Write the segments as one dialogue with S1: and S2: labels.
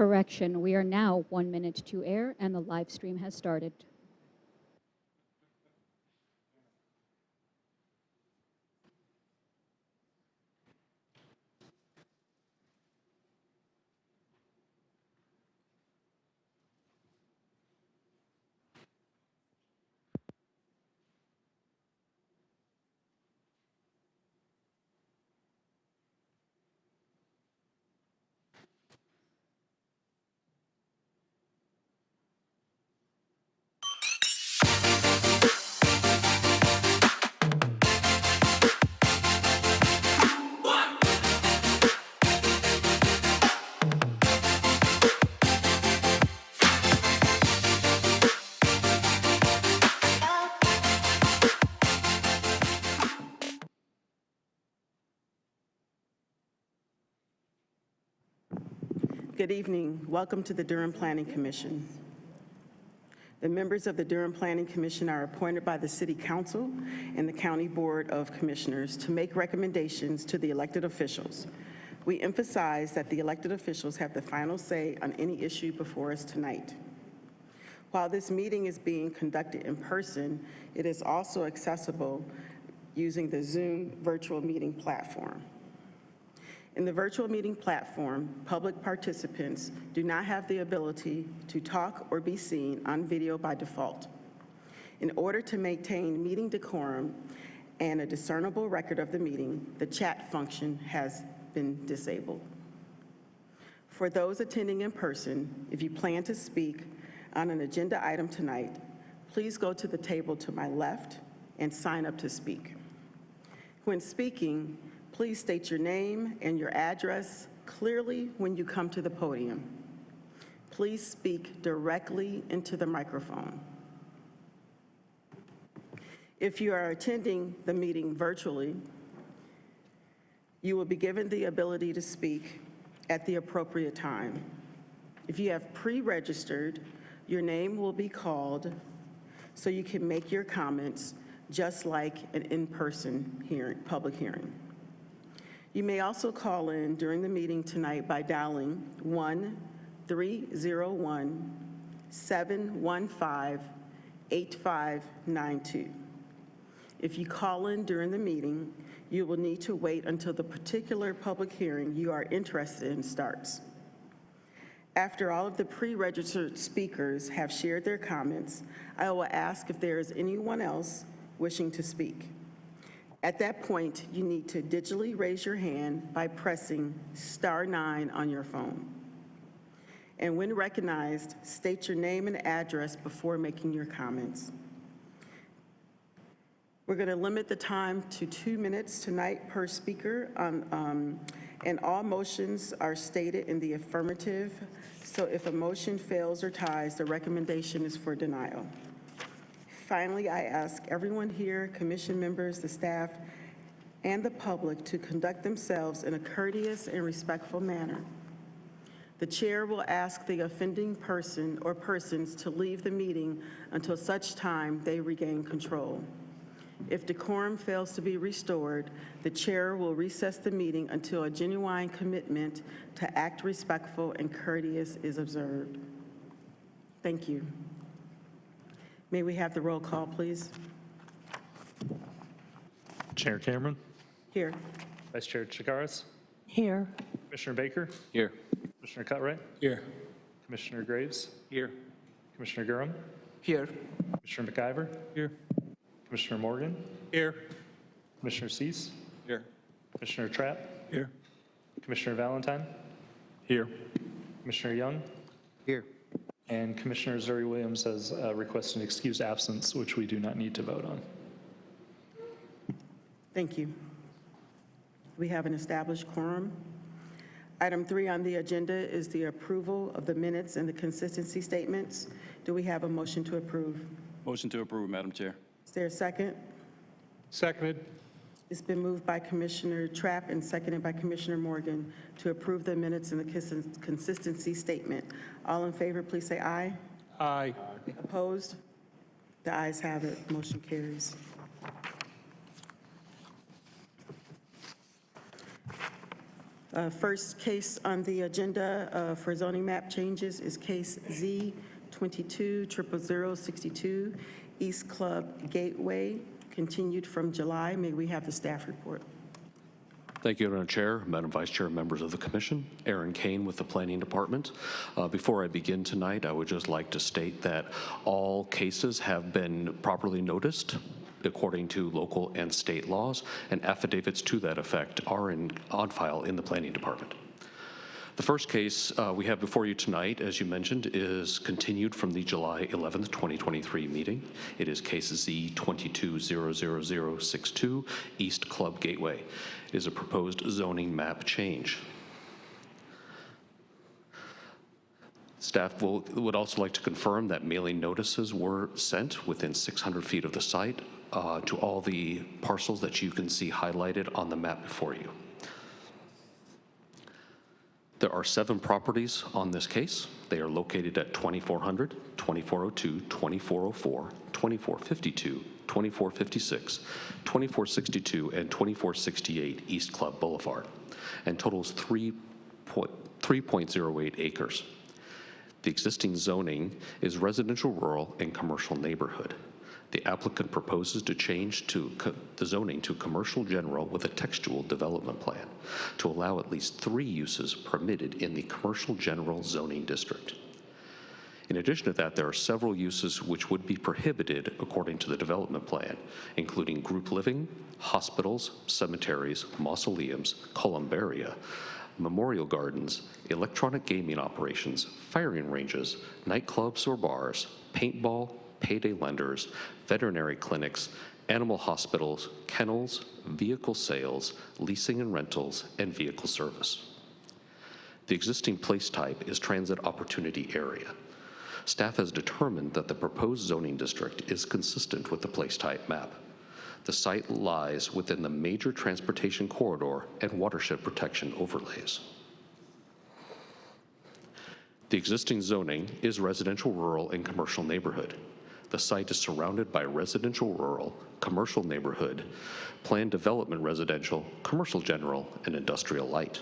S1: Correction, we are now 1 minute to air and the live stream has started.
S2: Good evening. Welcome to the Durham Planning Commission. The members of the Durham Planning Commission are appointed by the City Council and the County Board of Commissioners to make recommendations to the elected officials. We emphasize that the elected officials have the final say on any issue before us tonight. While this meeting is being conducted in person, it is also accessible using the Zoom virtual meeting platform. In the virtual meeting platform, public participants do not have the ability to talk or be seen on video by default. In order to maintain meeting decorum and a discernible record of the meeting, the chat function has been disabled. For those attending in person, if you plan to speak on an agenda item tonight, please go to the table to my left and sign up to speak. When speaking, please state your name and your address clearly when you come to the podium. Please speak directly into the microphone. If you are attending the meeting virtually, you will be given the ability to speak at the appropriate time. If you have pre-registered, your name will be called so you can make your comments just like an in-person public hearing. You may also call in during the meeting tonight by dialing 1-301-715-8592. If you call in during the meeting, you will need to wait until the particular public hearing you are interested in starts. After all of the pre-registered speakers have shared their comments, I will ask if there is anyone else wishing to speak. At that point, you need to digitally raise your hand by pressing *9 on your phone. And when recognized, state your name and address before making your comments. We're going to limit the time to 2 minutes tonight per speaker, and all motions are stated in the affirmative. So if a motion fails or ties, the recommendation is for denial. Finally, I ask everyone here, commission members, the staff, and the public to conduct themselves in a courteous and respectful manner. The chair will ask the offending person or persons to leave the meeting until such time they regain control. If decorum fails to be restored, the chair will recess the meeting until a genuine commitment to act respectful and courteous is observed. Thank you. May we have the roll call, please?
S3: Chair Cameron.
S2: Here.
S3: Vice Chair Chikaris.
S4: Here.
S3: Commissioner Baker.
S5: Here.
S3: Commissioner Cutright.
S5: Here.
S3: Commissioner Graves.
S5: Here.
S3: Commissioner Durham.
S5: Here.
S3: Commissioner McIver.
S5: Here.
S3: Commissioner Morgan.
S5: Here.
S3: Commissioner Cease.
S5: Here.
S3: Commissioner Trapp.
S5: Here.
S3: Commissioner Valentine.
S5: Here.
S3: Commissioner Young.
S5: Here.
S3: And Commissioner Zuri Williams has requested an excused absence, which we do not need to vote on.
S2: Thank you. We have an established quorum. Item 3 on the agenda is the approval of the minutes and the consistency statements. Do we have a motion to approve?
S6: Motion to approve, Madam Chair.
S2: Is there a second?
S5: Seconded.
S2: It's been moved by Commissioner Trapp and seconded by Commissioner Morgan to approve the minutes and the consistency statement. All in favor, please say aye.
S5: Aye.
S2: Opposed? The ayes have it. Motion carries. First case on the agenda for zoning map changes is case Z 22-00062, East Club Gateway, continued from July. May we have the staff report?
S4: Thank you, Madam Chair, Madam Vice Chair, members of the Commission. Aaron Kane with the Planning Department. Before I begin tonight, I would just like to state that all cases have been properly noticed according to local and state laws, and affidavits to that effect are on file in the Planning Department. The first case we have before you tonight, as you mentioned, is continued from the July 11th, 2023 meeting. It is case Z 22-00062, East Club Gateway. It is a proposed zoning map change. Staff would also like to confirm that mailing notices were sent within 600 feet of the site to all the parcels that you can see highlighted on the map before you. There are 7 properties on this case. They are located at 2400, 2402, 2404, 2452, 2456, 2462, and 2468 East Club Boulevard, and totals 3.08 acres. The existing zoning is residential, rural, and commercial neighborhood. The applicant proposes to change the zoning to commercial general with a textual development plan to allow at least 3 uses permitted in the commercial general zoning district. In addition to that, there are several uses which would be prohibited according to the development plan, including group living, hospitals, cemeteries, mausoleums, columbaria, memorial gardens, electronic gaming operations, firing ranges, nightclubs or bars, paintball, payday lenders, veterinary clinics, animal hospitals, kennels, vehicle sales, leasing and rentals, and vehicle service. The existing place type is transit opportunity area. Staff has determined that the proposed zoning district is consistent with the place type map. The site lies within the major transportation corridor and watershed protection overlays. The existing zoning is residential, rural, and commercial neighborhood. The site is surrounded by residential, rural, commercial neighborhood, planned development residential, commercial general, and industrial light.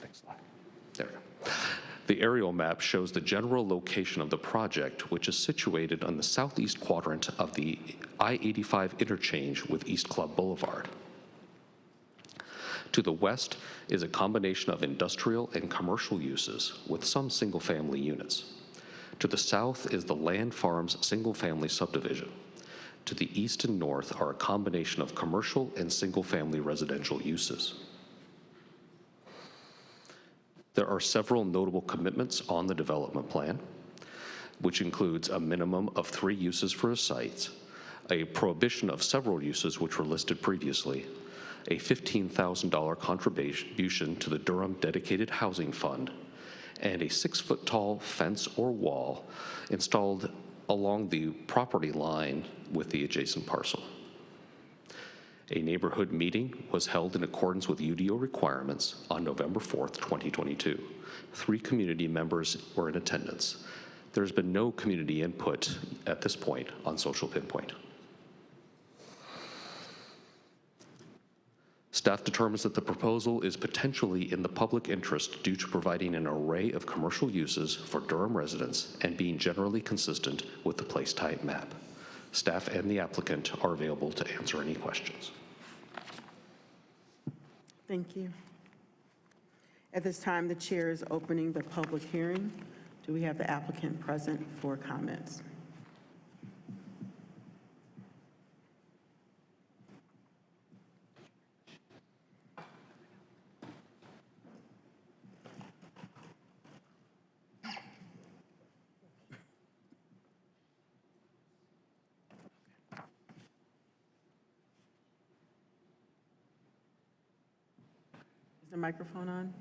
S4: Next slide. There we go. The aerial map shows the general location of the project, which is situated on the southeast quadrant of the I-85 interchange with East Club Boulevard. To the west is a combination of industrial and commercial uses with some single-family units. To the south is the Land Farms single-family subdivision. To the east and north are a combination of commercial and single-family residential uses. There are several notable commitments on the development plan, which includes a minimum of 3 uses for a site, a prohibition of several uses which were listed previously, a $15,000 contribution to the Durham Dedicated Housing Fund, and a 6-foot-tall fence or wall installed along the property line with the adjacent parcel. A neighborhood meeting was held in accordance with UDO requirements on November 4th, 2022. 3 community members were in attendance. There's been no community input at this point on Social Pinpoint. Staff determines that the proposal is potentially in the public interest due to providing an array of commercial uses for Durham residents and being generally consistent with the place type map. Staff and the applicant are available to answer any questions.
S2: Thank you. At this time, the chair is opening the public hearing. Do we have the applicant present for comments? Is the microphone on?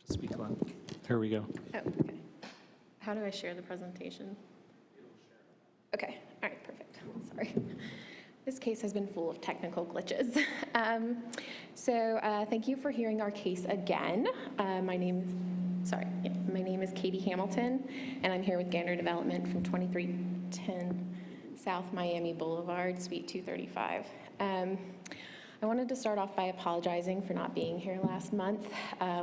S3: Speak loud. Here we go.
S7: Oh, okay. How do I share the presentation? Okay, all right, perfect. Sorry. This case has been full of technical glitches. Thank you for hearing our case again. My name is Katie Hamilton, and I'm here with Gander Development from 2310 South Miami Boulevard, Suite 235. I wanted to start off by apologizing for not being here last month.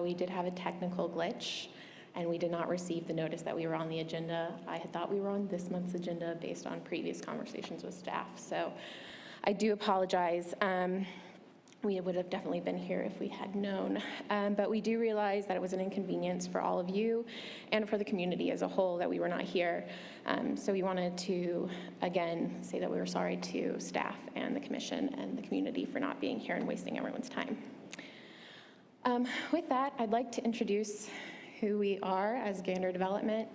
S7: We did have a technical glitch, and we did not receive the notice that we were on the agenda. I had thought we were on this month's agenda based on previous conversations with staff, so I do apologize. We would have definitely been here if we had known, but we do realize that it was an inconvenience for all of you and for the community as a whole that we were not here. So we wanted to, again, say that we were sorry to staff and the commission and the community for not being here and wasting everyone's time. With that, I'd like to introduce who we are as Gander Development.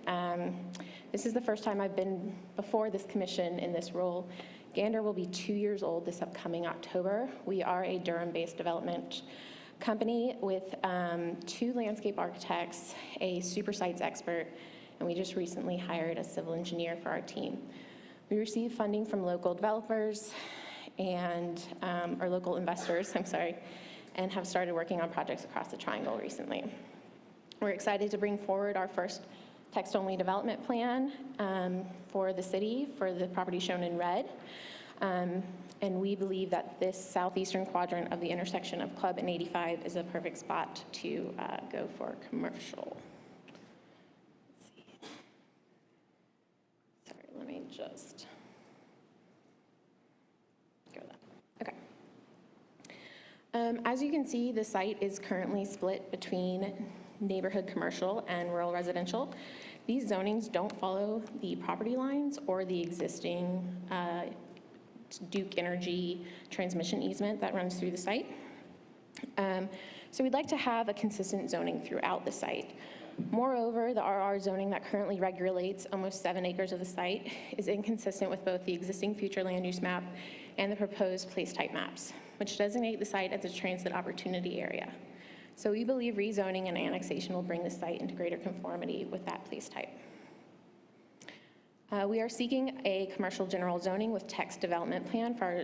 S7: This is the first time I've been before this commission in this role. Gander will be 2 years old this upcoming October. We are a Durham-based development company with 2 landscape architects, a super sites expert, and we just recently hired a civil engineer for our team. We received funding from local developers and, or local investors, and have started working on projects across the Triangle recently. We're excited to bring forward our first text-only development plan for the city, for the property shown in red. And we believe that this southeastern quadrant of the intersection of Club and 85 is a perfect spot to go for commercial. Let's see. Sorry, let me just go that. Okay. As you can see, the site is currently split between neighborhood commercial and rural residential. These zonings don't follow the property lines or the existing Duke Energy transmission easement that runs through the site. So we'd like to have a consistent zoning throughout the site. Moreover, the RR zoning that currently regulates almost 7 acres of the site is inconsistent with both the existing future land use map and the proposed place type maps, which designate the site as a transit opportunity area. So we believe rezoning and annexation will bring the site into greater conformity with that place type. We are seeking a commercial general zoning with text development plan for our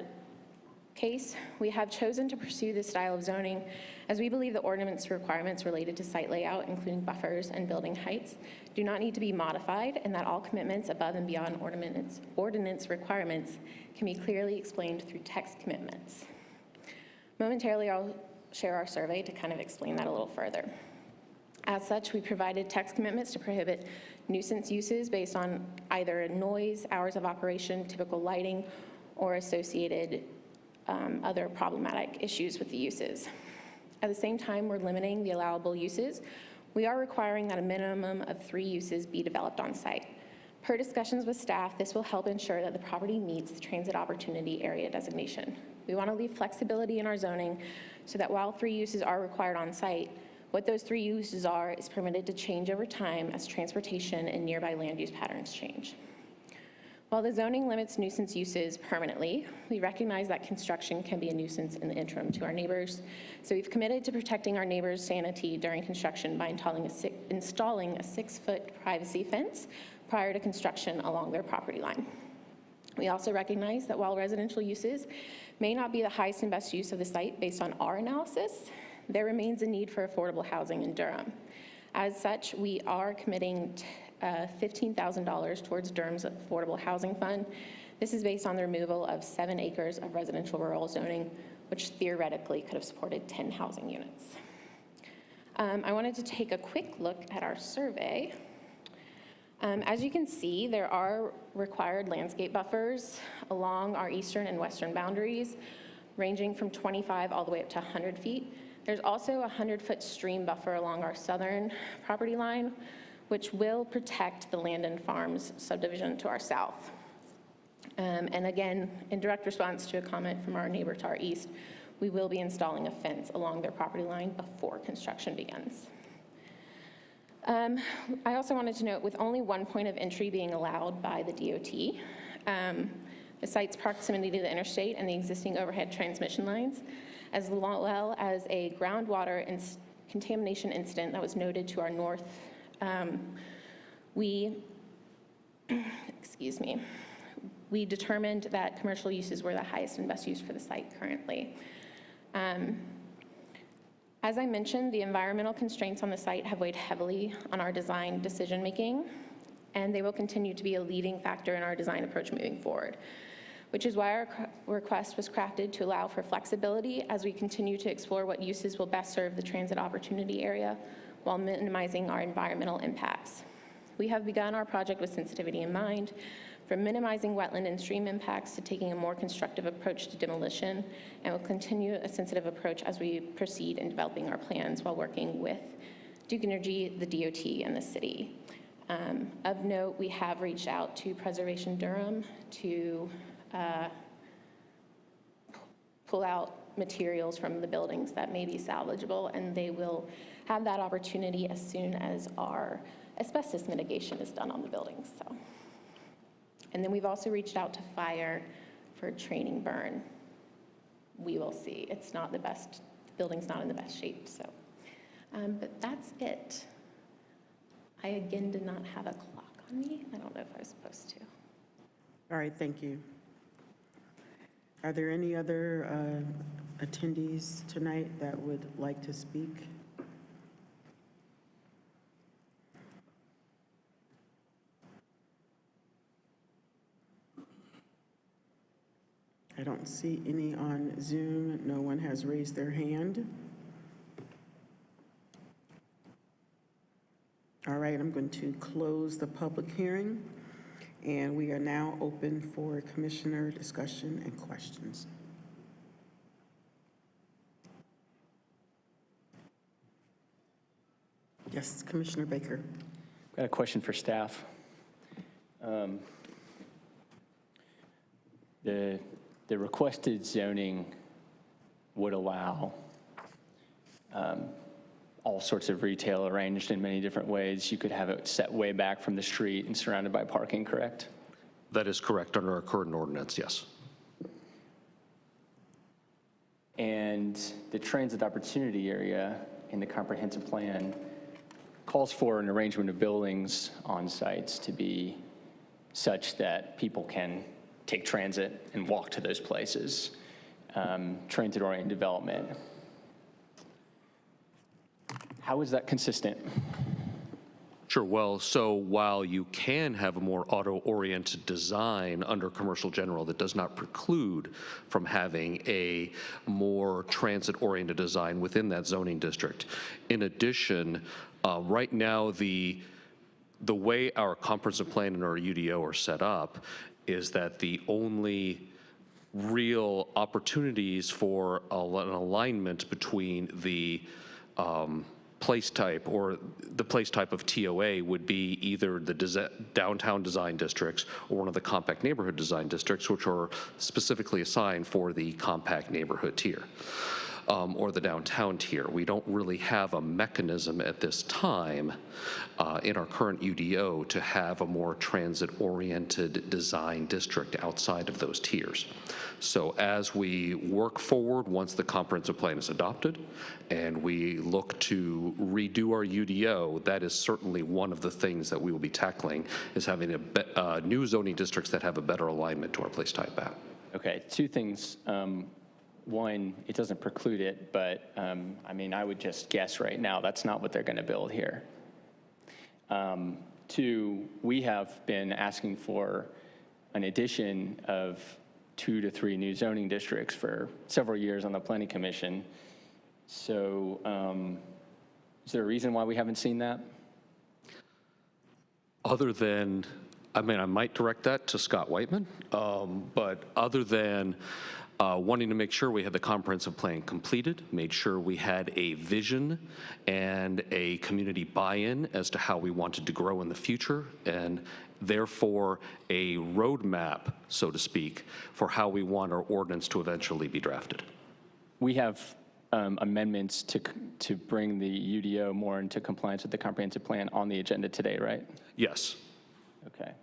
S7: case. We have chosen to pursue this style of zoning as we believe the ordinance requirements related to site layout, including buffers and building heights, do not need to be modified, and that all commitments above and beyond ordinance requirements can be clearly explained through text commitments. Momentarily, I'll share our survey to kind of explain that a little further. As such, we provided text commitments to prohibit nuisance uses based on either noise, hours of operation, typical lighting, or associated other problematic issues with the uses. At the same time, we're limiting the allowable uses. We are requiring that a minimum of 3 uses be developed on site. Per discussions with staff, this will help ensure that the property meets the transit opportunity area designation. We want to leave flexibility in our zoning so that while 3 uses are required on site, what those 3 uses are is permitted to change over time as transportation and nearby land use patterns change. While the zoning limits nuisance uses permanently, we recognize that construction can be a nuisance in the interim to our neighbors. So we've committed to protecting our neighbors' sanity during construction by installing a 6-foot privacy fence prior to construction along their property line. We also recognize that while residential uses may not be the highest and best use of the site based on our analysis, there remains a need for affordable housing in Durham. As such, we are committing $15,000 towards Durham's Affordable Housing Fund. This is based on the removal of 7 acres of residential rural zoning, which theoretically could have supported 10 housing units. I wanted to take a quick look at our survey. As you can see, there are required landscape buffers along our eastern and western boundaries, ranging from 25 all the way up to 100 feet. There's also a 100-foot stream buffer along our southern property line, which will protect the Landon Farms subdivision to our south. And again, in direct response to a comment from our neighbor to our east, we will be installing a fence along their property line before construction begins. I also wanted to note, with only 1 point of entry being allowed by the DOT, the site's proximity to the interstate and the existing overhead transmission lines, as well as a groundwater contamination incident that was noted to our north, we we determined that commercial uses were the highest and best use for the site currently. As I mentioned, the environmental constraints on the site have weighed heavily on our design decision-making, and they will continue to be a leading factor in our design approach moving forward, which is why our request was crafted to allow for flexibility as we continue to explore what uses will best serve the transit opportunity area while minimizing our environmental impacts. We have begun our project with sensitivity in mind, from minimizing wetland and stream impacts to taking a more constructive approach to demolition, and will continue a sensitive approach as we proceed in developing our plans while working with Duke Energy, the DOT, and the city. Of note, we have reached out to Preservation Durham to pull out materials from the buildings that may be salvageable, and they will have that opportunity as soon as our asbestos mitigation is done on the buildings. So. And then we've also reached out to fire for training burn. We will see. It's not the best, the building's not in the best shape, so. But that's it. I again did not have a clock on me. I don't know if I was supposed to.
S2: All right, thank you. Are there any other attendees tonight that would like to speak? I don't see any on Zoom. No one has raised their hand. All right, I'm going to close the public hearing, and we are now open for commissioner discussion and questions. Yes, Commissioner Baker.
S8: Got a question for staff. The requested zoning would allow all sorts of retail arranged in many different ways. You could have it set way back from the street and surrounded by parking, correct?
S4: That is correct under our current ordinance, yes.
S8: And the transit opportunity area in the comprehensive plan calls for an arrangement of buildings on sites to be such that people can take transit and walk to those places, transit-oriented development. How is that consistent?
S4: Sure, well, so while you can have a more auto-oriented design under commercial general, that does not preclude from having a more transit-oriented design within that zoning district. In addition, right now, the way our comprehensive plan and our UDO are set up is that the only real opportunities for an alignment between the place type or the place type of TOA would be either the downtown design districts or one of the compact neighborhood design districts, which are specifically assigned for the compact neighborhood tier. Or the downtown tier. We don't really have a mechanism at this time in our current UDO to have a more transit-oriented design district outside of those tiers. So as we work forward, once the comprehensive plan is adopted and we look to redo our UDO, that is certainly one of the things that we will be tackling, is having new zoning districts that have a better alignment to our place type map.
S8: Okay, two things. One, it doesn't preclude it, but I mean, I would just guess right now that's not what they're going to build here. Two, we have been asking for an addition of 2 to 3 new zoning districts for several years on the Planning Commission. So is there a reason why we haven't seen that?
S4: Other than, I mean, I might direct that to Scott Whiteman, but other than wanting to make sure we had the comprehensive plan completed, made sure we had a vision and a community buy-in as to how we wanted to grow in the future, and therefore a roadmap, so to speak, for how we want our ordinance to eventually be drafted.
S8: We have amendments to bring the UDO more into compliance with the comprehensive plan on the agenda today, right?
S4: Yes.
S8: Okay,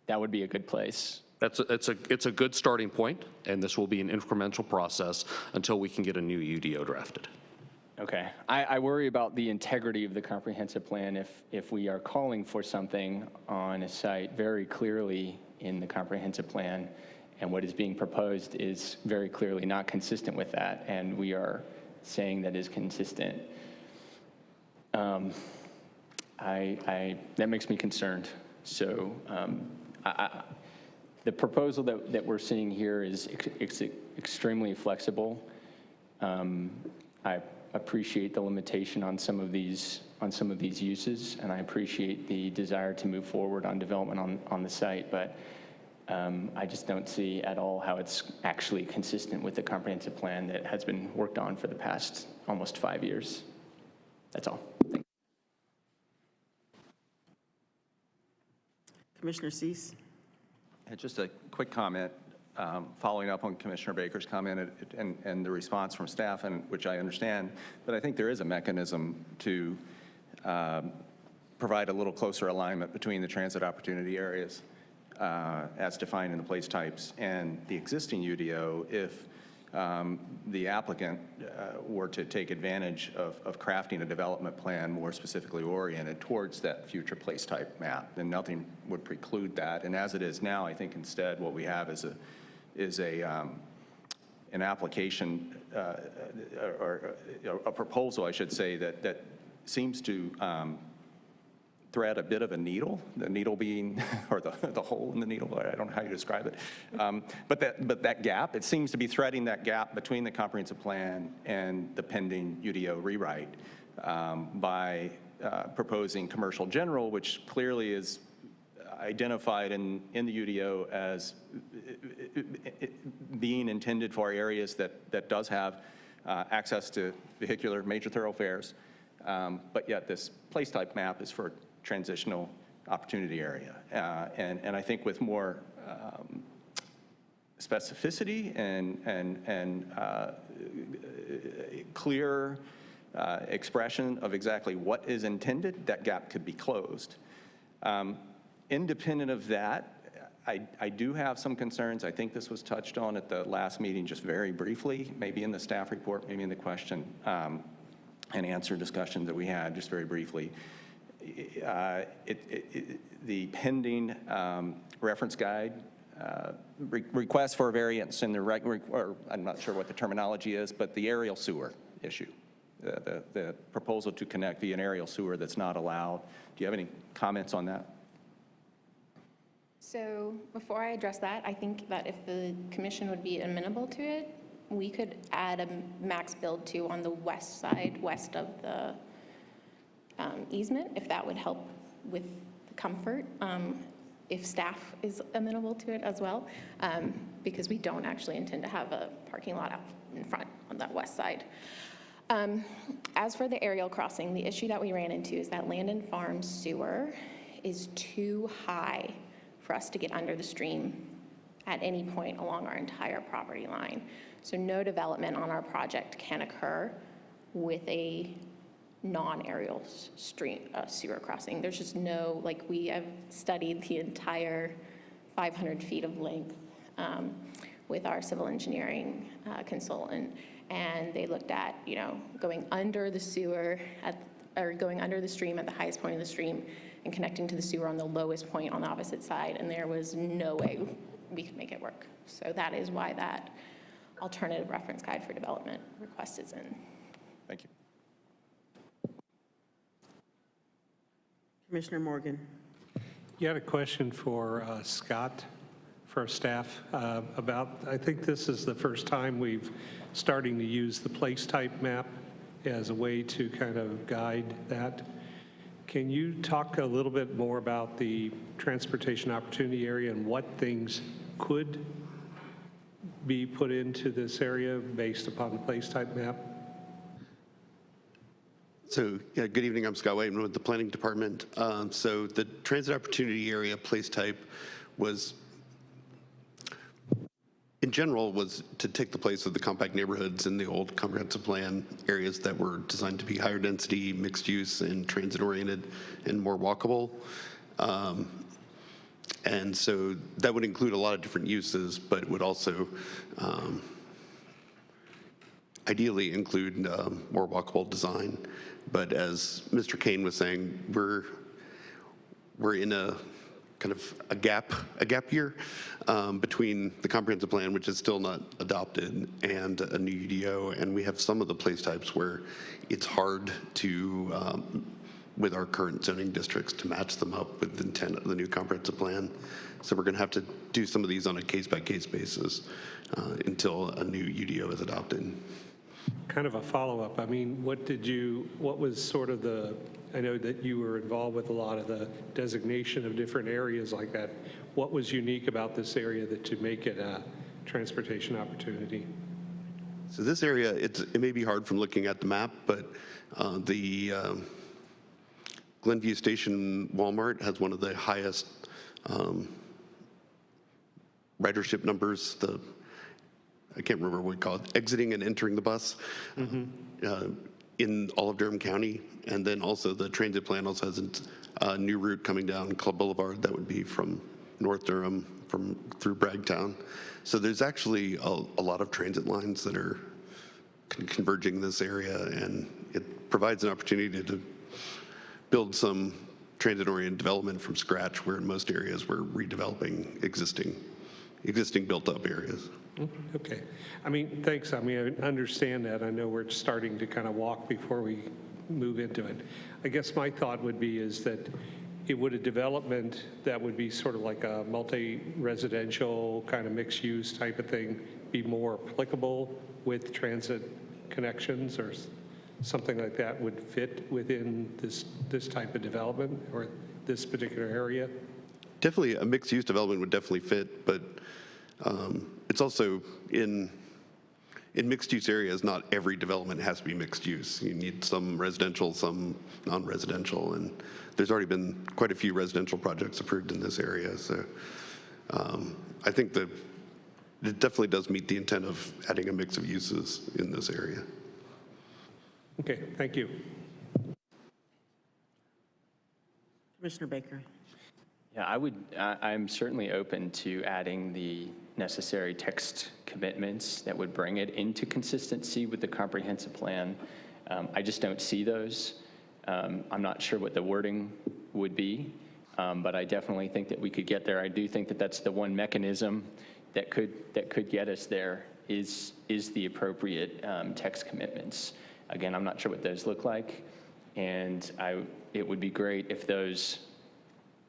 S8: that would be a good place.
S4: It's a good starting point, and this will be an incremental process until we can get a new UDO drafted.
S8: Okay, I worry about the integrity of the comprehensive plan if we are calling for something on a site very clearly in the comprehensive plan, and what is being proposed is very clearly not consistent with that, and we are saying that is consistent. That makes me concerned. So the proposal that we're seeing here is extremely flexible. I appreciate the limitation on some of these uses, and I appreciate the desire to move forward on development on the site, but I just don't see at all how it's actually consistent with the comprehensive plan that has been worked on for the past almost 5 years. That's all. Thank you.
S2: Commissioner Cease?
S9: Just a quick comment, following up on Commissioner Baker's comment and the response from staff, and which I understand, but I think there is a mechanism to provide a little closer alignment between the transit opportunity areas as defined in the place types and the existing UDO if the applicant were to take advantage of crafting a development plan more specifically oriented towards that future place type map. Then nothing would preclude that. And as it is now, I think instead what we have is an application or a proposal, I should say, that seems to thread a bit of a needle, the needle being, or the hole in the needle, I don't know how you describe it. But that gap, it seems to be threading that gap between the comprehensive plan and the pending UDO rewrite by proposing commercial general, which clearly is identified in the UDO as being intended for areas that does have access to vehicular major thoroughfares, but yet this place type map is for transitional opportunity area. And I think with more specificity and clear expression of exactly what is intended, that gap could be closed. Independent of that, I do have some concerns. I think this was touched on at the last meeting just very briefly, maybe in the staff report, maybe in the question and answer discussion that we had just very briefly. The pending reference guide request for a variance in the, or I'm not sure what the terminology is, but the aerial sewer issue, the proposal to connect via an aerial sewer that's not allowed. Do you have any comments on that?
S7: So before I address that, I think that if the commission would be amenable to it, we could add a max build to on the west side, west of the easement, if that would help with the comfort, if staff is amenable to it as well, because we don't actually intend to have a parking lot out in front on that west side. As for the aerial crossing, the issue that we ran into is that Landon Farms sewer is too high for us to get under the stream at any point along our entire property line. So no development on our project can occur with a non-aerial stream sewer crossing. There's just no, like, we have studied the entire 500 feet of length with our civil engineering consultant, and they looked at, you know, going under the sewer or going under the stream at the highest point of the stream and connecting to the sewer on the lowest point on the opposite side, and there was no way we could make it work. So that is why that alternative reference guide for development request is in.
S9: Thank you.
S2: Commissioner Morgan.
S5: You had a question for Scott, for staff, about, I think this is the first time we've starting to use the place type map as a way to kind of guide that. Can you talk a little bit more about the transportation opportunity area and what things could be put into this area based upon the place type map?
S10: So, yeah, good evening. I'm Scott Whiteman with the Planning Department. So the transit opportunity area place type was, in general, was to take the place of the compact neighborhoods in the old comprehensive plan areas that were designed to be higher density, mixed use, and transit oriented and more walkable. And so that would include a lot of different uses, but it would also ideally include more walkable design. But as Mr. Kane was saying, we're in a kind of a gap year between the comprehensive plan, which is still not adopted, and a new UDO. And we have some of the place types where it's hard to, with our current zoning districts, to match them up with the intent of the new comprehensive plan. So we're going to have to do some of these on a case-by-case basis until a new UDO is adopted.
S5: Kind of a follow-up. I mean, what was sort of I know that you were involved with a lot of the designation of different areas like that. What was unique about this area to make it a transportation opportunity?
S10: So this area, it may be hard from looking at the map, but the Glenview Station Walmart has one of the highest ridership numbers. I can't remember what we call it, exiting and entering the bus in all of Durham County. And then also the transit plan also has a new route coming down Club Boulevard that would be from North Durham through Bragtown. So there's actually a lot of transit lines that are converging this area, and it provides an opportunity to build some transit-oriented development from scratch, where in most areas we're redeveloping existing built-up areas.
S5: Okay. I mean, thanks. I mean, I understand that. I know we're starting to kind of walk before we move into it. I guess my thought would be is that would a development that would be sort of like a multi-residential kind of mixed-use type of thing be more applicable with transit connections, or something like that would fit within this type of development or this particular area?
S10: Definitely a mixed-use development would definitely fit, but it's also in mixed-use areas, not every development has to be mixed use. You need some residential, some non-residential, and there's already been quite a few residential projects approved in this area. So I think that it definitely does meet the intent of adding a mix of uses in this area.
S5: Okay, thank you.
S2: Commissioner Baker.
S8: Yeah, I'm certainly open to adding the necessary text commitments that would bring it into consistency with the comprehensive plan. I just don't see those. I'm not sure what the wording would be, but I definitely think that we could get there. I do think that that's the one mechanism that could get us there is the appropriate text commitments. Again, I'm not sure what those look like, and it would be great if those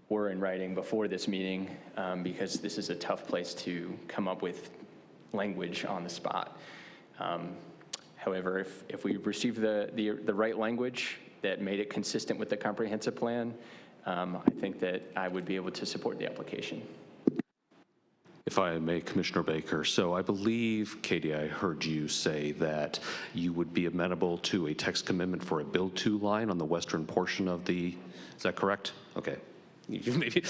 S8: were in writing before this meeting, because this is a tough place to come up with language on the spot. However, if we receive the right language that made it consistent with the comprehensive plan, I think that I would be able to support the application.
S4: If I may, Commissioner Baker, so I believe, Katie, I heard you say that you would be amenable to a text commitment for a build to line on the western portion of is that correct? Okay. Maybe.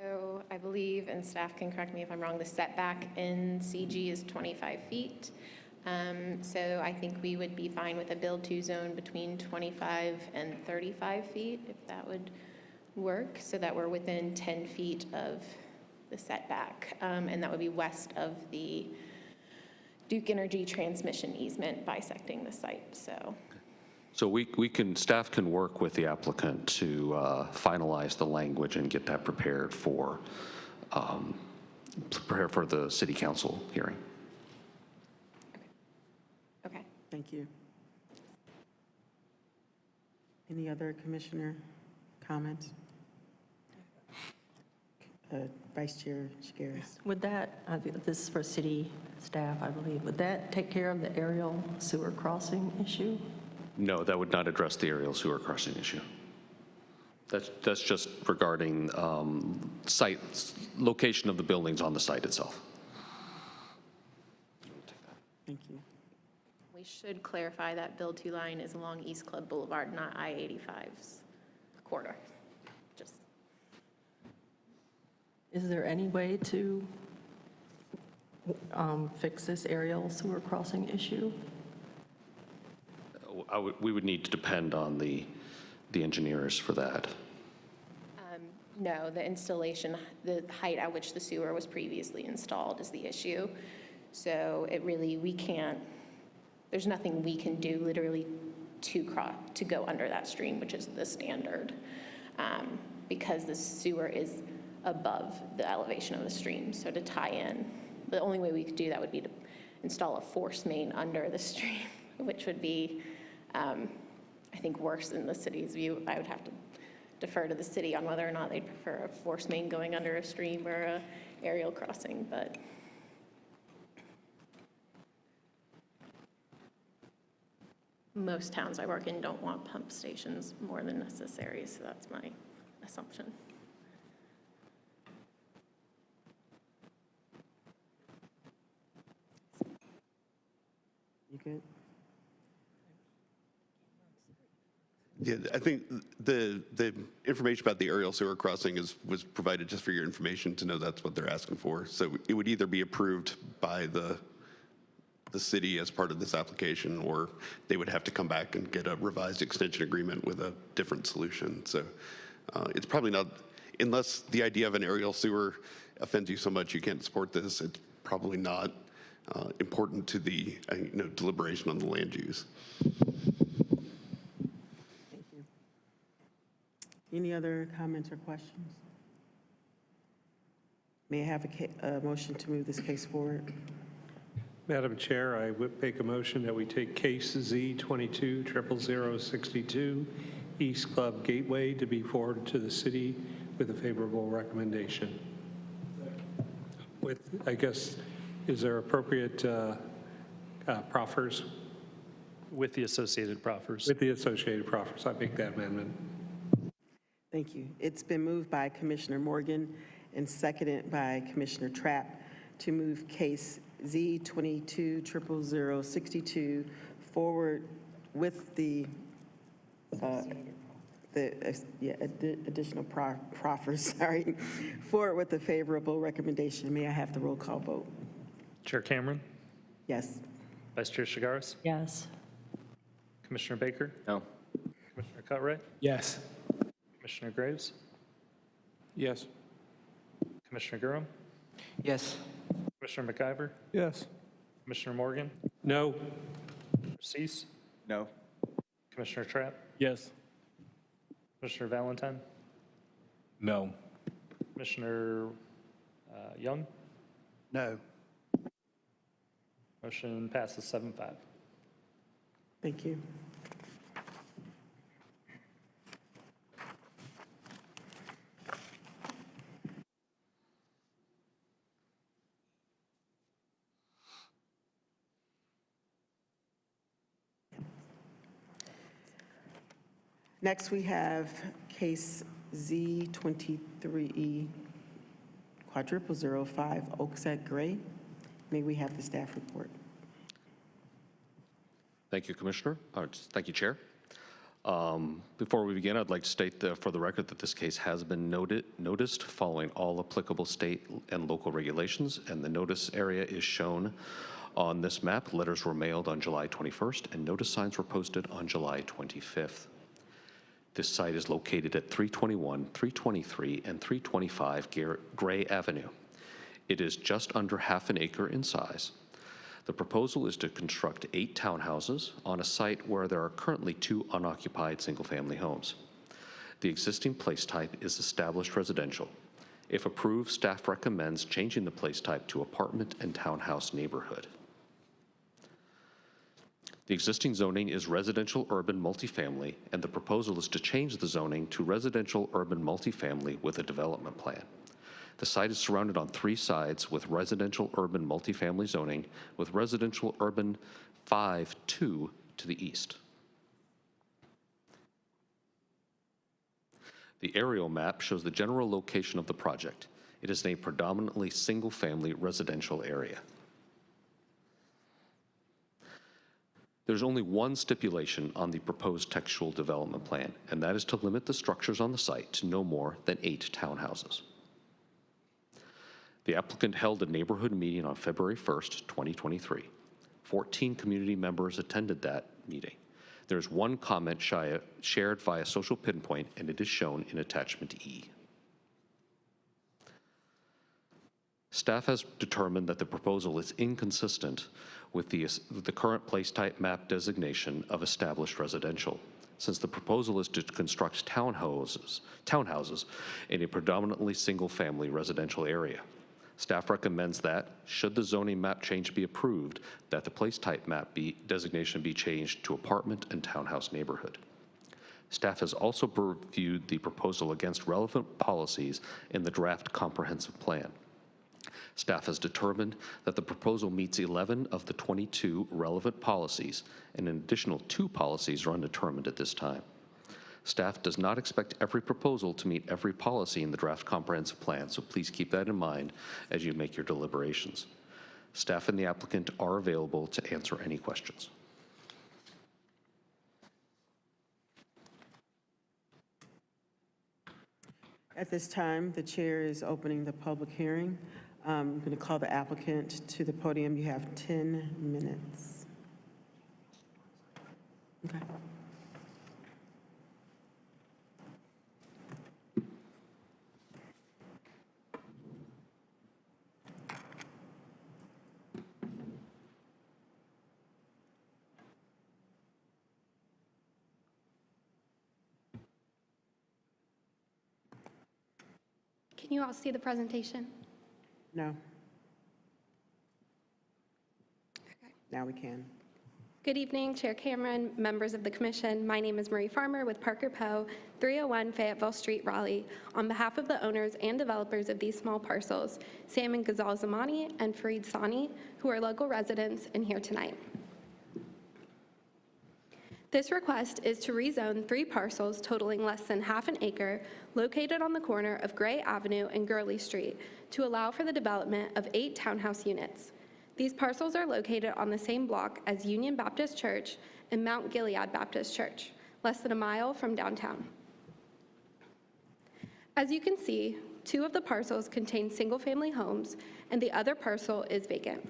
S7: So I believe, and staff can correct me if I'm wrong, the setback in CG is 25 feet. So I think we would be fine with a build-to zone between 25 and 35 feet, if that would work, so that we're within 10 feet of the setback. And that would be west of the Duke Energy transmission easement bisecting the site,
S4: So staff can work with the applicant to finalize the language and get that prepared for the city council hearing.
S7: Okay.
S2: Thank you. Any other commissioner comments? Vice Chair Shigaris.
S11: Would that, this is for city staff, I believe, would that take care of the aerial sewer crossing issue?
S4: No, that would not address the aerial sewer crossing issue. That's just regarding location of the buildings on the site itself.
S2: Thank you.
S7: We should clarify that build-to line is along East Club Boulevard, not I-85's corridor. Just.
S11: Is there any way to fix this aerial sewer crossing issue?
S4: We would need to depend on the engineers for that.
S7: No, the installation, the height at which the sewer was previously installed is the issue. So we can't, there's nothing we can do literally to go under that stream, which is the standard. because the sewer is above the elevation of the stream. So to tie in, the only way we could do that would be to install a force main under the stream, which would be, I think, worse in the city's view. I would have to defer to the city on whether or not they'd prefer a force main going under a stream or a aerial crossing, but most towns I work in don't want pump stations more than necessary, so that's my assumption.
S2: You good?
S10: Yeah, I think the information about the aerial sewer crossing was provided just for your information to know that's what they're asking for. So it would either be approved by the city as part of this application, or they would have to come back and get a revised extension agreement with a different solution. So it's probably not, unless the idea of an aerial sewer offends you so much you can't support this, it's probably not important to the deliberation on the land use.
S2: Thank you. Any other comments or questions? May I have a motion to move this case forward?
S5: Madam Chair, I would make a motion that we take case Z22-00062, East Club Gateway, to be forwarded to the city with a favorable recommendation. With, I guess, is there appropriate proffers?
S3: With the associated proffers.
S5: With the associated proffers, I make that amendment.
S2: Thank you. It's been moved by Commissioner Morgan and seconded by Commissioner Trapp to move case Z22-00062 forward with the additional proffers, sorry, forward with the favorable recommendation. May I have the roll call vote?
S3: Chair Cameron,
S2: Yes.
S3: Vice Chair Shigaris,
S11: Yes.
S3: Commissioner Baker,
S8: No.
S3: Commissioner Cutright,
S6: Yes.
S3: Commissioner Graves,
S6: Yes.
S3: Commissioner Durham,
S8: Yes.
S3: Commissioner McIver,
S6: Yes.
S3: Commissioner Morgan,
S5: No.
S3: Cease,
S9: No.
S3: Commissioner Trapp,
S6: Yes.
S3: Commissioner Valentine,
S6: No.
S3: Commissioner Young.
S6: No.
S3: Motion passes 7-5.
S2: Thank you. Next, we have case Z23E/0005 Oakside Gray. May we have the staff report?
S4: Thank you, Commissioner. Thank you, Chair. Before we begin, I'd like to state for the record that this case has been noticed following all applicable state and local regulations, and the notice area is shown on this map. Letters were mailed on July 21st, and notice signs were posted on July 25th. This site is located at 321, 323, and 325 Gray Avenue. It is just under half an acre in size. The proposal is to construct 8 townhouses on a site where there are currently 2 unoccupied single-family homes. The existing place type is established residential. If approved, staff recommends changing the place type to apartment and townhouse neighborhood. The existing zoning is residential urban multifamily, and the proposal is to change the zoning to residential urban multifamily with a development plan. The site is surrounded on 3 sides with residential urban multifamily zoning, with residential urban 5-2 to the east. The aerial map shows the general location of the project. It is in a predominantly single-family residential area. There's only one stipulation on the proposed textual development plan, and that is to limit the structures on the site to no more than 8 townhouses. The applicant held a neighborhood meeting on February 1st, 2023. 14 community members attended that meeting. There's one comment shared via social pinpoint, and it is shown in attachment E. Staff has determined that the proposal is inconsistent with the current place type map designation of established residential. since the proposal is to construct townhouses in a predominantly single-family residential area. Staff recommends that, should the zoning map change be approved, that the place type map designation be changed to apartment and townhouse neighborhood. Staff has also reviewed the proposal against relevant policies in the draft comprehensive plan. Staff has determined that the proposal meets 11 of the 22 relevant policies, and an additional 2 policies are undetermined at this time. Staff does not expect every proposal to meet every policy in the draft comprehensive plan, so please keep that in mind as you make your deliberations. Staff and the applicant are available to answer any questions.
S2: At this time, the chair is opening the public hearing. I'm going to call the applicant to the podium. You have 10 minutes. Okay.
S12: Can you all see the presentation?
S2: No,
S12: Okay.
S2: now we can.
S12: Good evening, Chair Cameron, members of the commission. My name is Marie Farmer with Parker Poe, 301 Fayetteville Street, Raleigh. On behalf of the owners and developers of these small parcels, Sam and Ghazal Zamani and Fareed Sani, who are local residents and here tonight. This request is to rezone 3 parcels totaling less than half an acre located on the corner of Gray Avenue and Gurley Street to allow for the development of 8 townhouse units. These parcels are located on the same block as Union Baptist Church and Mount Gilead Baptist Church, less than a mile from downtown. As you can see, 2 of the parcels contain single-family homes and the other parcel is vacant.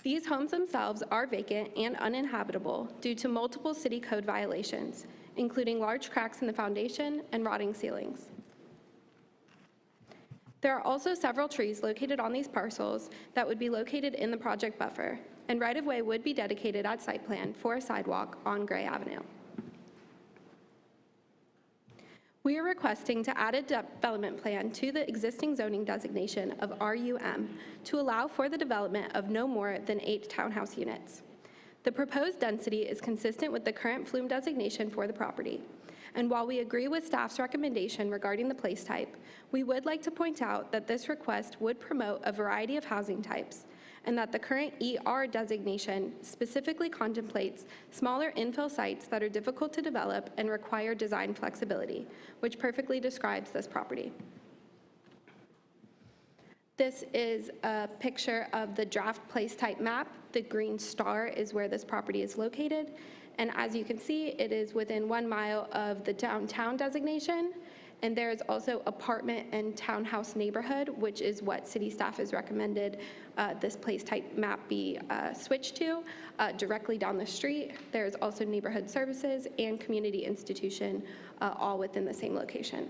S12: These homes themselves are vacant and uninhabitable due to multiple city code violations, including large cracks in the foundation and rotting ceilings. There are also several trees located on these parcels that would be located in the project buffer, and right-of-way would be dedicated at site plan for a sidewalk on Gray Avenue. We are requesting to add a development plan to the existing zoning designation of RUM to allow for the development of no more than 8 townhouse units. The proposed density is consistent with the current flume designation for the property. And while we agree with staff's recommendation regarding the place type, we would like to point out that this request would promote a variety of housing types, and that the current ER designation specifically contemplates smaller infill sites that are difficult to develop and require design flexibility, which perfectly describes this property. This is a picture of the draft place type map. The green star is where this property is located. And as you can see, it is within 1 mile of the downtown designation. And there is also apartment and townhouse neighborhood, which is what city staff has recommended this place type map be switched to directly down the street. There's also neighborhood services and community institution all within the same location.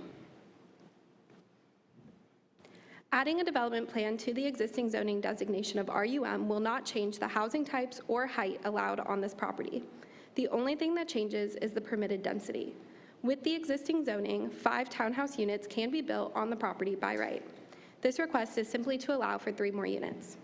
S12: Adding a development plan to the existing zoning designation of RUM will not change the housing types or height allowed on this property. The only thing that changes is the permitted density. With the existing zoning, 5 townhouse units can be built on the property by right. This request is simply to allow for 3 more units.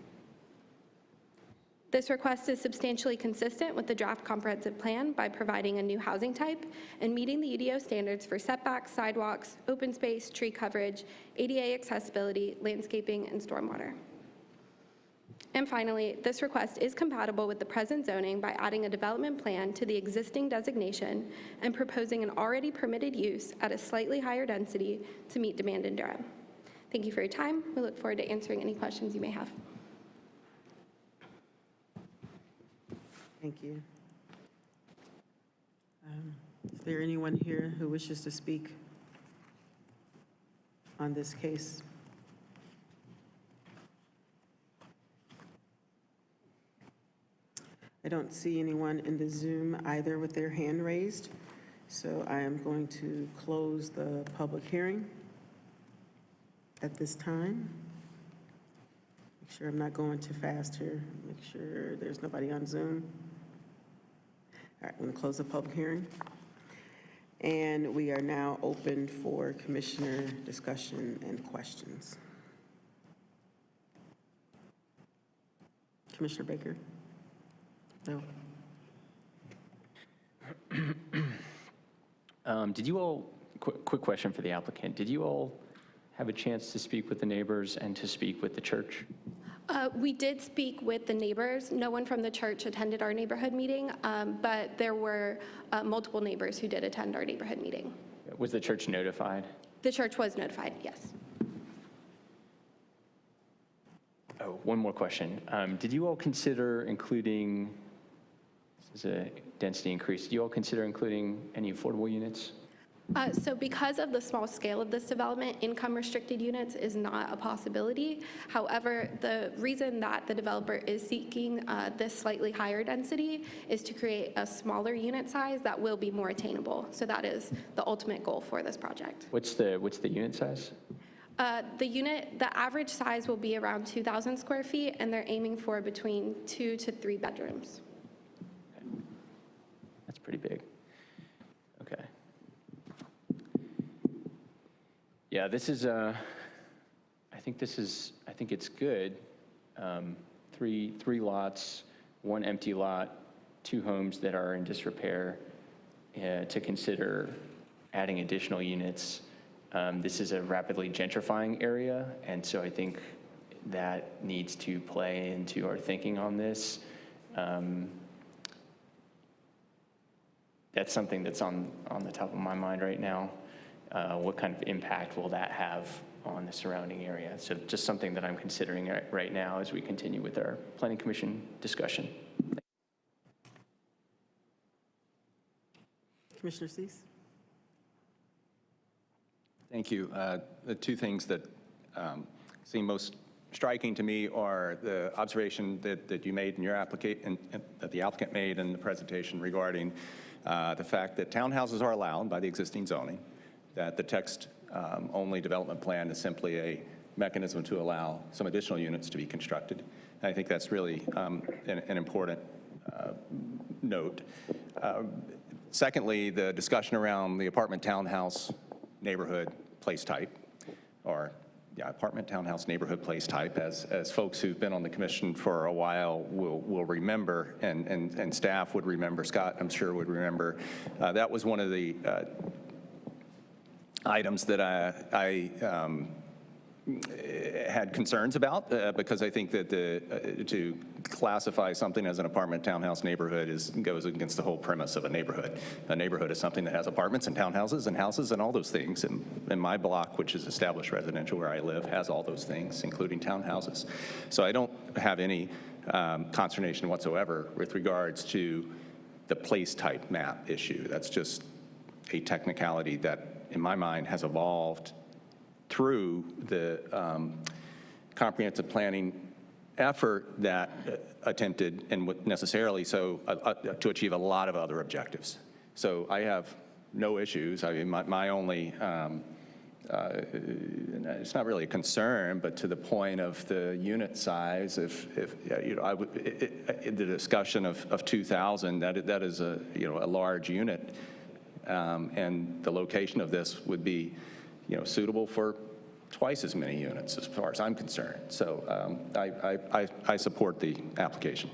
S12: This request is substantially consistent with the draft comprehensive plan by providing a new housing type and meeting the UDO standards for setbacks, sidewalks, open space, tree coverage, ADA accessibility, landscaping, and stormwater. And finally, this request is compatible with the present zoning by adding a development plan to the existing designation and proposing an already permitted use at a slightly higher density to meet demand in Durham. Thank you for your time. We look forward to answering any questions you may have.
S2: Thank you. Is there anyone here who wishes to speak on this case? I don't see anyone in the Zoom either with their hand raised, so I am going to close the public hearing at this time. Make sure I'm not going too fast here. Make sure there's nobody on Zoom. All right, I'm going to close the public hearing. And we are now open for commissioner discussion and questions. Commissioner Baker? No?
S8: Did you all, quick question for the applicant, did you all have a chance to speak with the neighbors and to speak with the church?
S12: We did speak with the neighbors. No one from the church attended our neighborhood meeting, but there were multiple neighbors who did attend our neighborhood meeting.
S8: Was the church notified?
S12: The church was notified, yes.
S8: Oh, one more question. Did you all consider including, this is a density increase, did you all consider including any affordable units?
S12: So because of the small scale of this development, income-restricted units is not a possibility. However, the reason that the developer is seeking this slightly higher density is to create a smaller unit size that will be more attainable. So that is the ultimate goal for this project.
S8: What's the unit size?
S12: The average size will be around 2,000 square feet, and they're aiming for between 2 to 3 bedrooms.
S8: That's pretty big. Okay. Yeah, this is, I think it's good. Three lots, one empty lot, 2 homes that are in disrepair, to consider adding additional units. This is a rapidly gentrifying area, and so I think that needs to play into our thinking on this. That's something that's on the top of my mind right now. What kind of impact will that have on the surrounding area? So just something that I'm considering right now as we continue with our Planning Commission discussion.
S2: Commissioner Cease?
S9: Thank you. The two things that seem most striking to me are the observation that you made in your application, that the applicant made in the presentation regarding the fact that townhouses are allowed by the existing zoning, that the text-only development plan is simply a mechanism to allow some additional units to be constructed. And I think that's really an important note. Secondly, the discussion around the apartment townhouse neighborhood place type, or apartment townhouse neighborhood place type, as folks who've been on the commission for a while will remember, and staff would remember, Scott, I'm sure, would remember. That was one of the items that I had concerns about, because I think that to classify something as an apartment townhouse neighborhood goes against the whole premise of a neighborhood. A neighborhood is something that has apartments and townhouses and houses and all those things. And my block, which is established residential where I live, has all those things, including townhouses. So I don't have any consternation whatsoever with regards to the place type map issue. That's just a technicality that, in my mind, has evolved through the comprehensive planning effort that attempted, and necessarily so, to achieve a lot of other objectives. So I have no issues. I mean, my only, it's not really a concern, but to the point of the unit size, if you know, the discussion of 2,000, that is a large unit, and the location of this would be suitable for twice as many units as far as I'm concerned. So I support the application.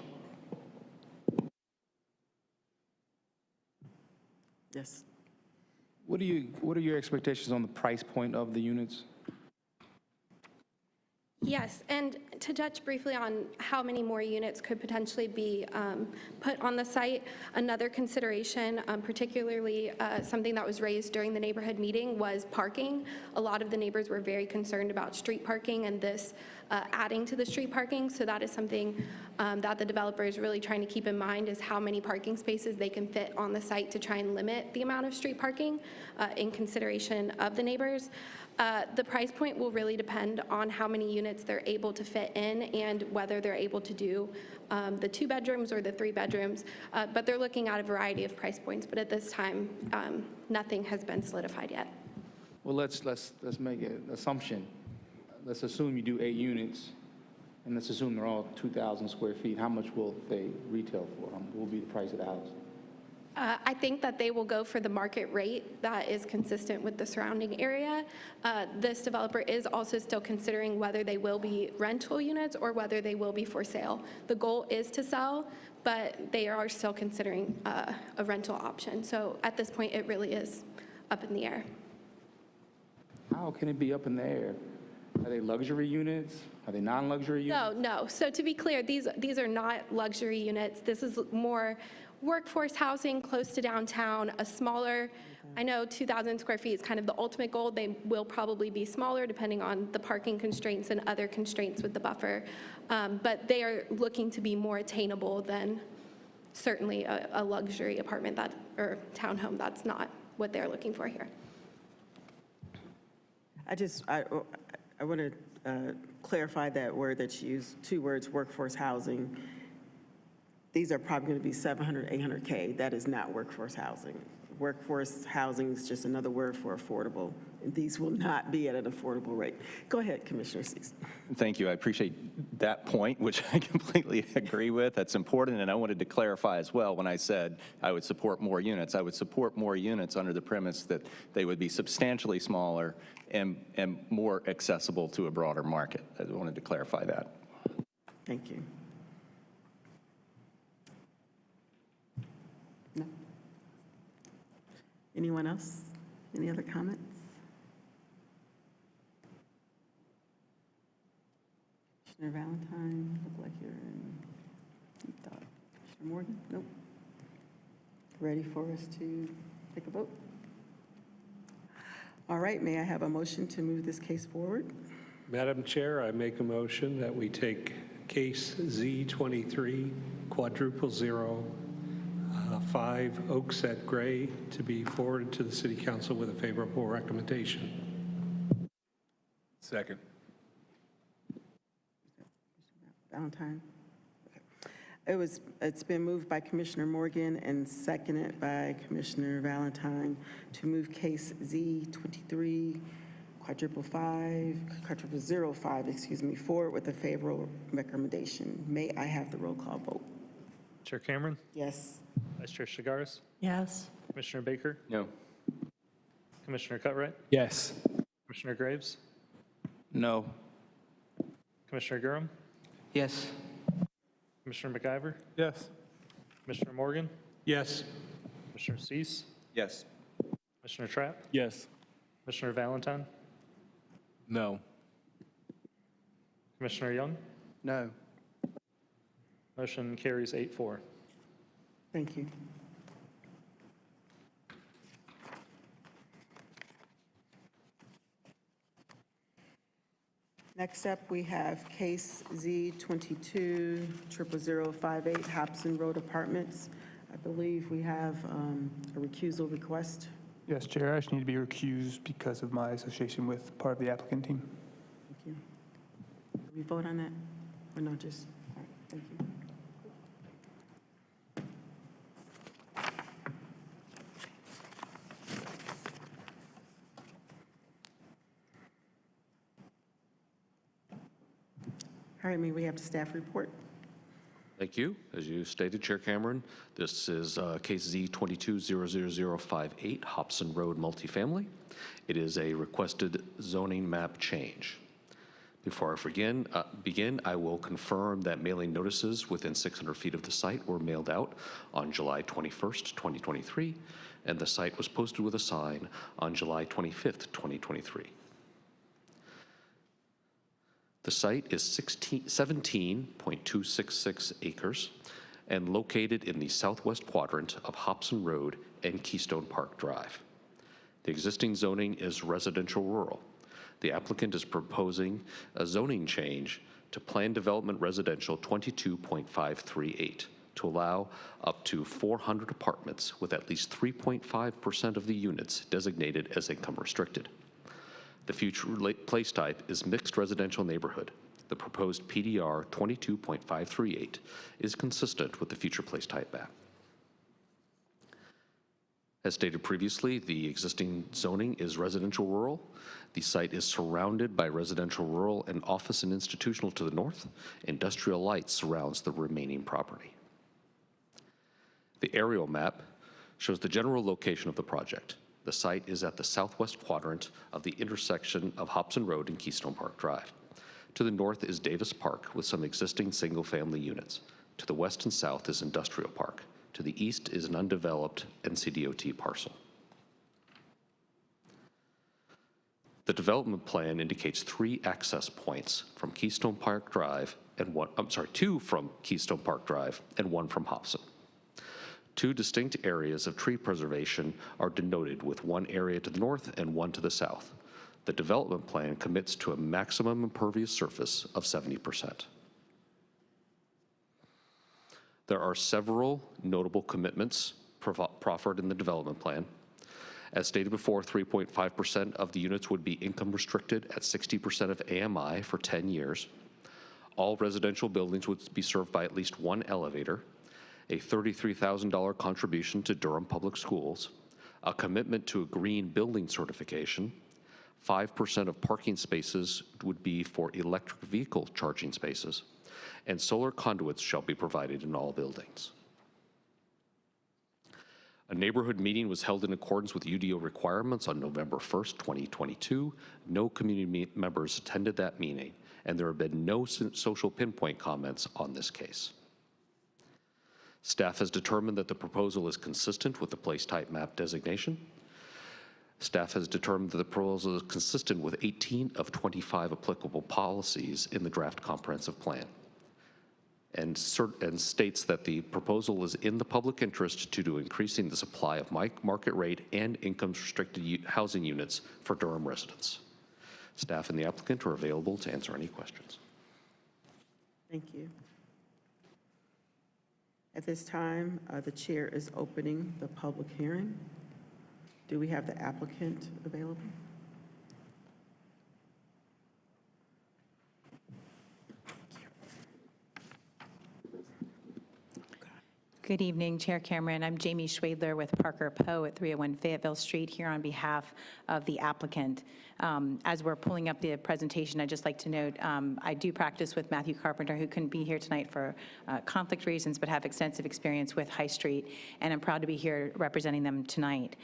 S2: Yes.
S6: What are your expectations on the price point of the units?
S12: Yes, and to touch briefly on how many more units could potentially be put on the site, another consideration, particularly something that was raised during the neighborhood meeting, was parking. A lot of the neighbors were very concerned about street parking and this adding to the street parking, so that is something that the developer is really trying to keep in mind, is how many parking spaces they can fit on the site to try and limit the amount of street parking in consideration of the neighbors. The price point will really depend on how many units they're able to fit in and whether they're able to do the 2 bedrooms or the 3 bedrooms, but they're looking at a variety of price points, but at this time, nothing has been solidified yet.
S6: Well, let's make an assumption. Let's assume you do 8 units, and let's assume they're all 2,000 square feet. How much will they retail for? What will be the price of the house?
S12: I think that they will go for the market rate that is consistent with the surrounding area. This developer is also still considering whether they will be rental units or whether they will be for sale. The goal is to sell, but they are still considering a rental option. So at this point, it really is up in the air.
S6: How can it be up in the air? Are they luxury units? Are they non-luxury units?
S12: No. So to be clear, these are not luxury units. This is more workforce housing close to downtown, a smaller, I know 2,000 square feet is kind of the ultimate goal. They will probably be smaller depending on the parking constraints and other constraints with the buffer. But they are looking to be more attainable than certainly a luxury apartment or townhome. That's not what they're looking for here.
S2: I want to clarify that word that you used, two words, workforce housing. These are probably going to be 700, 800K. That is not workforce housing. Workforce housing is just another word for affordable, and these will not be at an affordable rate. Go ahead, Commissioner Cease.
S9: Thank you. I appreciate that point, which I completely agree with. That's important, and I wanted to clarify as well when I said I would support more units. I would support more units under the premise that they would be substantially smaller and more accessible to a broader market. I wanted to clarify that.
S2: Thank you. No? Anyone else? Any other comments? Commissioner Valentine, look like you're in deep thought. Commissioner Morgan? Nope. Ready for us to take a vote? All right, may I have a motion to move this case forward?
S5: Madam Chair, I make a motion that we take case Z23 000 5 Oakset Gray to be forwarded to the City Council with a favorable recommendation.
S6: Second.
S2: Valentine? Okay. It's been moved by Commissioner Morgan and seconded by Commissioner Valentine to move case Z23 005, forward with a favorable recommendation. May I have the roll call vote?
S3: Chair Cameron,
S2: Yes.
S3: Vice Chair Shigaris,
S11: Yes.
S3: Commissioner Baker,
S8: No.
S3: Commissioner Cutright,
S6: Yes.
S3: Commissioner Graves,
S6: No.
S3: Commissioner Durham,
S6: Yes.
S3: Commissioner McIver,
S6: Yes.
S3: Commissioner Morgan,
S5: Yes.
S3: Commissioner Cease,
S9: Yes.
S3: Commissioner Trapp,
S6: Yes.
S3: Commissioner Valentine,
S6: No.
S3: Commissioner Young.
S6: No.
S3: Motion carries 8-4.
S2: Thank you. Next up, we have case Z22 00058 Hopson Road Apartments. I believe we have a recusal request.
S13: Yes, Chair, I just need to be recused because of my association with part of the applicant team.
S2: Thank you. Did we vote on that? Or no, just, all right, thank you. All right, may we have the staff report?
S4: Thank you. As you stated, Chair Cameron, this is case Z22 00058 Hopson Road multifamily. It is a requested zoning map change. Before I begin, I will confirm that mailing notices within 600 feet of the site were mailed out on July 21st, 2023, and the site was posted with a sign on July 25th, 2023. The site is 17.266 acres and located in the southwest quadrant of Hopson Road and Keystone Park Drive. The existing zoning is residential rural. The applicant is proposing a zoning change to Plan Development Residential 22.538 to allow up to 400 apartments with at least 3.5% of the units designated as income restricted. The future place type is mixed residential neighborhood. The proposed PDR 22.538 is consistent with the future place type map. As stated previously, the existing zoning is residential rural. The site is surrounded by residential rural and office and institutional to the north. Industrial light surrounds the remaining property. The aerial map shows the general location of the project. The site is at the southwest quadrant of the intersection of Hopson Road and Keystone Park Drive. To the north is Davis Park with some existing single-family units. To the west and south is Industrial Park. To the east is an undeveloped NCDOT parcel. The development plan indicates 3 access points from Keystone Park Drive and 2 from Keystone Park Drive and 1 from Hopson. 2 distinct areas of tree preservation are denoted with 1 area to the north and 1 to the south. The development plan commits to a maximum impervious surface of 70%. There are several notable commitments proffered in the development plan. As stated before, 3.5% of the units would be income restricted at 60% of AMI for 10 years. All residential buildings would be served by at least 1 elevator, a $33,000 contribution to Durham Public Schools, a commitment to a green building certification, 5% of parking spaces would be for electric vehicle charging spaces, and solar conduits shall be provided in all buildings. A neighborhood meeting was held in accordance with UDO requirements on November 1st, 2022. No community members attended that meeting, and there have been no social pinpoint comments on this case. Staff has determined that the proposal is consistent with the place type map designation. Staff has determined that the proposal is consistent with 18 of 25 applicable policies in the draft comprehensive plan, and states that the proposal is in the public interest due to increasing the supply of market rate and income-restricted housing units for Durham residents. Staff and the applicant are available to answer any questions.
S2: Thank you. At this time, the chair is opening the public hearing. Do we have the applicant available?
S14: Good evening, Chair Cameron. I'm Jamie Schwadler with Parker Poe at 301 Fayetteville Street here on behalf of the applicant. As we're pulling up the presentation, I'd just like to note I do practice with Matthew Carpenter, who couldn't be here tonight for conflict reasons, but have extensive experience with High Street, and I'm proud to be here representing them tonight.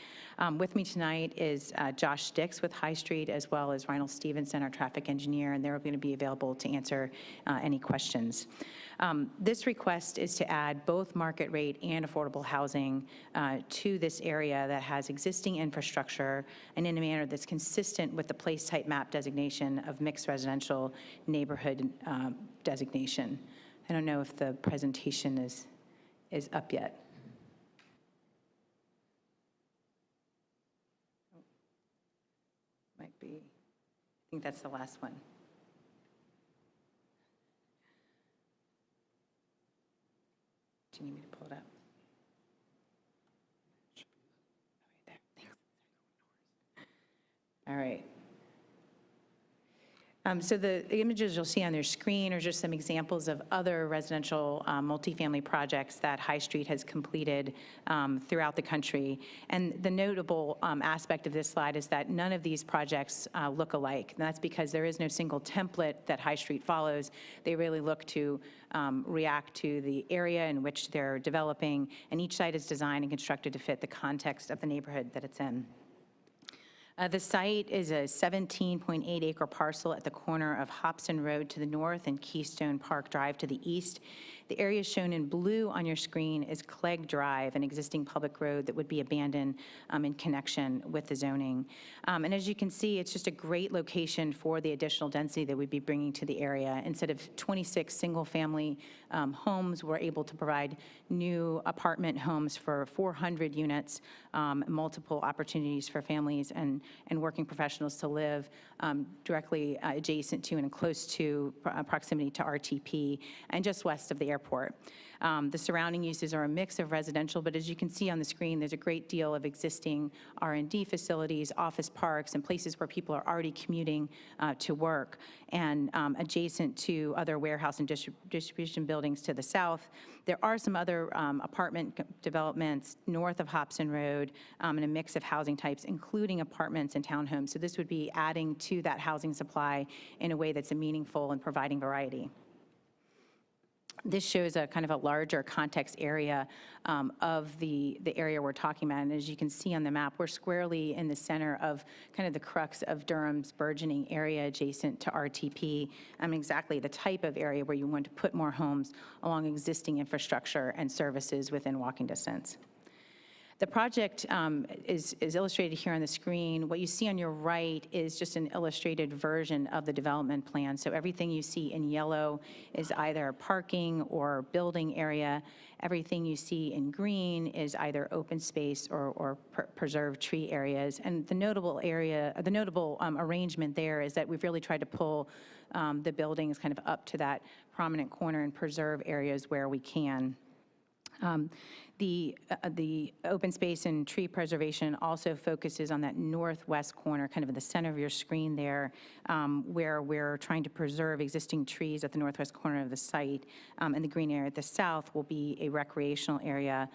S14: With me tonight is Josh Dix with High Street, as well as Reinald Stevenson, our traffic engineer, and they're going to be available to answer any questions. This request is to add both market rate and affordable housing to this area that has existing infrastructure and in a manner that's consistent with the place type map designation of mixed residential neighborhood designation. I don't know if the presentation is up yet. Might be, I think that's the last one. Do you need me to pull it up? Right there, thanks. All right. So the images you'll see on their screen are just some examples of other residential multifamily projects that High Street has completed throughout the country. And the notable aspect of this slide is that none of these projects look alike. And that's because there is no single template that High Street follows. They really look to react to the area in which they're developing, and each site is designed and constructed to fit the context of the neighborhood that it's in. The site is a 17.8 acre parcel at the corner of Hopson Road to the north and Keystone Park Drive to the east. The area shown in blue on your screen is Clegg Drive, an existing public road that would be abandoned in connection with the zoning. And as you can see, it's just a great location for the additional density that we'd be bringing to the area. Instead of 26 single-family homes, we're able to provide new apartment homes for 400 units, multiple opportunities for families and working professionals to live directly adjacent to and close to proximity to RTP and just west of the airport. The surrounding uses are a mix of residential, but as you can see on the screen, there's a great deal of existing R&D facilities, office parks, and places where people are already commuting to work. And adjacent to other warehouse and distribution buildings to the south, there are some other apartment developments north of Hopson Road and a mix of housing types, including apartments and townhomes. So this would be adding to that housing supply in a way that's meaningful and providing variety. This shows a kind of a larger context area of the area we're talking about. And as you can see on the map, we're squarely in the center of kind of the crux of Durham's burgeoning area adjacent to RTP, exactly the type of area where you want to put more homes along existing infrastructure and services within walking distance. The project is illustrated here on the screen. What you see on your right is just an illustrated version of the development plan. So everything you see in yellow is either parking or building area. Everything you see in green is either open space or preserved tree areas. And the notable arrangement there is that we've really tried to pull the buildings kind of up to that prominent corner and preserve areas where we can. The open space and tree preservation also focuses on that northwest corner, kind of in the center of your screen there, where we're trying to preserve existing trees at the northwest corner of the site. And the green area at the south will be a recreational area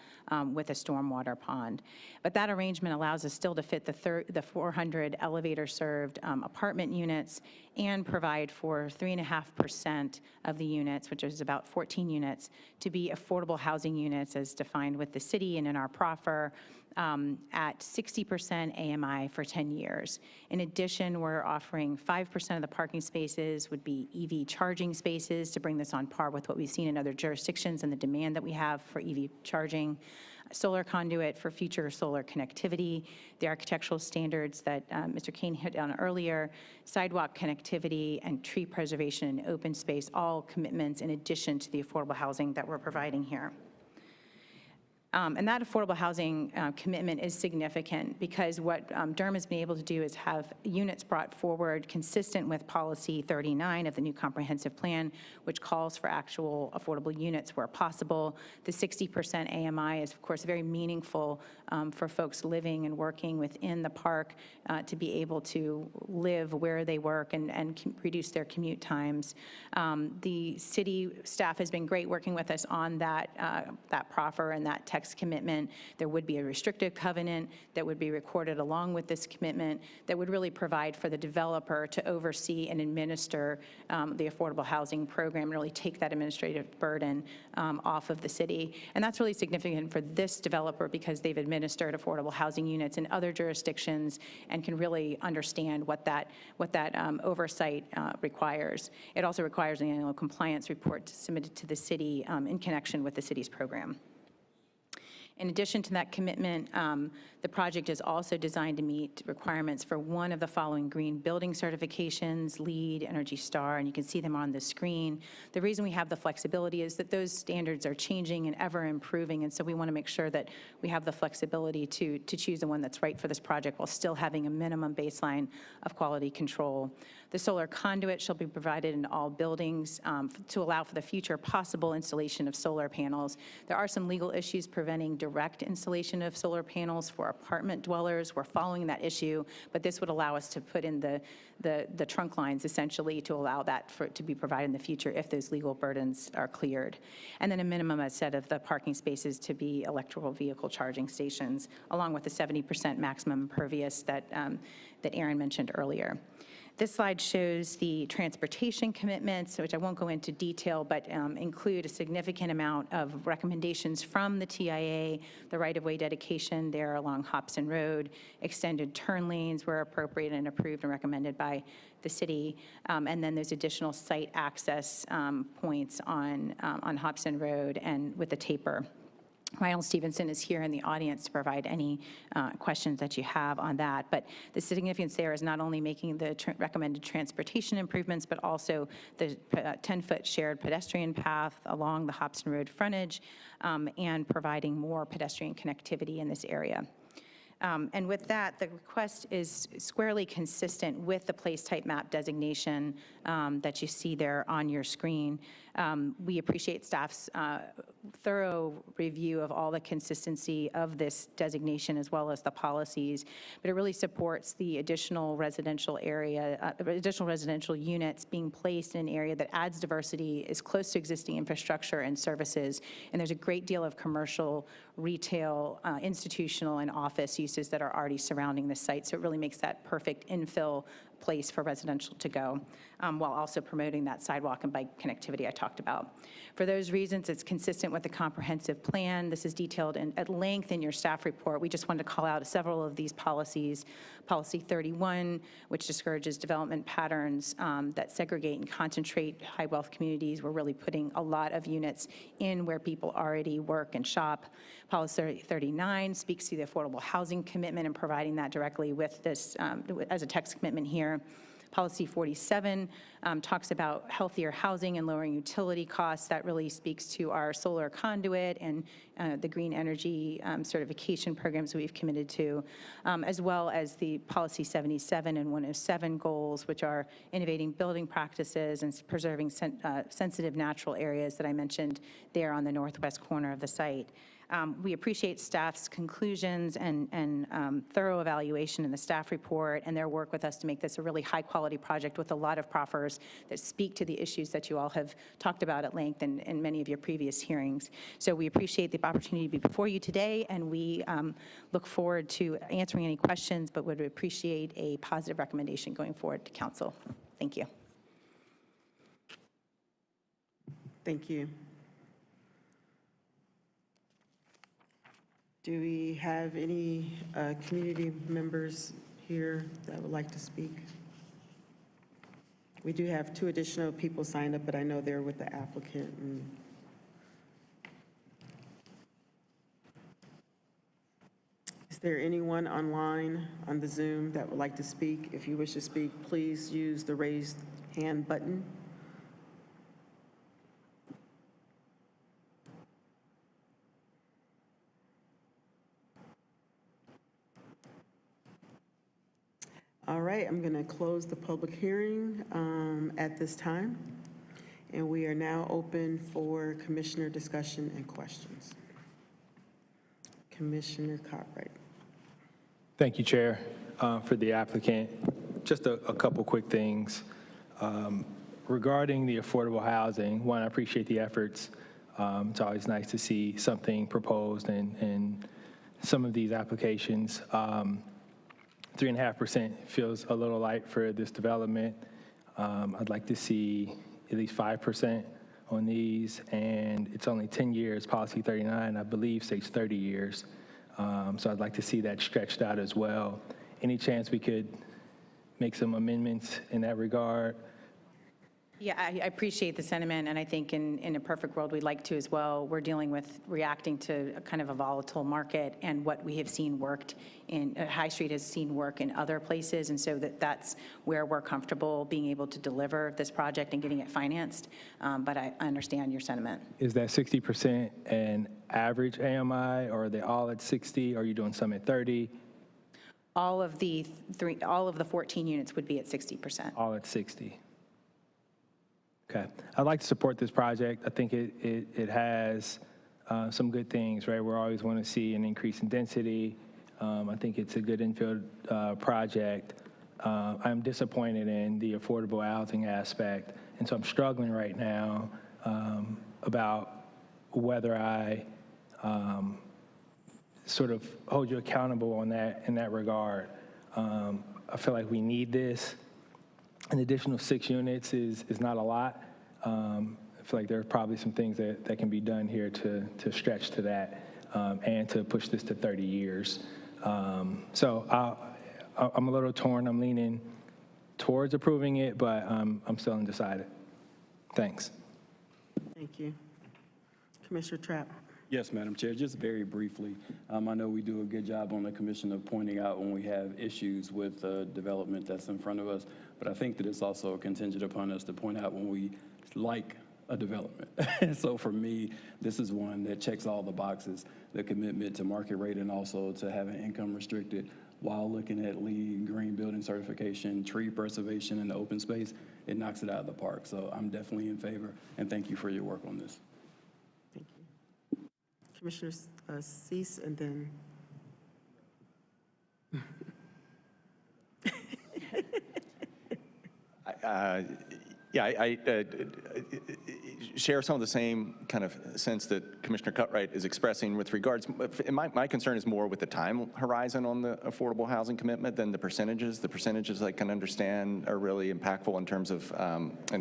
S14: with a stormwater pond. But that arrangement allows us still to fit the 400 elevator-served apartment units and provide for 3.5% of the units, which is about 14 units, to be affordable housing units as defined with the city and in our proffer at 60% AMI for 10 years. In addition, we're offering 5% of the parking spaces would be EV charging spaces to bring this on par with what we've seen in other jurisdictions and the demand that we have for EV charging. Solar conduit for future solar connectivity, the architectural standards that Mr. Kane hit on earlier, sidewalk connectivity, and tree preservation and open space, all commitments in addition to the affordable housing that we're providing here. And that affordable housing commitment is significant because what Durham has been able to do is have units brought forward consistent with Policy 39 of the new comprehensive plan, which calls for actual affordable units where possible. The 60% AMI is, of course, very meaningful for folks living and working within the park to be able to live where they work and reduce their commute times. The city staff has been great working with us on that proffer and that text commitment. There would be a restrictive covenant that would be recorded along with this commitment that would really provide for the developer to oversee and administer the affordable housing program, really take that administrative burden off of the city. And that's really significant for this developer because they've administered affordable housing units in other jurisdictions and can really understand what that oversight requires. It also requires an annual compliance report submitted to the city in connection with the city's program. In addition to that commitment, the project is also designed to meet requirements for one of the following green building certifications, LEED, Energy Star, and you can see them on the screen. The reason we have the flexibility is that those standards are changing and ever improving, and so we want to make sure that we have the flexibility to choose the one that's right for this project while still having a minimum baseline of quality control. The solar conduit shall be provided in all buildings to allow for the future possible installation of solar panels. There are some legal issues preventing direct installation of solar panels for apartment dwellers. We're following that issue, but this would allow us to put in the trunk lines essentially to allow that to be provided in the future if those legal burdens are cleared. And then a minimum, as said, of the parking spaces to be electrical vehicle charging stations, along with the 70% maximum impervious that Aaron mentioned earlier. This slide shows the transportation commitments, which I won't go into detail, but include a significant amount of recommendations from the TIA, the right-of-way dedication there along Hopson Road, extended turn lanes where appropriate and approved and recommended by the city, and then there's additional site access points on Hopson Road and with the taper. Ryan Stevenson is here in the audience to provide any questions that you have on that. But the significance there is not only making the recommended transportation improvements, but also the 10-foot shared pedestrian path along the Hopson Road frontage and providing more pedestrian connectivity in this area. And with that, the request is squarely consistent with the place type map designation that you see there on your screen. We appreciate staff's thorough review of all the consistency of this designation as well as the policies, but it really supports the additional residential area, additional residential units being placed in an area that adds diversity, is close to existing infrastructure and services, and there's a great deal of commercial, retail, institutional, and office uses that are already surrounding the site, so it really makes that perfect infill place for residential to go, while also promoting that sidewalk and bike connectivity I talked about. For those reasons, it's consistent with the comprehensive plan. This is detailed at length in your staff report. We just wanted to call out several of these policies. Policy 31, which discourages development patterns that segregate and concentrate high-wealth communities. We're really putting a lot of units in where people already work and shop. Policy 39 speaks to the affordable housing commitment and providing that directly with this as a text commitment here. Policy 47 talks about healthier housing and lowering utility costs. That really speaks to our solar conduit and the green energy certification programs we've committed to, as well as the Policy 77 and 107 goals, which are innovating building practices and preserving sensitive natural areas that I mentioned there on the northwest corner of the site. We appreciate staff's conclusions and thorough evaluation in the staff report and their work with us to make this a really high-quality project with a lot of proffers that speak to the issues that you all have talked about at length in many of your previous hearings. So we appreciate the opportunity to be before you today, and we look forward to answering any questions, but would appreciate a positive recommendation going forward to council. Thank you.
S2: Thank you. Do we have any community members here that would like to speak? We do have 2 additional people signed up, but I know they're with the applicant. Is there anyone online on the Zoom that would like to speak? If you wish to speak, please use the raised hand button. All right, I'm going to close the public hearing at this time, and we are now open for commissioner discussion and questions. Commissioner Cartwright.
S13: Thank you, Chair. For the applicant, just a couple quick things. Regarding the affordable housing, one, I appreciate the efforts. It's always nice to see something proposed in some of these applications. 3.5% feels a little light for this development. I'd like to see at least 5% on these, and it's only 10 years. Policy 39, I believe, states 30 years. So I'd like to see that stretched out as well. Any chance we could make some amendments in that regard?
S14: Yeah, I appreciate the sentiment, and I think in a perfect world, we'd like to as well. We're dealing with reacting to a kind of a volatile market, and what we have seen worked in, High Street has seen work in other places, and so that's where we're comfortable being able to deliver this project and getting it financed, but I understand your sentiment.
S13: Is that 60% an average AMI, or are they all at 60? Or are you doing some at 30?
S14: All of the 14 units would be at 60%.
S13: All at 60. Okay. I'd like to support this project. I think it has some good things, right? We always want to see an increase in density. I think it's a good infield project. I'm disappointed in the affordable housing aspect, and so I'm struggling right now about whether I sort of hold you accountable on that in that regard. I feel like we need this. An additional 6 units is not a lot. I feel like there are probably some things that can be done here to stretch to that and to push this to 30 years. So I'm a little torn. I'm leaning towards approving it, but I'm still undecided. Thanks.
S2: Thank you. Commissioner Trapp.
S15: Yes, Madam Chair, just very briefly. I know we do a good job on the commission of pointing out when we have issues with development that's in front of us, but I think that it's also contingent upon us to point out when we like a development. So for me, this is one that checks all the boxes, the commitment to market rate and also to having income restricted while looking at LEED, green building certification, tree preservation, and the open space. It knocks it out of the park. So I'm definitely in favor, and thank you for your work on this.
S2: Commissioner Cease, and then.
S9: share some of the same kind of sense that Commissioner Cutright is expressing with regards, and my concern is more with the time horizon on the affordable housing commitment than the percentages. The percentages I can understand are really impactful in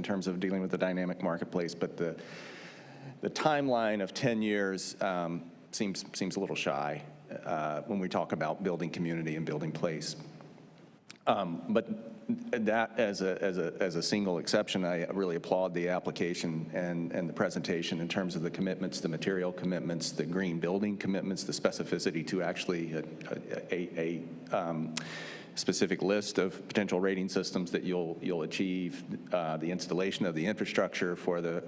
S9: terms of dealing with the dynamic marketplace, but the timeline of 10 years seems a little shy when we talk about building community and building place. But that as a single exception, I really applaud the application and the presentation in terms of the commitments, the material commitments, the green building commitments, the specificity to actually a specific list of potential rating systems that you'll achieve, the installation of the infrastructure for the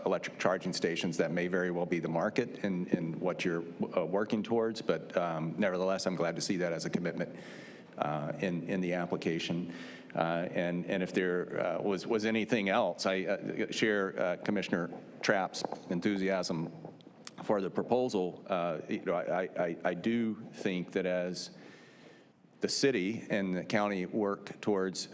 S9: electric charging stations. That may very well be the market in what you're working towards, but nevertheless, I'm glad to see that as a commitment in the application. And if there was anything else, I share Commissioner Trapp's enthusiasm for the proposal. I do think that as the city and the county work towards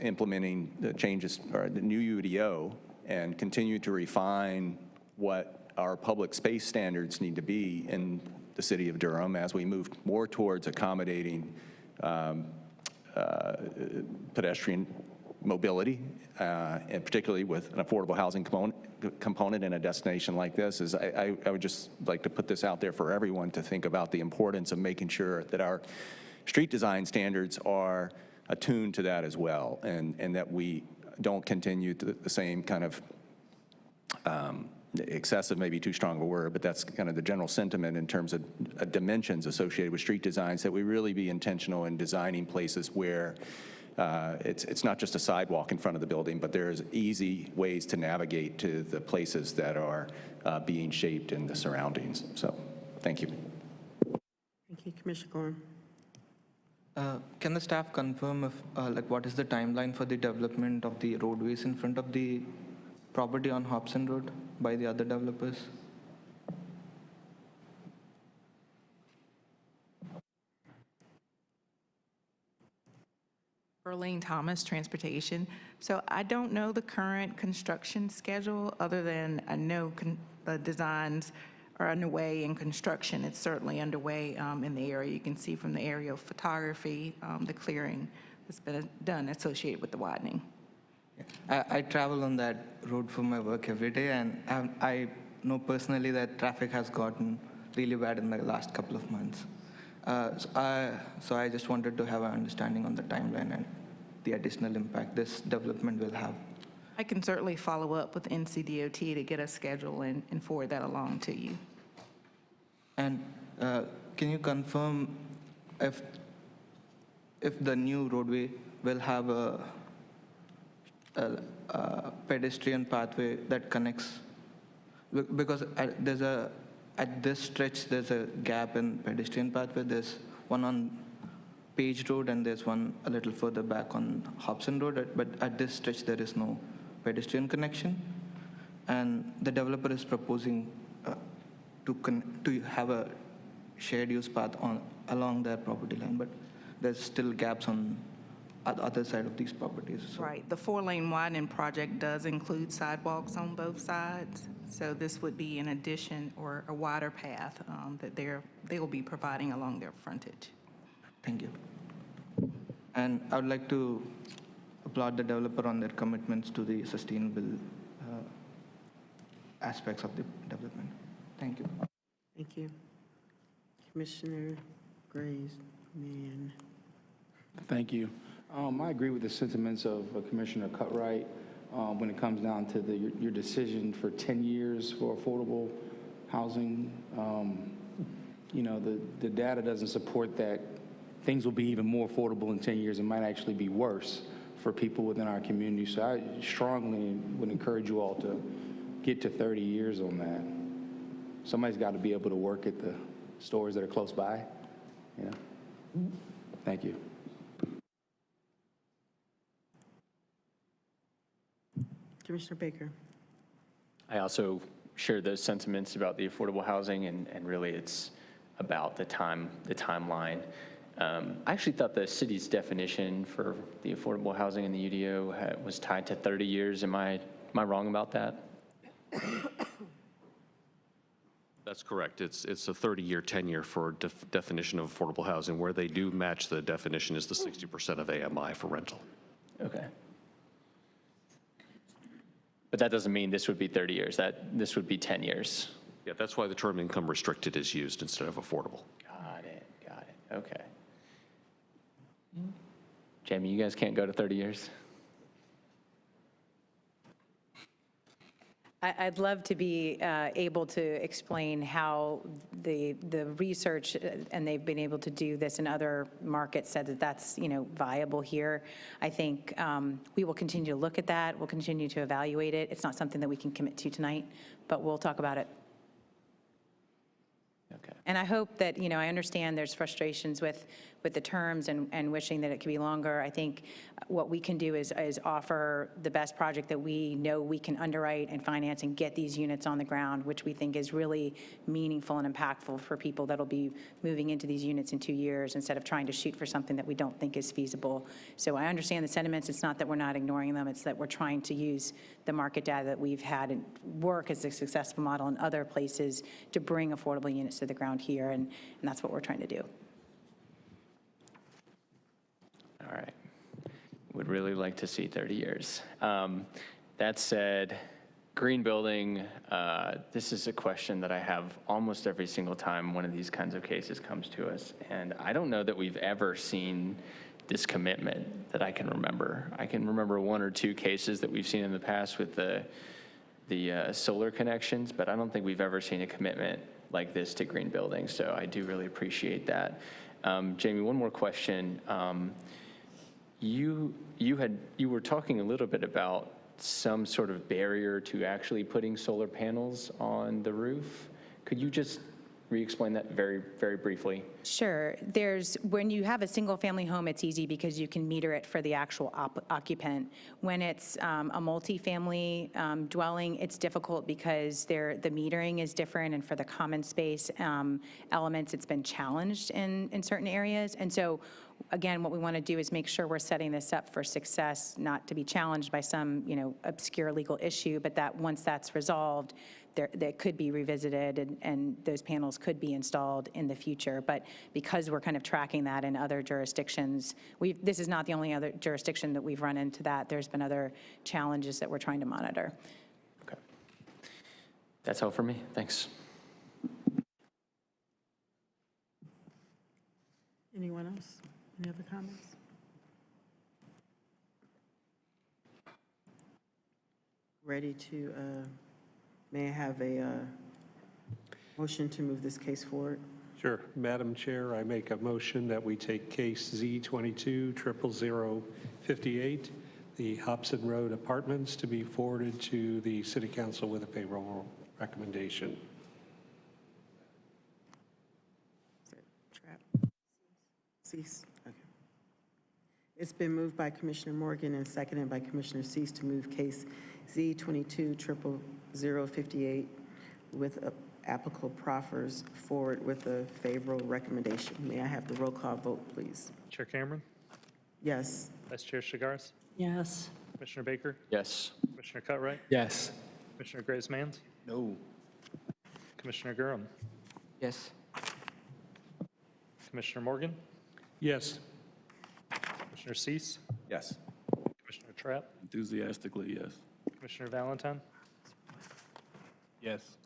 S9: implementing the changes or the new UDO and continue to refine what our public space standards need to be in the city of Durham as we move more towards accommodating pedestrian mobility, and particularly with an affordable housing component in a destination like this, is I would just like to put this out there for everyone to think about the importance of making sure that our street design standards are attuned to that as well, and that we don't continue the same kind of excessive, maybe too strong of a word, but that's kind of the general sentiment in terms of dimensions associated with street designs, that we really be intentional in designing places where it's not just a sidewalk in front of the building, but there's easy ways to navigate to the places that are being shaped in the surroundings. So, thank you.
S2: Thank you, Commissioner Gorham.
S16: Can the staff confirm if, like, what is the timeline for the development of the roadways in front of the property on Hopson Road by the other developers?
S17: Earlene Thomas, Transportation. So I don't know the current construction schedule, other than I know the designs are underway in construction. It's certainly underway in the area. You can see from the aerial photography, the clearing that's been done associated with the widening.
S16: I travel on that road for my work every day, and I know personally that traffic has gotten really bad in the last couple of months. So I just wanted to have an understanding on the timeline and the additional impact this development will have.
S17: I can certainly follow up with NCDOT to get a schedule and forward that along to you.
S16: And can you confirm if the new roadway will have a pedestrian pathway that connects? Because at this stretch, there's a gap in pedestrian pathway. There's one on Page Road, and there's one a little further back on Hopson Road. But at this stretch, there is no pedestrian connection. And the developer is proposing to have a shared use path along their property line. But there's still gaps on the other side of these properties. So.
S17: Right. The 4-lane widening project does include sidewalks on both sides. So this would be an addition or a wider path that they will be providing along their frontage.
S16: Thank you. And I would like to applaud the developer on their commitments to the sustainable aspects of the development. Thank you.
S2: Thank you. Commissioner Graves, man.
S6: Thank you. I agree with the sentiments of Commissioner Cutright when it comes down to your decision for 10 years for affordable housing. You know, the data doesn't support that things will be even more affordable in 10 years. It might actually be worse for people within our community. So I strongly would encourage you all to get to 30 years on that. Somebody's got to be able to work at the stores that are close by. Yeah. Thank you.
S2: Commissioner Baker.
S8: I also share those sentiments about the affordable housing, and really it's about the timeline. I actually thought the city's definition for the affordable housing in the UDO was tied to 30 years. Am I wrong about that?
S4: That's correct. It's a 30-year tenure for definition of affordable housing. Where they do match the definition is the 60% of AMI for rental.
S8: Okay. But that doesn't mean this would be 30 years. This would be 10 years.
S4: Yeah, that's why the term income restricted is used instead of affordable.
S8: Got it. Okay. Jamie, you guys can't go to 30 years?
S14: I'd love to be able to explain how the research, and they've been able to do this in other markets, said that that's, viable here. I think we will continue to look at that. We'll continue to evaluate it. It's not something that we can commit to tonight, but we'll talk about it.
S8: Okay.
S14: And I hope that, I understand there's frustrations with the terms and wishing that it could be longer. I think what we can do is offer the best project that we know we can underwrite and finance and get these units on the ground, which we think is really meaningful and impactful for people that'll be moving into these units in 2 years, instead of trying to shoot for something that we don't think is feasible. So I understand the sentiments. It's not that we're not ignoring them. It's that we're trying to use the market data that we've had and work as a successful model in other places to bring affordable units to the ground here, and that's what we're trying to do.
S8: All right. Would really like to see 30 years. That said, green building, this is a question that I have almost every single time one of these kinds of cases comes to us. And I don't know that we've ever seen this commitment that I can remember. I can remember 1 or 2 cases that we've seen in the past with the solar connections, but I don't think we've ever seen a commitment like this to green buildings. So I do really appreciate that. Jamie, one more question. You were talking a little bit about some sort of barrier to actually putting solar panels on the roof. Could you just re-explain that very, very briefly?
S14: Sure. When you have a single-family home, it's easy because you can meter it for the actual occupant. When it's a multifamily dwelling, it's difficult because the metering is different, and for the common space elements, it's been challenged in certain areas. And so, again, what we want to do is make sure we're setting this up for success, not to be challenged by some, obscure legal issue, but that once that's resolved, that could be revisited and those panels could be installed in the future. But because we're kind of tracking that in other jurisdictions, this is not the only other jurisdiction that we've run into that. There's been other challenges that we're trying to monitor.
S8: Okay. That's all for me. Thanks.
S2: Anyone else? Any other comments? Ready to, may I have a motion to move this case forward?
S5: Sure. Madam Chair, I make a motion that we take case Z22-00058, the Hopson Road Apartments, to be forwarded to the City Council with a favorable recommendation.
S2: Cease. Okay. It's been moved by Commissioner Morgan and seconded by Commissioner Cease to move case Z22-00058 with applicable proffers forward with a favorable recommendation. May I have the roll call vote, please?
S3: Chair Cameron,
S2: Yes.
S3: Vice Chair Shigars,
S11: Yes.
S3: Commissioner Baker,
S8: Yes.
S3: Commissioner Cutright,
S13: Yes.
S3: Commissioner Graves-Mans,
S6: No.
S3: Commissioner Durham,
S16: Yes.
S3: Commissioner Morgan,
S5: Yes.
S3: Commissioner Cease,
S9: Yes.
S3: Commissioner Trapp,
S15: Enthusiastically, yes.
S3: Commissioner Valentine,
S6: Yes.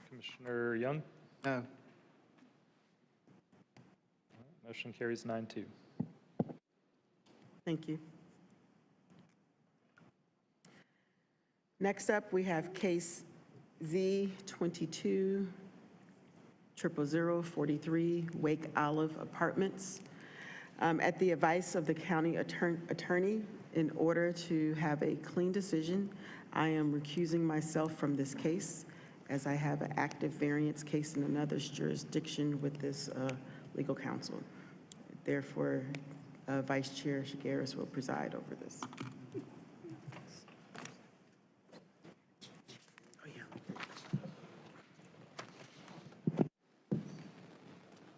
S3: Commissioner Young.
S16: No.
S3: Motion carries 9-2.
S2: Thank you. Next up, we have case Z22-00043, Wake Olive Apartments. At the advice of the county attorney, in order to have a clean decision, I am recusing myself from this case, as I have an active variance case in another jurisdiction with this legal counsel. Therefore, Vice Chair Shigars will preside over this.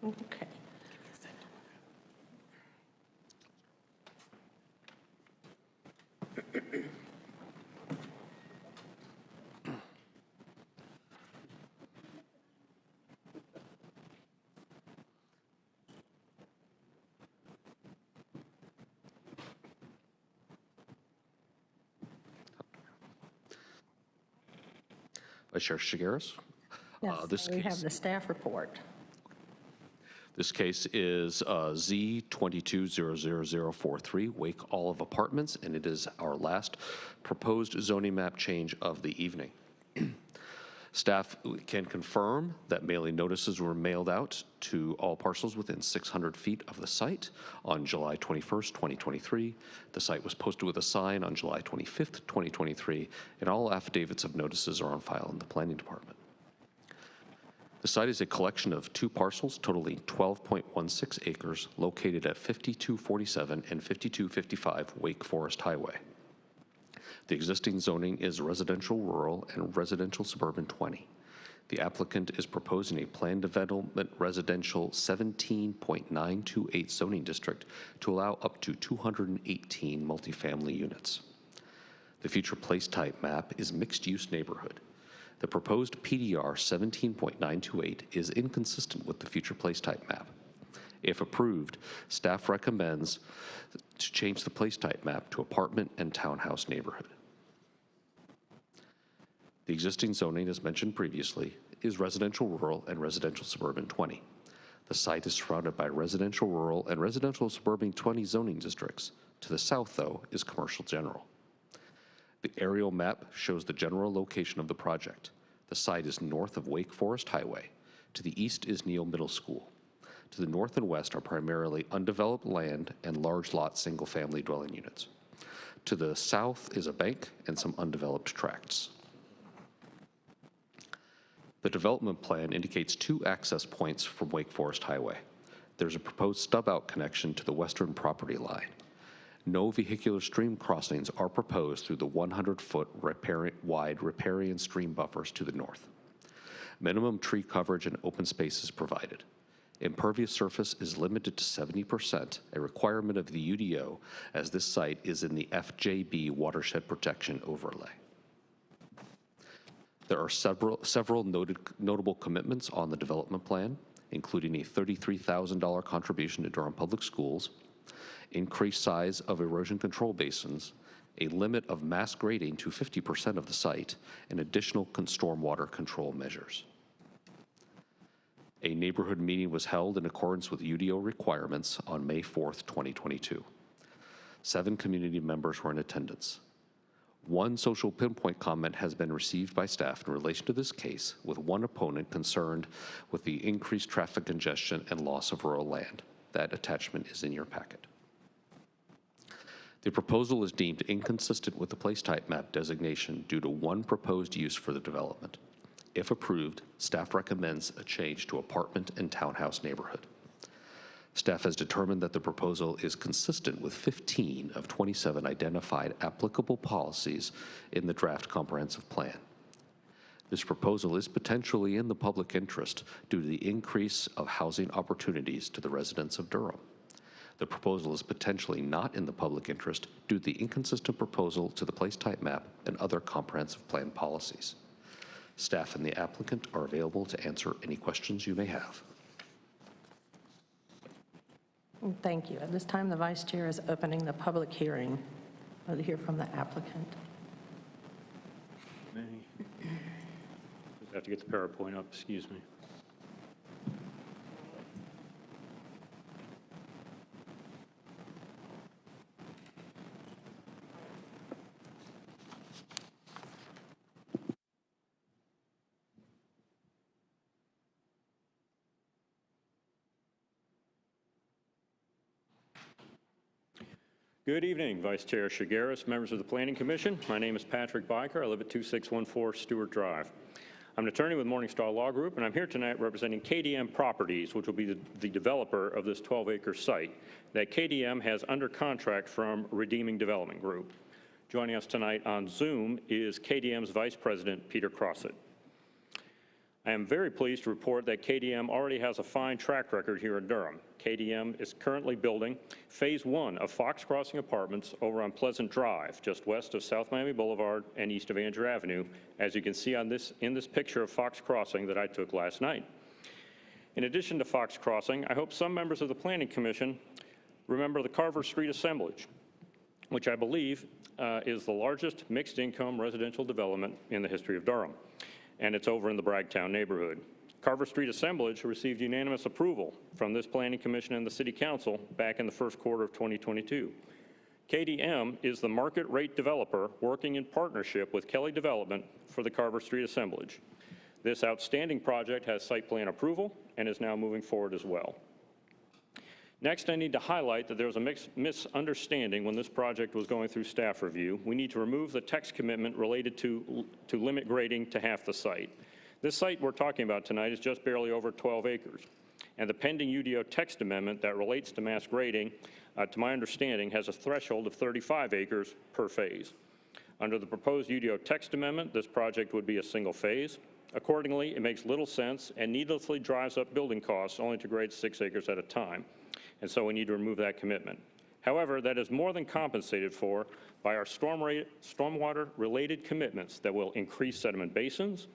S11: Okay.
S4: Vice Chair Shigaris.
S11: Yes, we have the staff report.
S4: This case is Z22-00043, Wake Olive Apartments, and it is our last proposed zoning map change of the evening. Staff can confirm that mailing notices were mailed out to all parcels within 600 feet of the site on July 21st, 2023. The site was posted with a sign on July 25th, 2023, and all affidavits of notices are on file in the Planning Department. The site is a collection of 2 parcels totaling 12.16 acres located at 5247 and 5255 Wake Forest Highway. The existing zoning is residential rural and residential suburban 20. The applicant is proposing a planned development residential 17.928 zoning district to allow up to 218 multifamily units. The future place type map is mixed use neighborhood. The proposed PDR 17.928 is inconsistent with the future place type map. If approved, staff recommends to change the place type map to apartment and townhouse neighborhood. The existing zoning, as mentioned previously, is residential rural and residential suburban 20. The site is surrounded by residential rural and residential suburban 20 zoning districts. To the south, though, is commercial general. The aerial map shows the general location of the project. The site is north of Wake Forest Highway. To the east is Neal Middle School. To the north and west are primarily undeveloped land and large lot single-family dwelling units. To the south is a bank and some undeveloped tracts. The development plan indicates 2 access points from Wake Forest Highway. There's a proposed stub-out connection to the western property line. No vehicular stream crossings are proposed through the 100-foot wide riparian stream buffers to the north. Minimum tree coverage and open space is provided. Impervious surface is limited to 70%, a requirement of the UDO, as this site is in the FJB watershed protection overlay. There are several notable commitments on the development plan, including a $33,000 contribution to Durham Public Schools, increased size of erosion control basins, a limit of mass grading to 50% of the site, and additional stormwater control measures. A neighborhood meeting was held in accordance with UDO requirements on May 4th, 2022. 7 community members were in attendance. 1 social pinpoint comment has been received by staff in relation to this case, with 1 opponent concerned with the increased traffic congestion and loss of rural land. That attachment is in your packet. The proposal is deemed inconsistent with the place type map designation due to 1 proposed use for the development. If approved, staff recommends a change to apartment and townhouse neighborhood. Staff has determined that the proposal is consistent with 15 of 27 identified applicable policies in the draft comprehensive plan. This proposal is potentially in the public interest due to the increase of housing opportunities to the residents of Durham. The proposal is potentially not in the public interest due to the inconsistent proposal to the place type map and other comprehensive plan policies. Staff and the applicant are available to answer any questions you may have.
S11: Thank you. At this time, the Vice Chair is opening the public hearing. I'll hear from the applicant.
S18: Just have to get the PowerPoint up, excuse me. Good evening, Vice Chair Shigaris, members of the Planning Commission. My name is Patrick Biker. I live at 2614 Stewart Drive. I'm an attorney with Morningstar Law Group, and I'm here tonight representing KDM Properties, which will be the developer of this 12-acre site that KDM has under contract from Redeeming Development Group. Joining us tonight on Zoom is KDM's Vice President, Peter Crossett. I am very pleased to report that KDM already has a fine track record here in Durham. KDM is currently building Phase 1 of Fox Crossing Apartments over on Pleasant Drive, just west of South Miami Boulevard and east of Andrew Avenue, as you can see in this picture of Fox Crossing that I took last night. In addition to Fox Crossing, I hope some members of the Planning Commission remember the Carver Street assemblage, which I believe is the largest mixed-income residential development in the history of Durham. and it's over in the Bragtown neighborhood. Carver Street assemblage received unanimous approval from this Planning Commission and the City Council back in the first quarter of 2022. KDM is the market rate developer working in partnership with Kelly Development for the Carver Street assemblage. This outstanding project has site plan approval and is now moving forward as well. Next, I need to highlight that there was a misunderstanding when this project was going through staff review. We need to remove the text commitment related to limit grading to half the site. This site we're talking about tonight is just barely over 12 acres. And the pending UDO text amendment that relates to mass grading, to my understanding, has a threshold of 35 acres per phase. Under the proposed UDO text amendment, this project would be a single phase. Accordingly, it makes little sense and needlessly drives up building costs only to grade 6 acres at a time. And so we need to remove that commitment. However, that is more than compensated for by our stormwater-related commitments that will increase sediment basins,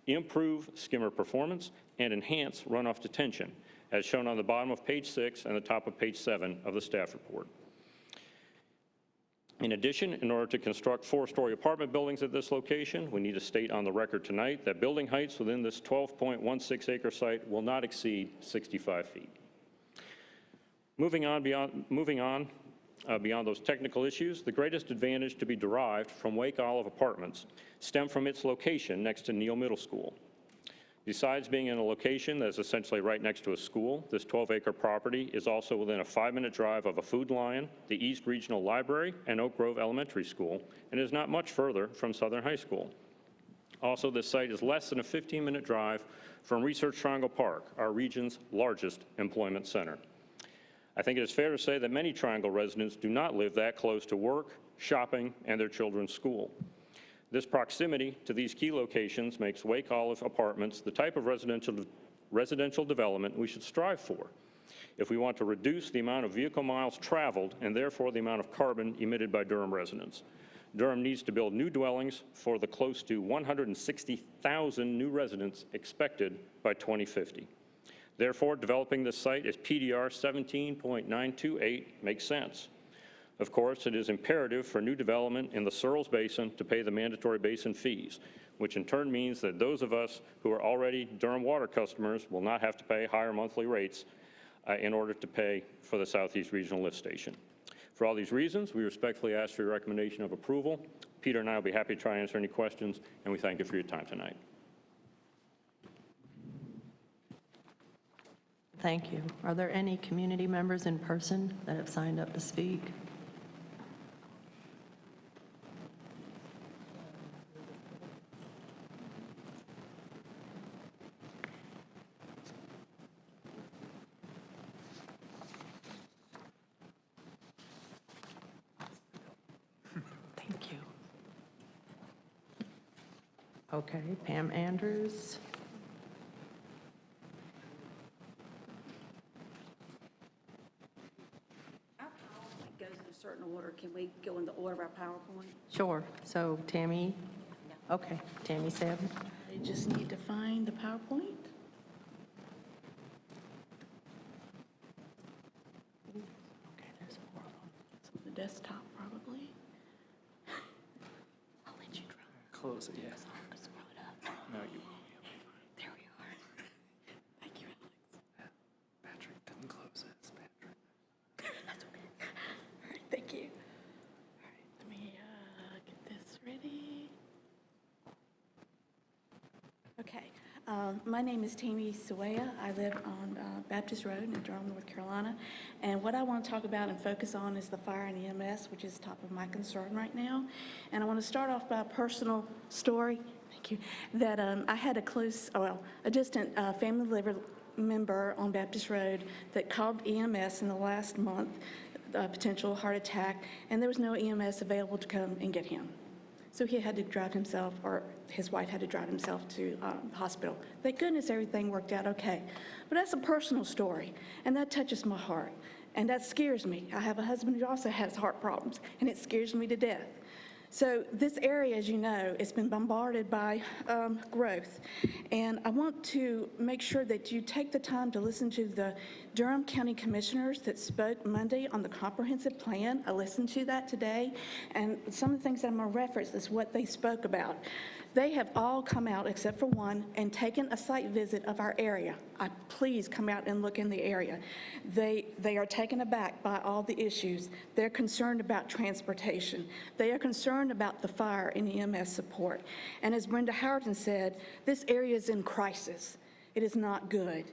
S18: improve skimmer performance, and enhance runoff detention, as shown on the bottom of page 6 and the top of page 7 of the staff report. In addition, in order to construct 4-story apartment buildings at this location, we need to state on the record tonight that building heights within this 12.16 acre site will not exceed 65 feet. Moving on beyond those technical issues, the greatest advantage to be derived from Wake Olive Apartments stem from its location next to Neal Middle School. Besides being in a location that's essentially right next to a school, this 12-acre property is also within a 5-minute drive of a Food Lion, the East Regional Library, and Oak Grove Elementary School, and is not much further from Southern High School. Also, this site is less than a 15-minute drive from Research Triangle Park, our region's largest employment center. I think it is fair to say that many Triangle residents do not live that close to work, shopping, and their children's school. This proximity to these key locations makes Wake Olive Apartments the type of residential development we should strive for if we want to reduce the amount of vehicle miles traveled and therefore the amount of carbon emitted by Durham residents. Durham needs to build new dwellings for the close to 160,000 new residents expected by 2050. Therefore, developing this site as PDR 17.928 makes sense. Of course, it is imperative for new development in the Searles Basin to pay the mandatory basin fees, which in turn means that those of us who are already Durham water customers will not have to pay higher monthly rates in order to pay for the Southeast Regional Lift Station. For all these reasons, we respectfully ask for your recommendation of approval. Peter and I will be happy to try and answer any questions, and we thank you for your time tonight.
S11: Thank you. Are there any community members in person that have signed up to speak? Thank you. Okay, Pam Andrews.
S19: Certain order. Can we go in the order of our PowerPoint?
S11: Sure. So Tammy, okay, Tammy Sabb.
S19: I just need to find the PowerPoint.
S11: Okay, there's 4 of them.
S19: The desktop, probably.
S11: I'll let you try.
S3: Close it, yeah.
S11: Scroll it up.
S3: No, you
S19: There we are. Thank you, Alex.
S3: Patrick, don't close it. It's Patrick.
S19: That's okay. All right, thank you. All right, let me get this ready. Okay, my name is Tammy Sawaya. I live on Baptist Road in Durham, North Carolina. And what I want to talk about and focus on is the fire and EMS, which is top of my concern right now. And I want to start off by a personal story, thank you, that I had a distant family member on Baptist Road that called EMS in the last month, a potential heart attack, and there was no EMS available to come and get him. So he had to drive himself, or his wife had to drive himself to the hospital. Thank goodness everything worked out okay. But that's a personal story, and that touches my heart, and that scares me. I have a husband who also has heart problems, and it scares me to death. So this area, as you know, it's been bombarded by growth. And I want to make sure that you take the time to listen to the Durham County Commissioners that spoke Monday on the comprehensive plan. I listened to that today. And some of the things that I'm going to reference is what they spoke about. They have all come out, except for one, and taken a site visit of our area. Please come out and look in the area. They are taken aback by all the issues. They're concerned about transportation. They are concerned about the fire and EMS support. And as Brenda Howerton said, this area is in crisis. It is not good.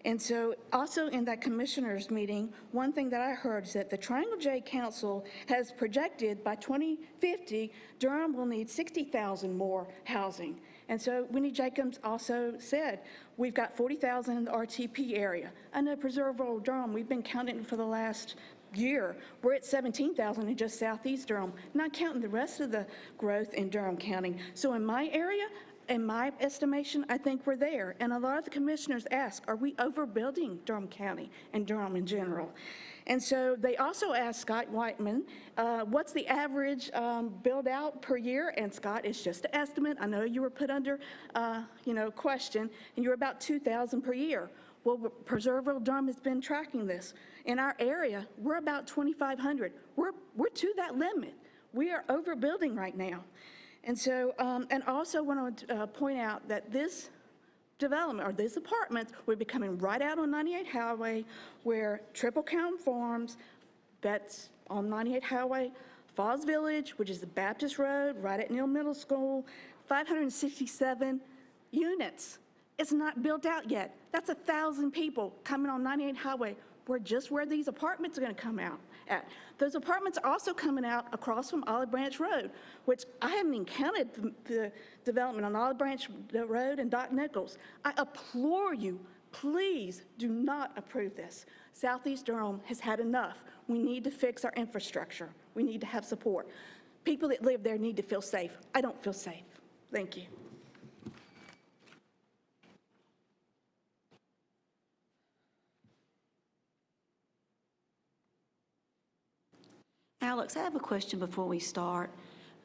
S19: And so also in that commissioners meeting, one thing that I heard is that the Triangle J Council has projected by 2050, Durham will need 60,000 more housing. And so Winnie Jacobs also said, we've got 40,000 in the RTP area. I know Preserve Rural Durham, we've been counting for the last year. We're at 17,000 in just southeast Durham, not counting the rest of the growth in Durham County. So in my area, in my estimation, I think we're there. And a lot of the commissioners ask, are we overbuilding Durham County and Durham in general? And so they also asked Scott Whiteman, what's the average build out per year? And Scott, it's just an estimate. I know you were put under, question, and you're about 2,000 per year. Well, Preserve Rural Durham has been tracking this. In our area, we're about 2,500. We're to that limit. We are overbuilding right now. And so, and also want to point out that this development, or these apartments, will be coming right out on 98 Highway, where Triple Crown Farms, that's on 98 Highway, Falls Village, which is the Baptist Road, right at Neal Middle School, 567 units. It's not built out yet. That's 1,000 people coming on 98 Highway. We're just where these apartments are going to come out at. Those apartments are also coming out across from Olive Branch Road, which I haven't even counted the development on Olive Branch Road and Doc Nichols. I implore you, please do not approve this. Southeast Durham has had enough. We need to fix our infrastructure. We need to have support. People that live there need to feel safe. I don't feel safe. Thank you.
S20: Alex, I have a question before we start.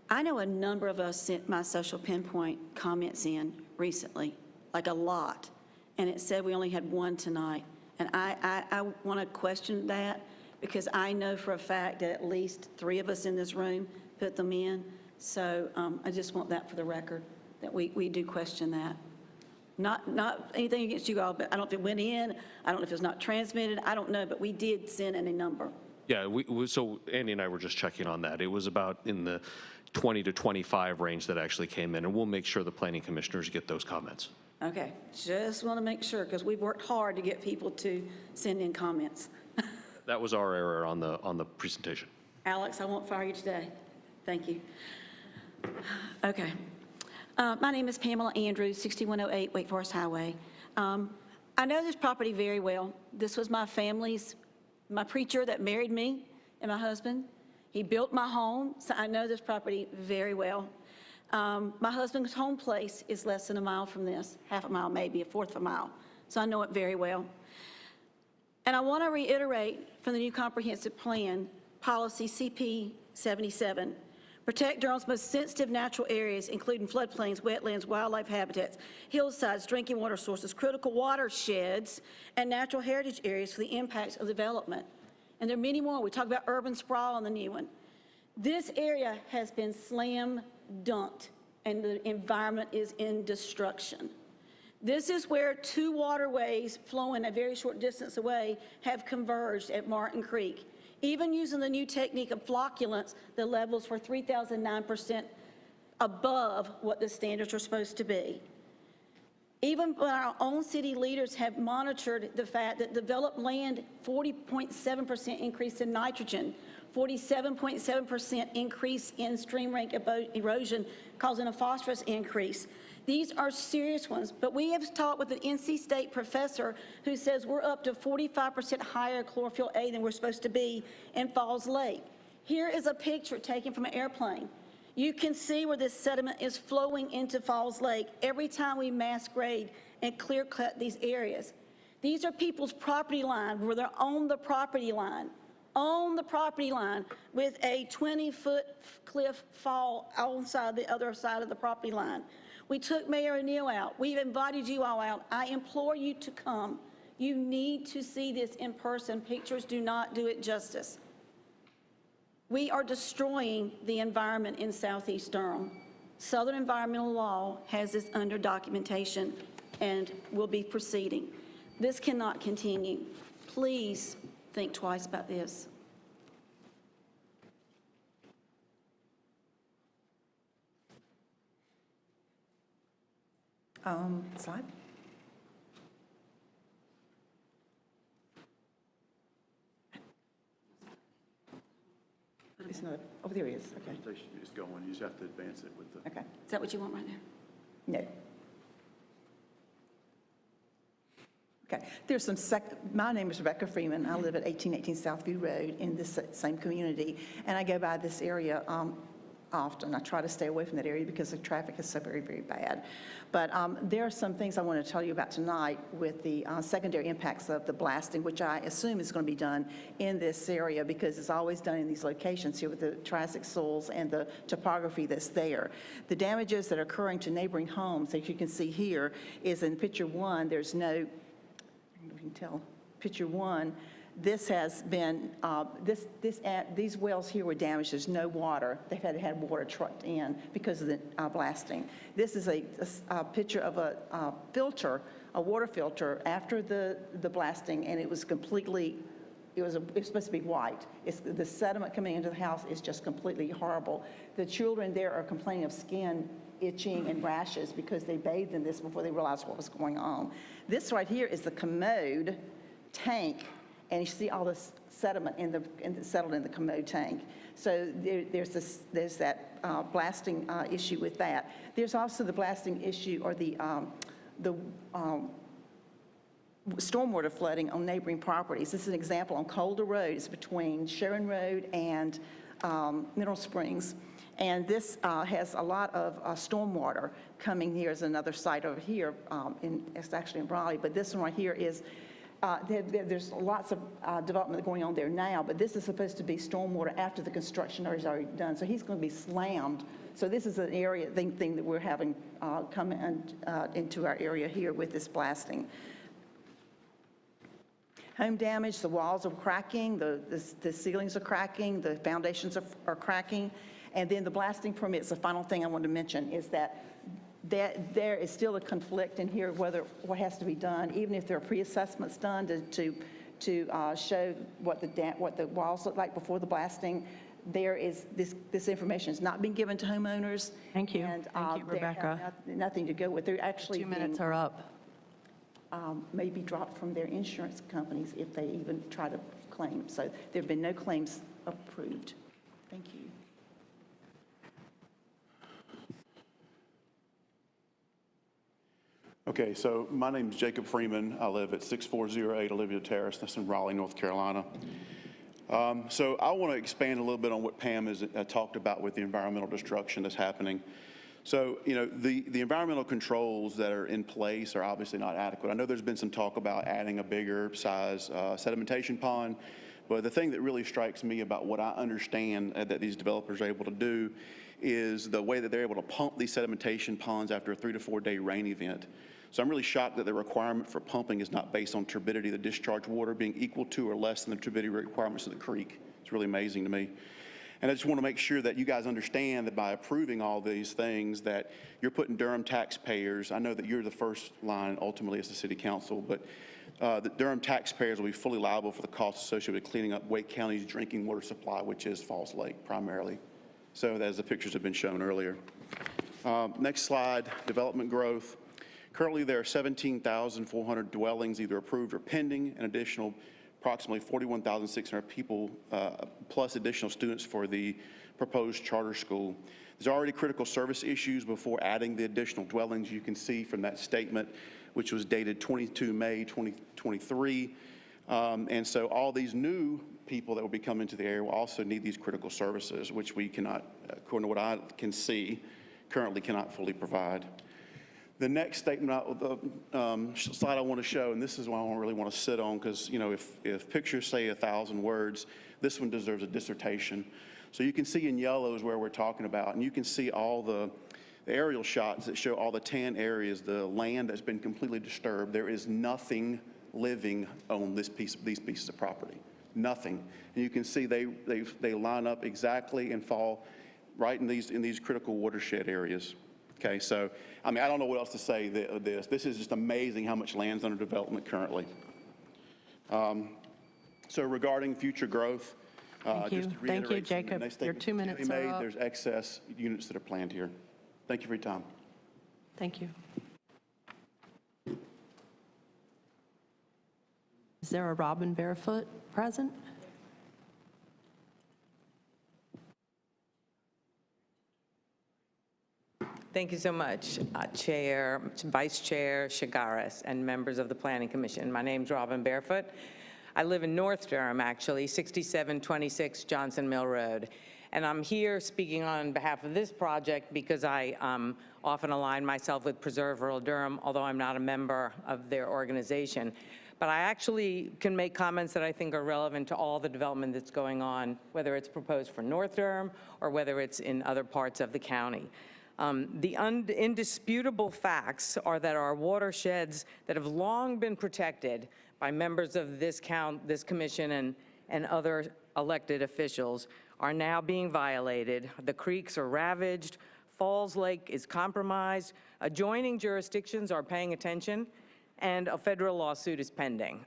S20: I know a number of us sent my social pinpoint comments in recently, like a lot, and it said we only had one tonight. And I want to question that, because I know for a fact that at least 3 of us in this room put them in. So I just want that for the record, that we do question that. Not anything against you all, but I don't know if it went in, I don't know if it's not transmitted, I don't know, but we did send in a number.
S4: Yeah, so Andy and I were just checking on that. It was about in the 20 to 25 range that actually came in, and we'll make sure the planning commissioners get those comments.
S20: Okay, just want to make sure, because we've worked hard to get people to send in comments.
S4: That was our error on the presentation.
S20: Alex, I won't fire you today. Thank you. Okay. My name is Pamela Andrews, 6108 Wake Forest Highway. I know this property very well. This was my preacher that married me and my husband. He built my home, so I know this property very well. My husband's home place is less than a mile from this, half a mile, maybe a fourth of a mile. So I know it very well. And I want to reiterate from the new comprehensive plan, policy CP 77, protect Durham's most sensitive natural areas, including floodplains, wetlands, wildlife habitats, hillsides, drinking water sources, critical watersheds, and natural heritage areas for the impacts of development. And there are many more. We talk about urban sprawl on the new one. This area has been slam dunked, and the environment is in destruction. This is where 2 waterways flowing a very short distance away have converged at Martin Creek. Even using the new technique of flocculants, the levels were 3,009% above what the standards are supposed to be. Even when our own city leaders have monitored the fact that developed land, 40.7% increase in nitrogen, 47.7% increase in stream rank erosion, causing a phosphorus increase. These are serious ones, but we have talked with an NC State professor who says we're up to 45% higher chlorophyll A than we're supposed to be in Falls Lake. Here is a picture taken from an airplane. You can see where this sediment is flowing into Falls Lake every time we mass grade and clear cut these areas. These are people's property line where they're on the property line with a 20-foot cliff fall on the other side of the property line. We took Mayor O'Neill out. We've invited you all out. I implore you to come. You need to see this in person. Pictures do not do it justice. We are destroying the environment in Southeast Durham. Southern Environmental Law has this under documentation and will be proceeding. This cannot continue. Please think twice about this.
S21: Slide. It's not, oh, there he is, okay.
S22: It's going, you just have to advance it with the.
S21: Okay.
S20: Is that what you want right now?
S21: No. Okay, there's some my name is Rebecca Freeman. I live at 1818 Southview Road in this same community, and I go by this area often. I try to stay away from that area because the traffic is so very, very bad. But there are some things I want to tell you about tonight with the secondary impacts of the blasting, which I assume is going to be done in this area because it's always done in these locations here with the triassic soils and the topography that's there. The damages that are occurring to neighboring homes, as you can see here, is in picture one, there's no, I don't know if you can tell, picture one, this has been, these wells here were damaged. There's no water. They've had to have water trucked in because of the blasting. This is a picture of a filter, a water filter after the blasting, and it was completely, it was supposed to be white. The sediment coming into the house is just completely horrible. The children there are complaining of skin itching and rashes because they bathed in this before they realized what was going on. This right here is the commode tank, and you see all this sediment settled in the commode tank. So there's that blasting issue with that. There's also the blasting issue or the stormwater flooding on neighboring properties. This is an example on Colder Road. It's between Sharon Road and Mineral Springs. And this has a lot of stormwater coming. Here's another site over here. It's actually in Raleigh, but this one right here is there's lots of development going on there now, but this is supposed to be stormwater after the construction is already done. So he's going to be slammed. So this is an area thing that we're having come into our area here with this blasting. Home damage, the walls are cracking, the ceilings are cracking, the foundations are cracking. And then the blasting permits, the final thing I want to mention is that there is still a conflict in here whether what has to be done, even if there are pre-assessments done to show what the walls look like before the blasting. There is this information is not being given to homeowners.
S11: Thank you.
S21: And
S11: Thank you, Rebecca.
S21: nothing to go with. They're actually
S11: 2 minutes are up.
S21: May be dropped from their insurance companies if they even try to claim. So there have been no claims approved. Thank you.
S22: Okay, so my name is Jacob Freeman. I live at 6408 Olivia Terrace. That's in Raleigh, North Carolina. So I want to expand a little bit on what Pam has talked about with the environmental destruction that's happening. So, you know, the environmental controls that are in place are obviously not adequate. I know there's been some talk about adding a bigger size sedimentation pond, but the thing that really strikes me about what I understand that these developers are able to do is the way that they're able to pump these sedimentation ponds after a 3 to 4 day rain event. So I'm really shocked that the requirement for pumping is not based on turbidity of the discharge water being equal to or less than the turbidity requirements of the creek. It's really amazing to me. And I just want to make sure that you guys understand that by approving all these things that you're putting Durham taxpayers, I know that you're the first line ultimately as the city council, but the Durham taxpayers will be fully liable for the costs associated with cleaning up Wake County's drinking water supply, which is Falls Lake primarily. So as the pictures have been shown earlier. Next slide, development growth. Currently, there are 17,400 dwellings either approved or pending, an additional approximately 41,600 people, plus additional students for the proposed charter school. There's already critical service issues before adding the additional dwellings. You can see from that statement, which was dated 22 May 2023. And so all these new people that will be coming to the area will also need these critical services, which we cannot, according to what I can see, currently cannot fully provide. The next statement, slide I want to show, and this is one I really want to sit on because, you know, if pictures say 1,000 words, this one deserves a dissertation. So you can see in yellow is where we're talking about, and you can see all the aerial shots that show all the tan areas, the land that's been completely disturbed. There is nothing living on these pieces of property, nothing. And you can see they line up exactly and fall right, in these critical watershed areas. Okay, so, I mean, I don't know what else to say of this. This is just amazing how much land's under development currently. So regarding future growth,
S11: Thank you.
S22: just to
S11: Thank you,
S22: reiterate some of the
S11: Jacob.
S22: next
S11: Your
S22: statements
S11: 2
S22: that
S11: minutes
S22: Julie
S11: are
S22: made,
S11: up.
S22: there's excess units that are planned here. Thank you for your time.
S11: Thank you. Is there a Robin Barefoot present?
S1: Thank you so much, Chair, Vice Chair Shigaris, and members of the Planning Commission. My name's Robin Barefoot. I live in North Durham, actually, 6726 Johnson Mill Road. And I'm here speaking on behalf of this project because I often align myself with Preserve Rural Durham, although I'm not a member of their organization. But I actually can make comments that I think are relevant to all the development that's going on, whether it's proposed for North Durham or whether it's in other parts of the county. The indisputable facts are that our watersheds that have long been protected by members of this commission and other elected officials are now being violated. The creeks are ravaged, Falls Lake is compromised, adjoining jurisdictions are paying attention, and a federal lawsuit is pending.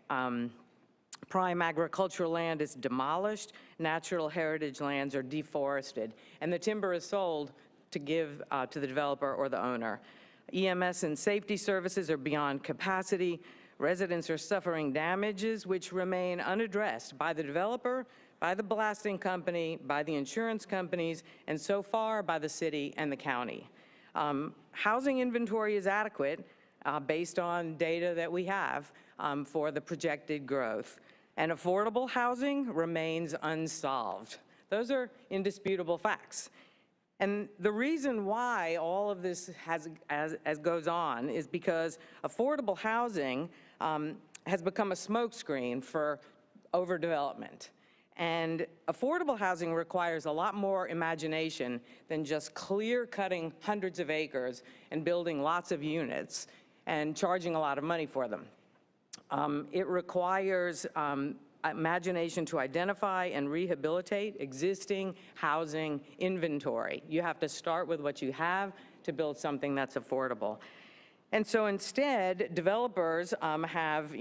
S1: Prime agricultural land is demolished, natural heritage lands are deforested, and the timber is sold to give to the developer or the owner. EMS and safety services are beyond capacity. Residents are suffering damages which remain unaddressed by the developer, by the blasting company, by the insurance companies, and so far by the city and the county. Housing inventory is adequate based on data that we have for the projected growth. And affordable housing remains unsolved. Those are indisputable facts. And the reason why all of this as goes on is because affordable housing has become a smokescreen for overdevelopment. And affordable housing requires a lot more imagination than just clear-cutting hundreds of acres and building lots of units and charging a lot of money for them. It requires imagination to identify and rehabilitate existing housing inventory. You have to start with what you have to build something that's affordable. And so instead, developers have,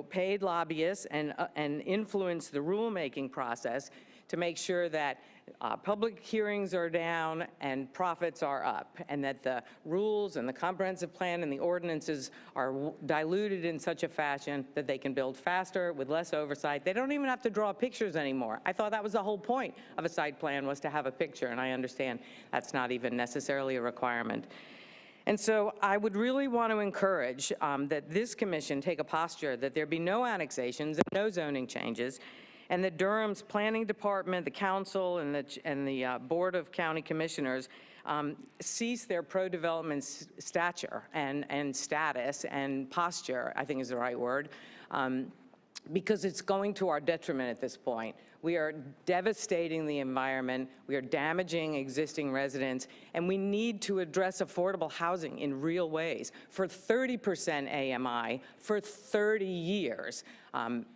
S1: paid lobbyists and influenced the rulemaking process to make sure that public hearings are down and profits are up, and that the rules and the comprehensive plan and the ordinances are diluted in such a fashion that they can build faster with less oversight. They don't even have to draw pictures anymore. I thought that was the whole point of a site plan, was to have a picture, and I understand that's not even necessarily a requirement. And so I would really want to encourage that this commission take a posture that there be no annexations and no zoning changes, and that Durham's planning department, the council, and the Board of County Commissioners cease their pro-development stature and status and posture, I think is the right word, because it's going to our detriment at this point. We are devastating the environment, we are damaging existing residents, and we need to address affordable housing in real ways for 30% AMI for 30 years,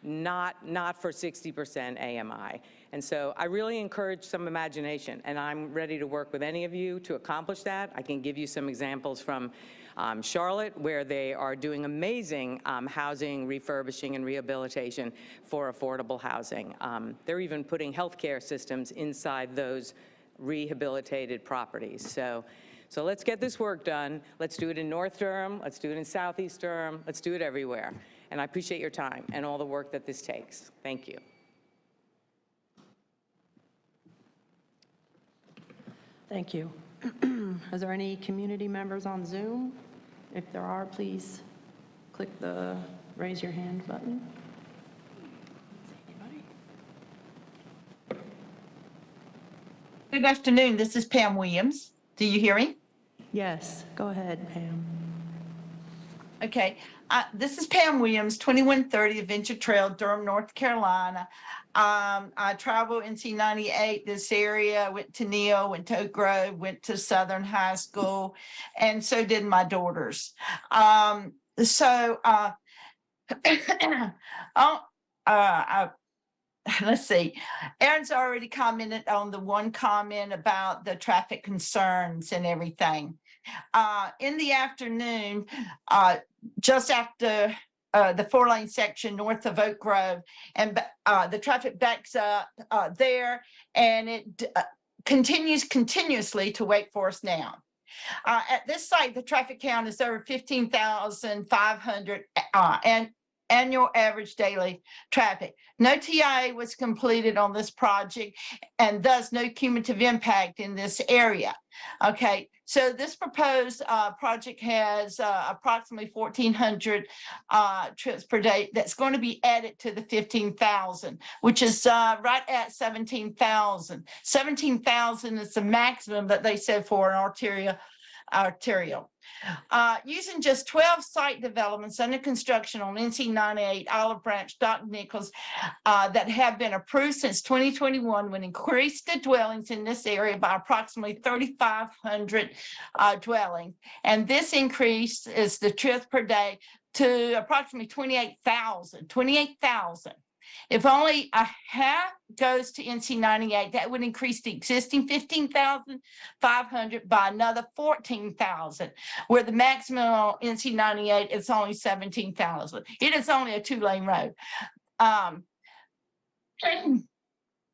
S1: not for 60% AMI. And so I really encourage some imagination, and I'm ready to work with any of you to accomplish that. I can give you some examples from Charlotte, where they are doing amazing housing refurbishing and rehabilitation for affordable housing. They're even putting healthcare systems inside those rehabilitated properties. So let's get this work done. Let's do it in North Durham. Let's do it in Southeast Durham. Let's do it everywhere. And I appreciate your time and all the work that this takes. Thank you.
S11: Thank you. Is there any community members on Zoom? If there are, please click the raise your hand button.
S7: Good afternoon. This is Pam Williams. Do you hear me?
S11: Yes, go ahead, Pam.
S7: Okay. This is Pam Williams, 2130 Adventure Trail, Durham, North Carolina. I travel NC 98, this area, went to Neal, went to Oak Grove, went to Southern High School, and so did my daughters. let's see. Aaron's already commented on the one comment about the traffic concerns and everything. In the afternoon, just after the 4-lane section north of Oak Grove, and the traffic backs up there, and it continues continuously to Wake Forest now. At this site, the traffic count is over 15,500 and annual average daily traffic. No TIA was completed on this project, and thus no cumulative impact in this area. Okay, so this proposed project has approximately 1,400 trips per day that's going to be added to the 15,000, which is right at 17,000. 17,000 is the maximum that they said for an arterial. Using just 12 site developments under construction on NC 98, Olive Branch, Dr. Nichols, that have been approved since 2021 would increase the dwellings in this area by approximately 3,500 dwellings. And this increase is the trips per day to approximately 28,000. 28,000. If only a half goes to NC 98, that would increase the existing 15,500 by another 14,000, where the maximum on NC 98 is only 17,000. It is only a 2-lane road.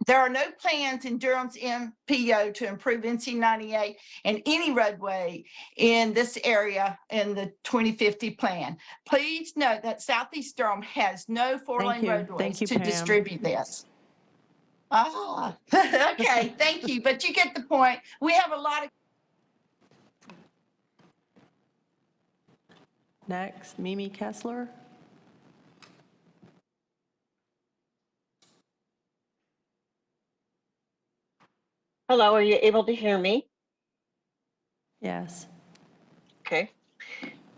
S7: There are no plans in Durham's MPO to improve NC 98 and any roadway in this area in the 2050 plan. Please note that Southeast Durham has no 4-lane roadways to distribute this. Okay, thank you, but you get the point. We have a lot of.
S11: Next, Mimi Kessler.
S10: Hello, are you able to hear me?
S11: Yes.
S10: Okay.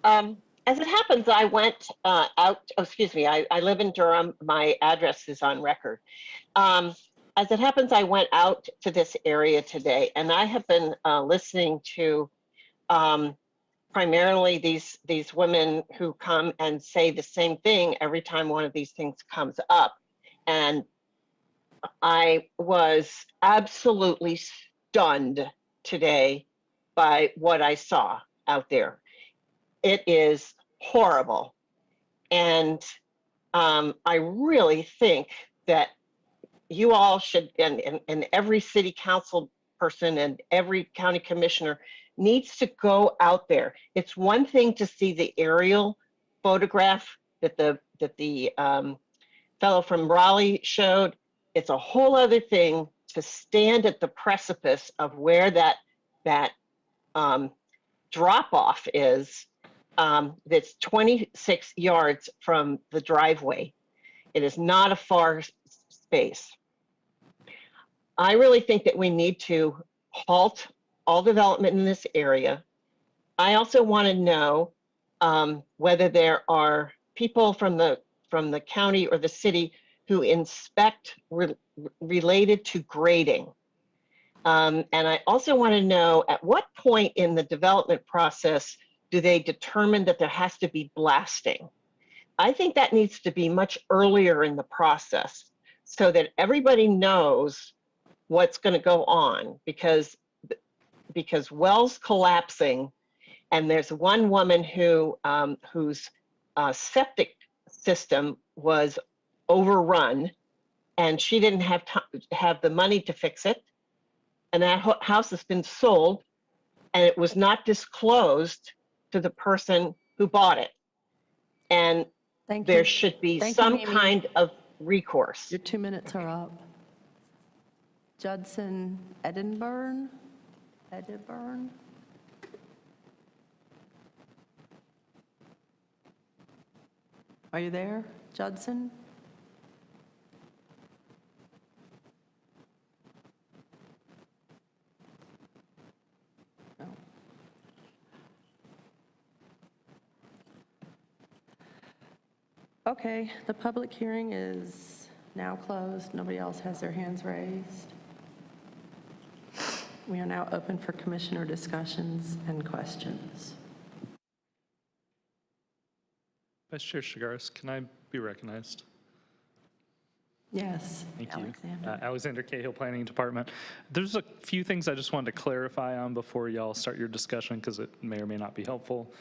S10: As it happens, I went out, I live in Durham. My address is on record. As it happens, I went out to this area today, and I have been listening to primarily these women who come and say the same thing every time one of these things comes up. And I was absolutely stunned today by what I saw out there. It is horrible. And I really think that you all should, and every city council person and every county commissioner needs to go out there. It's one thing to see the aerial photograph that the fellow from Raleigh showed. It's a whole other thing to stand at the precipice of where that drop off is. That's 26 yards from the driveway. It is not a far space. I really think that we need to halt all development in this area. I also want to know whether there are people from the county or the city who inspect related to grading. And I also want to know at what point in the development process do they determine that there has to be blasting? I think that needs to be much earlier in the process so that everybody knows what's going to go on, because wells collapsing, and there's one woman whose septic system was overrun, and she didn't have the money to fix it, and that house has been sold, and it was not disclosed to the person who bought it. And there should be some kind of recourse.
S11: Your 2 minutes are up. Judson Edinburgh? Are you there, Judson? No. Okay, the public hearing is now closed. Nobody else has their hands raised. We are now open for commissioner discussions and questions.
S3: Vice Chair Shigaris, can I be recognized?
S11: Yes.
S3: Thank you.
S11: Alexander.
S3: Alexander Cahill, Planning Department. There's a few things I just wanted to clarify on before y'all start your discussion because it may or may not be helpful.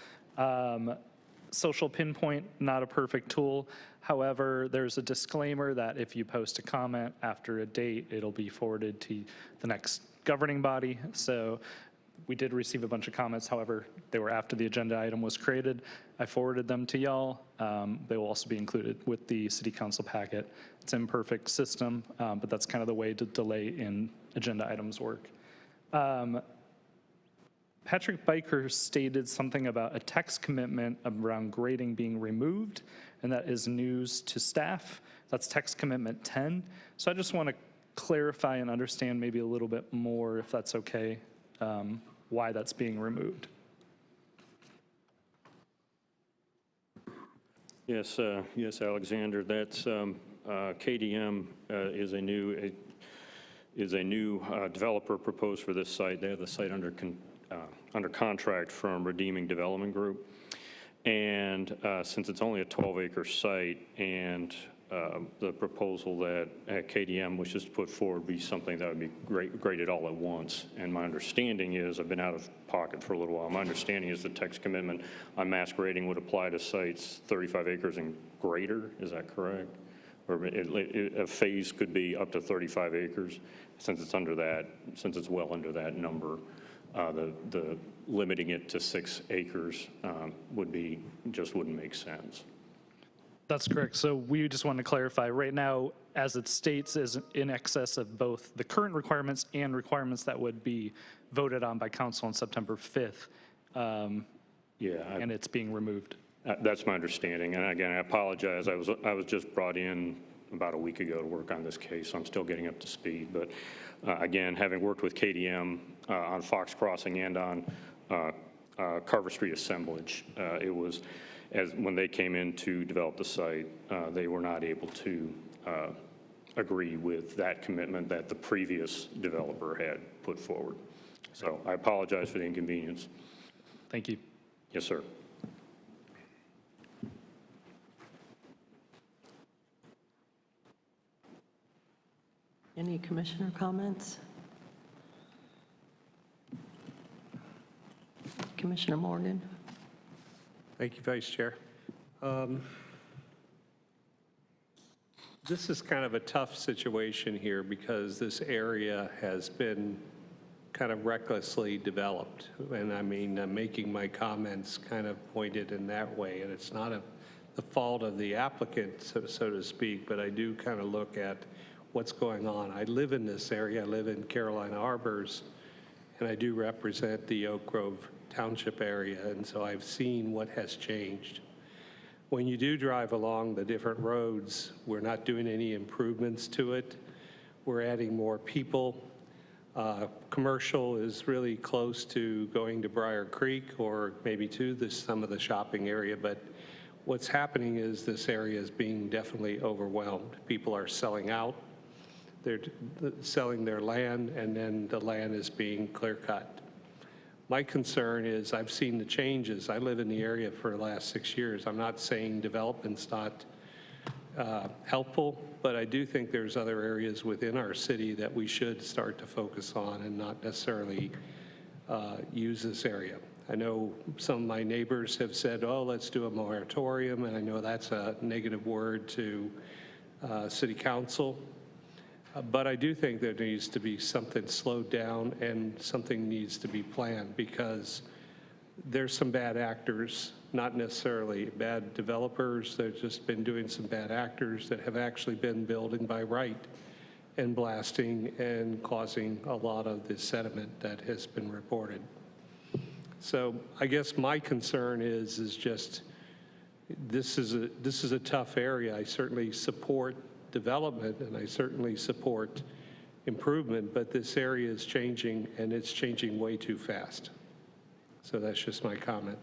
S3: Social pinpoint, not a perfect tool. However, there's a disclaimer that if you post a comment after a date, it'll be forwarded to the next governing body. So we did receive a bunch of comments. However, they were after the agenda item was created. I forwarded them to y'all. They will also be included with the city council packet. It's an imperfect system, but that's kind of the way to delay in agenda items work. Patrick Biker stated something about a text commitment around grading being removed, and that is news to staff. That's text commitment 10. So I just want to clarify and understand maybe a little bit more, if that's okay, why that's being removed.
S18: Yes, yes, Alexander. That's KDM is a new developer proposed for this site. They have the site under contract from Redeeming Development Group, and since it's only a 12-acre site, and the proposal that KDM wishes to put forward be something that would be graded all at once. And my understanding is, I've been out of pocket for a little while, my understanding is the text commitment on mass grading would apply to sites 35 acres and greater. Is that correct? Or a phase could be up to 35 acres. Since it's under that, since it's well under that number, the limiting it to 6 acres wouldn't make sense.
S3: That's correct. So we just want to clarify, right now, as it states, is in excess of both the current requirements and requirements that would be voted on by council on September 5th. And it's being removed.
S18: That's my understanding. And again, I apologize. I was just brought in about a week ago to work on this case, so I'm still getting up to speed. But again, having worked with KDM on Fox Crossing and on Carver Street assemblage, it was, when they came in to develop the site, they were not able to agree with that commitment that the previous developer had put forward. So I apologize for the inconvenience.
S3: Thank you.
S18: Yes, sir.
S11: Any commissioner comments? Commissioner Morgan.
S5: Thank you, Vice Chair. This is kind of a tough situation here because this area has been kind of recklessly developed. And I mean, making my comments kind of pointed in that way. And it's not the fault of the applicant, so to speak, but I do kind of look at what's going on. I live in this area. I live in Carolina Arbors, and I do represent the Oak Grove Township area, and so I've seen what has changed. When you do drive along the different roads, we're not doing any improvements to it. We're adding more people. Commercial is really close to going to Briar Creek or maybe to some of the shopping area, but what's happening is this area is being definitely overwhelmed. People are selling out. They're selling their land, and then the land is being clear-cut. My concern is I've seen the changes. I live in the area for the last 6 years. I'm not saying development's not helpful, but I do think there's other areas within our city that we should start to focus on and not necessarily use this area. I know some of my neighbors have said, oh, let's do a moratorium, and I know that's a negative word to city council. But I do think there needs to be something slowed down and something needs to be planned because there's some bad actors, not necessarily bad developers. They've just been doing some bad actors that have actually been building by right and blasting and causing a lot of the sediment that has been reported. So I guess my concern is just this is a tough area. I certainly support development, and I certainly support improvement, but this area is changing, and it's changing way too fast. So that's just my comment.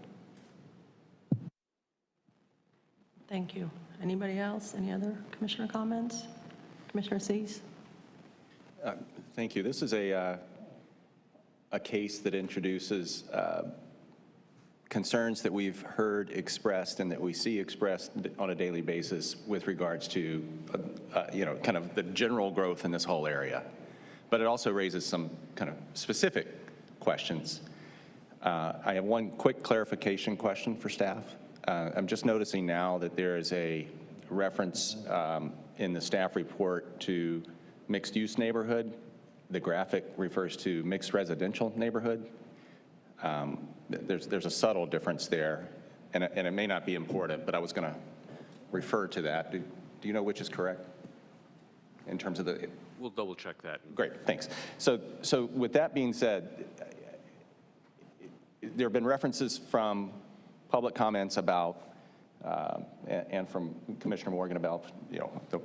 S11: Thank you. Anybody else? Any other commissioner comments? Commissioner Cease?
S9: Thank you. This is a case that introduces concerns that we've heard expressed and that we see expressed on a daily basis with regards to, kind of the general growth in this whole area. But it also raises some kind of specific questions. I have one quick clarification question for staff. I'm just noticing now that there is a reference in the staff report to mixed-use neighborhood. The graphic refers to mixed residential neighborhood. There's a subtle difference there, and it may not be important, but I was going to refer to that. Do you know which is correct in terms of the?
S4: We'll double check that.
S9: Great, thanks. So with that being said, there have been references from public comments about, and from Commissioner Morgan about,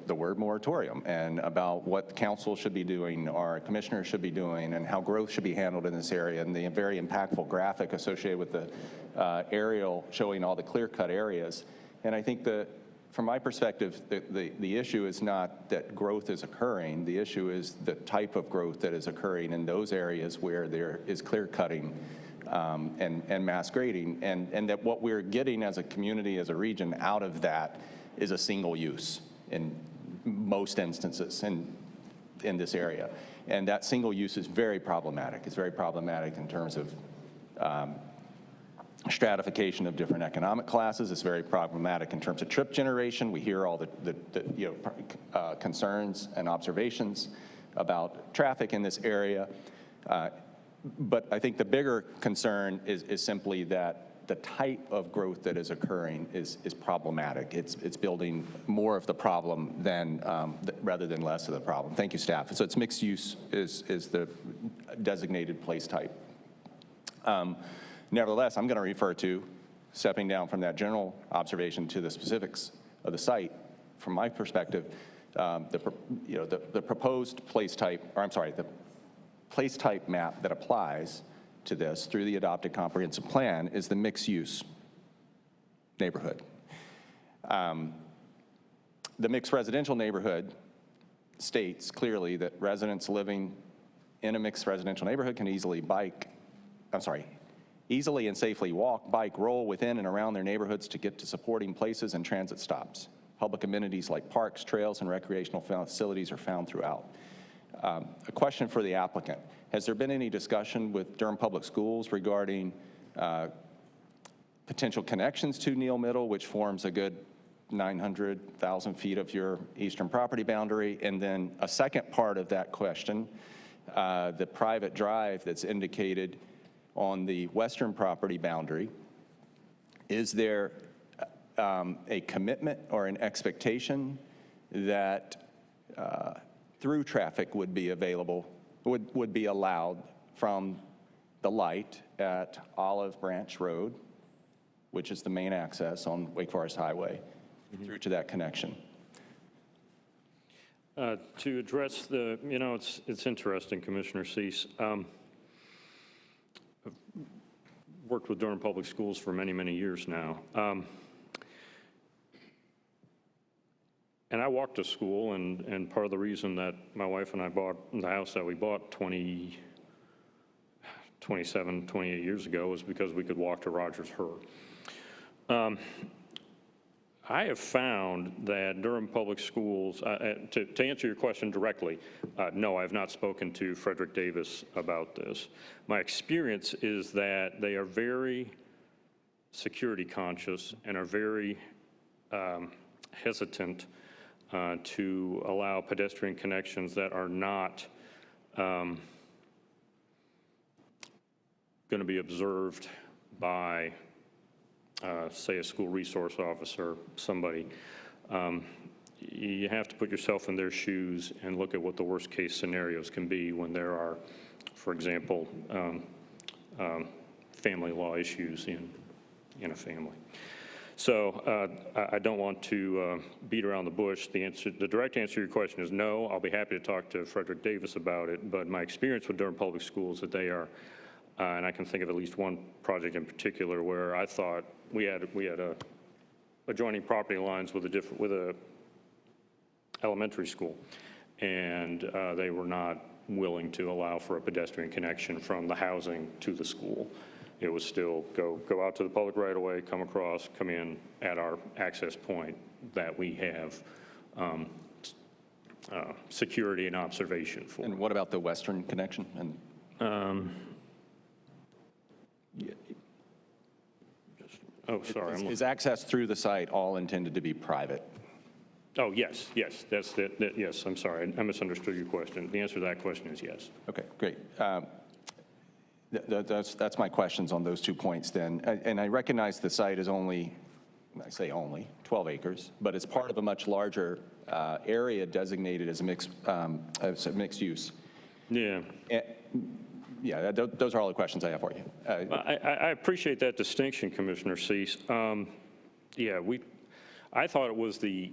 S9: the word moratorium and about what the council should be doing, or commissioners should be doing, and how growth should be handled in this area, and the very impactful graphic associated with the aerial showing all the clear-cut areas. And I think from my perspective, the issue is not that growth is occurring. The issue is the type of growth that is occurring in those areas where there is clear-cutting and mass grading, and that what we're getting as a community, as a region, out of that is a single use in most instances in this area. And that single use is very problematic. It's very problematic in terms of stratification of different economic classes. It's very problematic in terms of trip generation. We hear all the concerns and observations about traffic in this area. But I think the bigger concern is simply that the type of growth that is occurring is problematic. It's building more of the problem than rather than less of the problem. Thank you, staff. So it's mixed use is the designated place type. Nevertheless, I'm going to refer to, stepping down from that general observation to the specifics of the site. From my perspective, the proposed place type, or I'm sorry, the place type map that applies to this through the adopted comprehensive plan is the mixed use neighborhood. The mixed residential neighborhood states clearly that residents living in a mixed residential neighborhood can easily and safely walk, bike, roll within and around their neighborhoods to get to supporting places and transit stops. Public amenities like parks, trails, and recreational facilities are found throughout. A question for the applicant. Has there been any discussion with Durham Public Schools regarding potential connections to Neal Middle, which forms a good 900,000 feet of your eastern property boundary? And then a second part of that question, the private drive that's indicated on the western property boundary, is there a commitment or an expectation that through traffic would be available, would be allowed from the light at Olive Branch Road, which is the main access on Wake Forest Highway, through to that connection?
S18: To address the, it's interesting, Commissioner Cease. I've worked with Durham Public Schools for many, many years now. And I walked to school, and part of the reason that my wife and I bought the house that we bought 27, 28 years ago was because we could walk to Rogers Hur. I have found that Durham Public Schools, to answer your question directly, no, I have not spoken to Frederick Davis about this. My experience is that they are very security conscious and are very hesitant to allow pedestrian connections that are not going to be observed by, say, a school resource officer, somebody. You have to put yourself in their shoes and look at what the worst case scenarios can be when there are, for example, family law issues in a family. So I don't want to beat around the bush. The direct answer to your question is no. I'll be happy to talk to Frederick Davis about it, but my experience with Durham Public Schools is that they are, and I can think of at least one project in particular where I thought we had adjoining property lines with a elementary school, and they were not willing to allow for a pedestrian connection from the housing to the school. it was still go out to the public right of way, come across, come in at our access point that we have security and observation for.
S9: And what about the western connection? And
S18: oh, sorry.
S9: is access through the site all intended to be private?
S18: Oh, yes, that's yes, I'm sorry, I misunderstood your question. The answer to that question is yes.
S9: Okay, great. That's my questions on those 2 points then. And I recognize the site is only, I say only, 12 acres, but it's part of a much larger area designated as a mixed use.
S18: Yeah.
S9: Yeah, those are all the questions I have for you.
S18: I appreciate that distinction, Commissioner Cease. Yeah, I thought it was the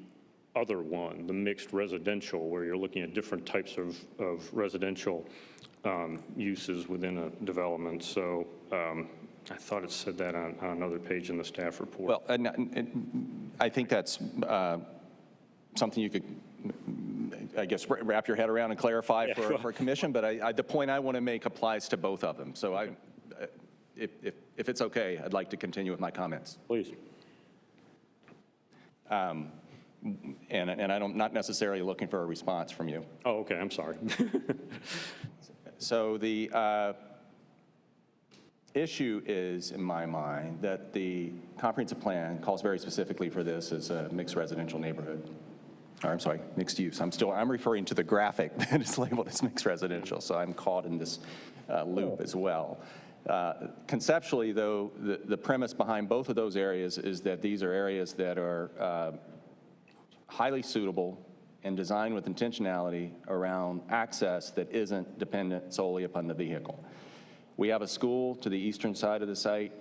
S18: other one, the mixed residential, where you're looking at different types of residential uses within a development. So I thought it said that on another page in the staff report.
S9: Well, and I think that's something you could, I guess, wrap your head around and clarify for a commission, but the point I want to make applies to both of them. So if it's okay, I'd like to continue with my comments.
S18: Please.
S9: And I'm not necessarily looking for a response from you.
S18: Oh, okay, I'm sorry.
S9: So the issue is, in my mind, that the comprehensive plan calls very specifically for this as a mixed residential neighborhood. Or, I'm sorry, mixed use. I'm referring to the graphic that is labeled as mixed residential, so I'm caught in this loop as well. Conceptually, though, the premise behind both of those areas is that these are areas that are highly suitable and designed with intentionality around access that isn't dependent solely upon the vehicle. We have a school to the eastern side of the site.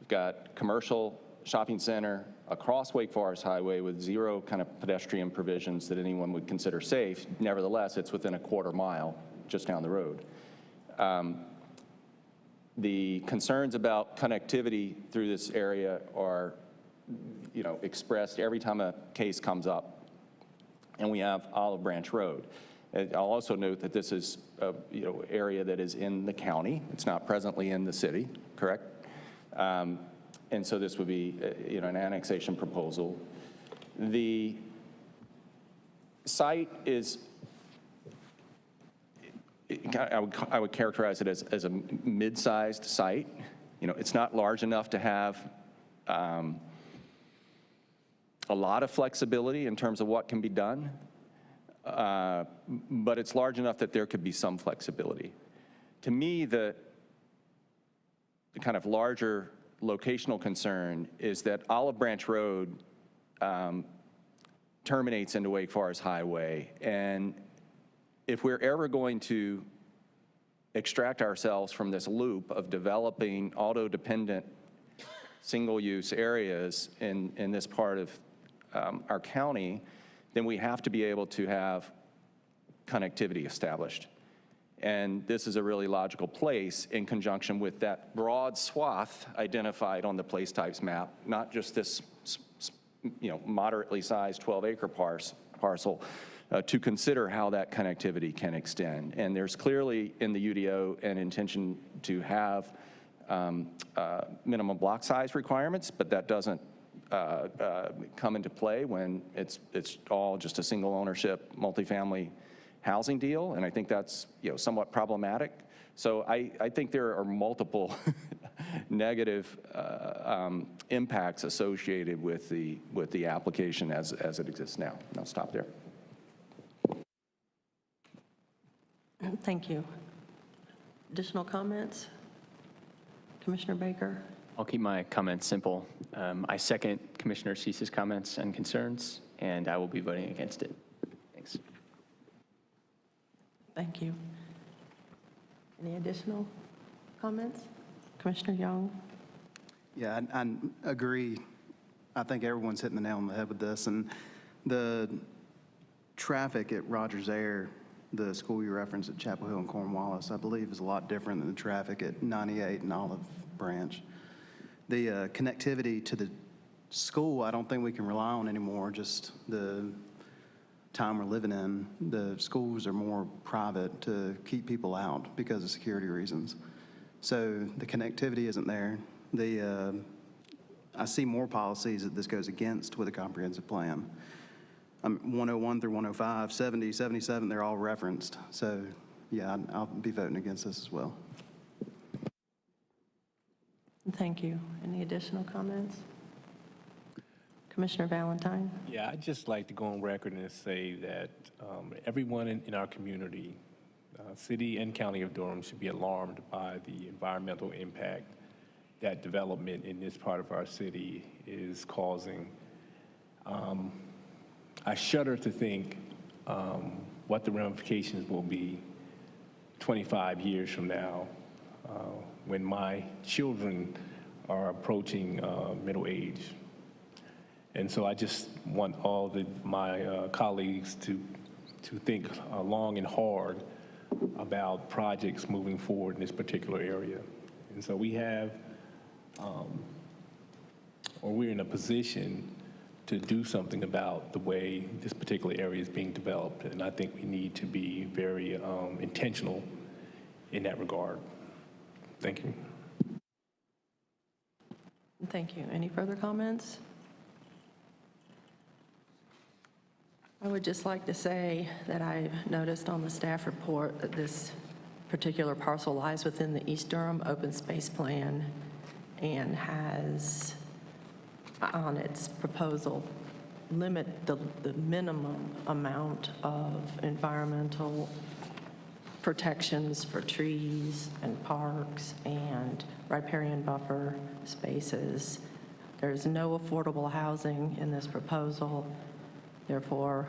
S9: We've got commercial shopping center across Wake Forest Highway with zero kind of pedestrian provisions that anyone would consider safe. Nevertheless, it's within a quarter mile just down the road. The concerns about connectivity through this area are, expressed every time a case comes up. And we have Olive Branch Road. I'll also note that this is a area that is in the county. It's not presently in the city, correct? And so this would be an annexation proposal. The site is, I would characterize it as a mid-sized site. It's not large enough to have a lot of flexibility in terms of what can be done, but it's large enough that there could be some flexibility. To me, the kind of larger locational concern is that Olive Branch Road terminates into Wake Forest Highway, and if we're ever going to extract ourselves from this loop of developing auto-dependent single-use areas in this part of our county, then we have to be able to have connectivity established. And this is a really logical place in conjunction with that broad swath identified on the place types map, not just this moderately sized 12-acre parcel, to consider how that connectivity can extend. And there's clearly in the UDO an intention to have minimum block size requirements, but that doesn't come into play when it's all just a single ownership multifamily housing deal, and I think that's somewhat problematic. So I think there are multiple negative impacts associated with the application as it exists now. And I'll stop there.
S11: Thank you. Additional comments? Commissioner Baker?
S8: I'll keep my comments simple. I second Commissioner Cease's comments and concerns, and I will be voting against it. Thanks.
S11: Thank you. Any additional comments? Commissioner Young?
S12: Yeah, I agree. I think everyone's hitting the nail on the head with this. And the traffic at Rogers Air, the school you referenced at Chapel Hill and Cornwallis, I believe is a lot different than the traffic at 98 and Olive Branch. The connectivity to the school, I don't think we can rely on anymore, just the time we're living in. The schools are more private to keep people out because of security reasons. So the connectivity isn't there. I see more policies that this goes against with a comprehensive plan. 101 through 105, 70, 77, they're all referenced. So yeah, I'll be voting against this as well.
S11: Thank you. Any additional comments? Commissioner Valentine?
S14: Yeah, I'd just like to go on record and say that everyone in our community, city and county of Durham, should be alarmed by the environmental impact that development in this part of our city is causing. I shudder to think what the ramifications will be 25 years from now when my children are approaching middle age. And so I just want all my colleagues to think long and hard about projects moving forward in this particular area. And so we have, or we're in a position to do something about the way this particular area is being developed. And I think we need to be very intentional in that regard. Thank you.
S11: Thank you. Any further comments? I would just like to say that I noticed on the staff report that this particular parcel lies within the East Durham Open Space Plan and has on its proposal limit the minimum amount of environmental protections for trees and parks and riparian buffer spaces. There's no affordable housing in this proposal. Therefore,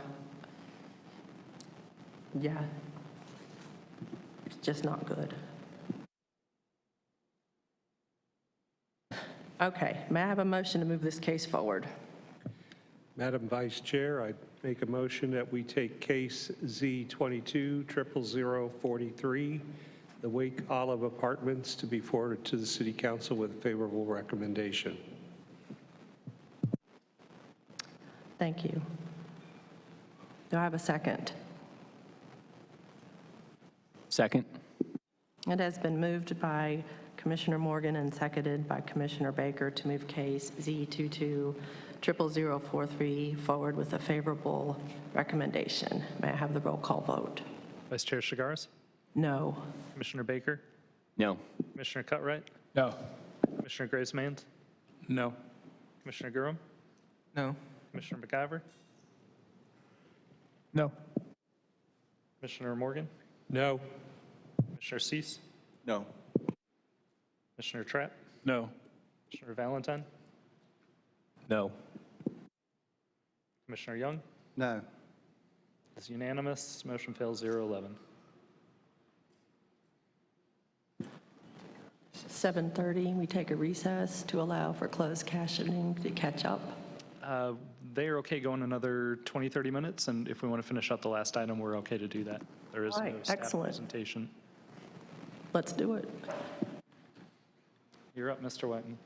S11: yeah, it's just not good. Okay, may I have a motion to move this case forward?
S5: Madam Vice Chair, I make a motion that we take case Z22-00043, the Wake Olive Apartments, to be forwarded to the City Council with a favorable recommendation.
S11: Thank you. Do I have a second?
S8: Second.
S11: It has been moved by Commissioner Morgan and seconded by Commissioner Baker to move case Z22-00043 forward with a favorable recommendation. May I have the roll call vote?
S3: Vice Chair Shigaris?
S11: No.
S3: Commissioner Baker?
S8: No.
S3: Commissioner Cutright?
S13: No.
S3: Commissioner Grace-Mans?
S13: No.
S3: Commissioner Durham?
S16: No.
S3: Commissioner McIver?
S13: No.
S3: Commissioner Morgan?
S5: No.
S3: Commissioner Cease?
S9: No.
S3: Commissioner Trapp?
S13: No.
S3: Commissioner Valentine?
S14: No.
S3: Commissioner Young?
S12: No.
S3: It's unanimous. Motion fails 0-11.
S11: 7:30, we take a recess to allow for closed captioning to catch up.
S3: They are okay going another 20, 30 minutes, and if we want to finish up the last item, we're okay to do that. There is
S11: All
S3: no
S11: right,
S3: staff
S11: excellent.
S3: presentation.
S11: Let's do it.
S3: You're up, Mr. Whiten.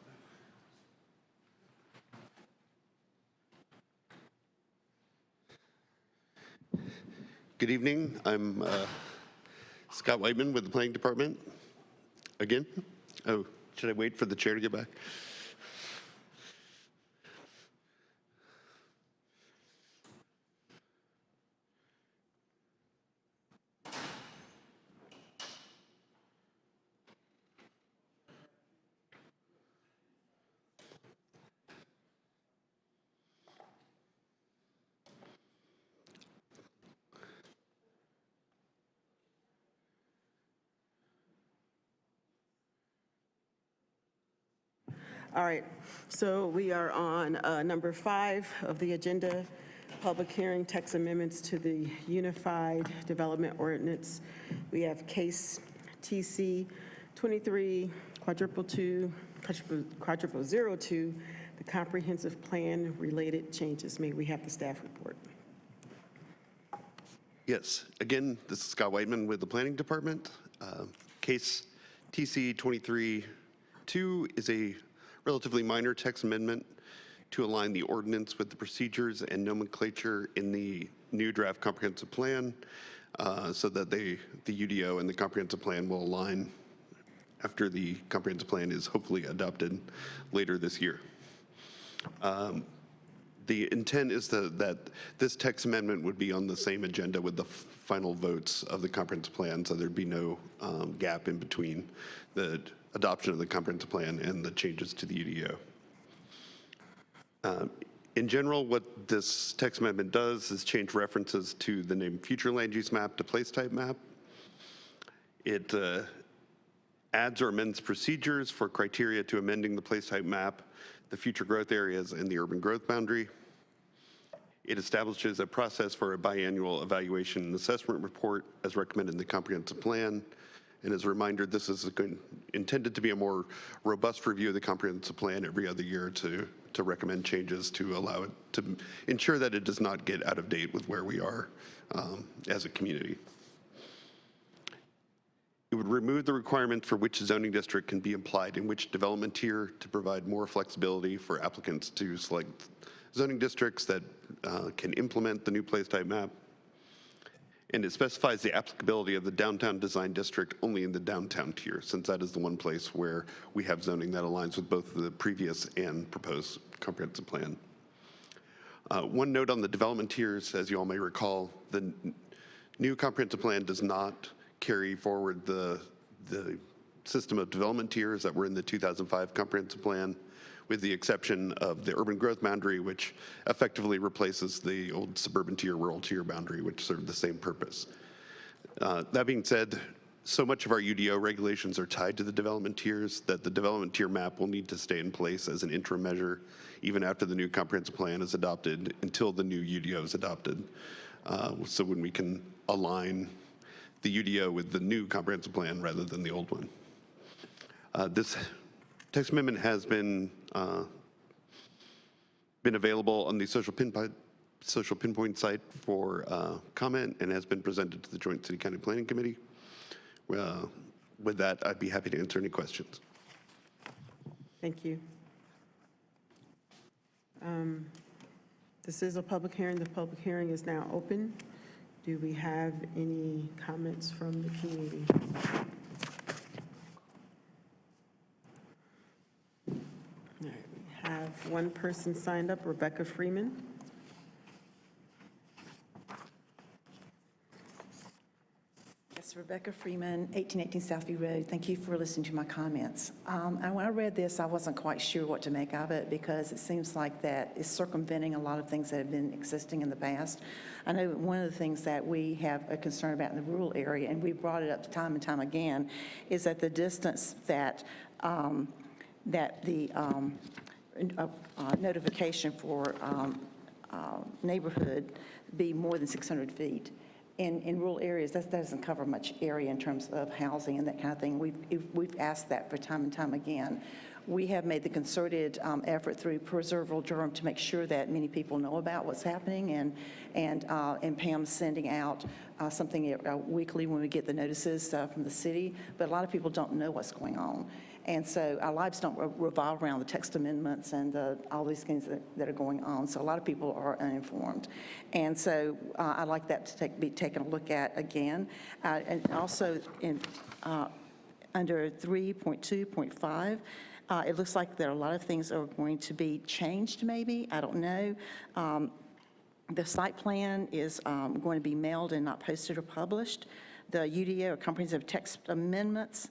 S17: Good evening. I'm Scott Whiteman with the Planning Department. Again? Oh, should I wait for the chair to get back?
S2: All right, so we are on number 5 of the agenda, public hearing, text amendments to the Unified Development Ordinance. We have case TC 23-02, the comprehensive plan related changes. May we have the staff report?
S17: Yes. Again, this is Scott Whiteman with the Planning Department. Case TC 23-2 is a relatively minor text amendment to align the ordinance with the procedures and nomenclature in the new draft comprehensive plan so that the UDO and the comprehensive plan will align after the comprehensive plan is hopefully adopted later this year. The intent is that this text amendment would be on the same agenda with the final votes of the comprehensive plan, so there'd be no gap in between the adoption of the comprehensive plan and the changes to the UDO. In general, what this text amendment does is change references to the name future land use map to place type map. It adds or amends procedures for criteria to amending the place type map, the future growth areas, and the urban growth boundary. It establishes a process for a biannual evaluation and assessment report as recommended in the comprehensive plan. And as a reminder, this is intended to be a more robust review of the comprehensive plan every other year to recommend changes to allow it to ensure that it does not get out of date with where we are as a community. It would remove the requirement for which zoning district can be applied in which development tier to provide more flexibility for applicants to select zoning districts that can implement the new place type map. And it specifies the applicability of the downtown design district only in the downtown tier, since that is the one place where we have zoning that aligns with both the previous and proposed comprehensive plan. One note on the development tiers, as you all may recall, the new comprehensive plan does not carry forward the system of development tiers that were in the 2005 comprehensive plan, with the exception of the urban growth boundary, which effectively replaces the old suburban tier, rural tier boundary, which served the same purpose. That being said, so much of our UDO regulations are tied to the development tiers that the development tier map will need to stay in place as an interim measure, even after the new comprehensive plan is adopted, until the new UDO is adopted. So when we can align the UDO with the new comprehensive plan rather than the old one. This text amendment has been available on the social pinpoint site for comment and has been presented to the Joint City County Planning Committee. With that, I'd be happy to answer any questions.
S2: Thank you. This is a public hearing. The public hearing is now open. Do we have any comments from the community? All right, we have one person signed up, Rebecca Freeman.
S21: Yes, Rebecca Freeman, 1818 Southview Road. Thank you for listening to my comments. And when I read this, I wasn't quite sure what to make of it because it seems like that is circumventing a lot of things that have been existing in the past. I know one of the things that we have a concern about in the rural area, and we've brought it up time and time again, is that the distance that the notification for neighborhood be more than 600 feet. In rural areas, that doesn't cover much area in terms of housing and that kind of thing. We've asked that for time and time again. We have made the concerted effort through Preserve Rural Durham to make sure that many people know about what's happening, and Pam's sending out something weekly when we get the notices from the city, but a lot of people don't know what's going on. And so our lives don't revolve around the text amendments and all these things that are going on. So a lot of people are uninformed. And so I'd like that to be taken a look at again. And also in under 3.2.5, it looks like there are a lot of things are going to be changed maybe. I don't know. The site plan is going to be mailed and not posted or published. The UDO or comprehensive text amendments,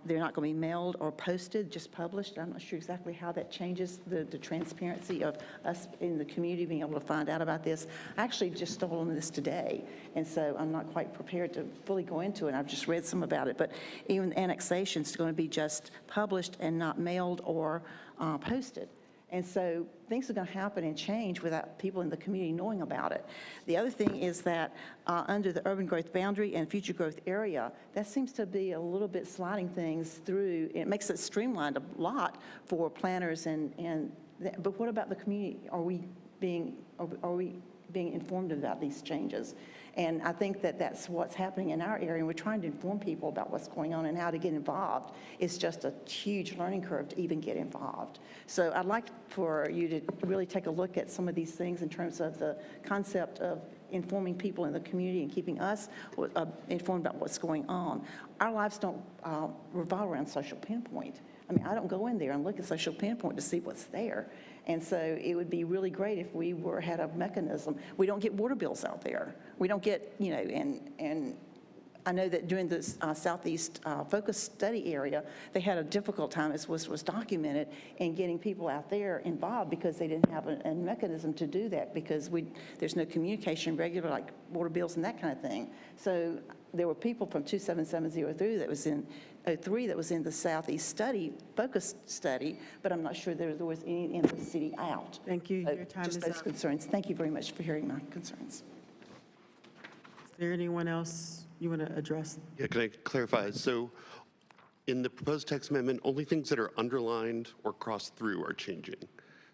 S21: they're not going to be mailed or posted, just published. I'm not sure exactly how that changes the transparency of us in the community being able to find out about this. I actually just stumbled on this today, and so I'm not quite prepared to fully go into it. I've just read some about it, but even annexation is going to be just published and not mailed or posted. And so things are going to happen and change without people in the community knowing about it. The other thing is that under the urban growth boundary and future growth area, that seems to be a little bit sliding things through. It makes it streamlined a lot for planners but what about the community? Are we being informed about these changes? And I think that that's what's happening in our area, and we're trying to inform people about what's going on and how to get involved. It's just a huge learning curve to even get involved. So I'd like for you to really take a look at some of these things in terms of the concept of informing people in the community and keeping us informed about what's going on. Our lives don't revolve around Social Pinpoint. I mean, I don't go in there and look at Social Pinpoint to see what's there. And so it would be really great if we had a mechanism. We don't get water bills out there. We don't get, you know, and I know that during the Southeast Focus Study area, they had a difficult time, as was documented, in getting people out there involved because they didn't have a mechanism to do that because there's no communication regular, like water bills and that kind of thing. So there were people from 27703 that was in 03 that was in the Southeast Study, Focus Study, but I'm not sure there was any in the city out.
S2: Thank you. Your time
S21: Just
S2: is
S21: those
S2: up.
S21: concerns. Thank you very much for hearing my concerns.
S2: Is there anyone else you want to address?
S17: Yeah, can I clarify? So in the proposed text amendment, only things that are underlined or crossed through are changing.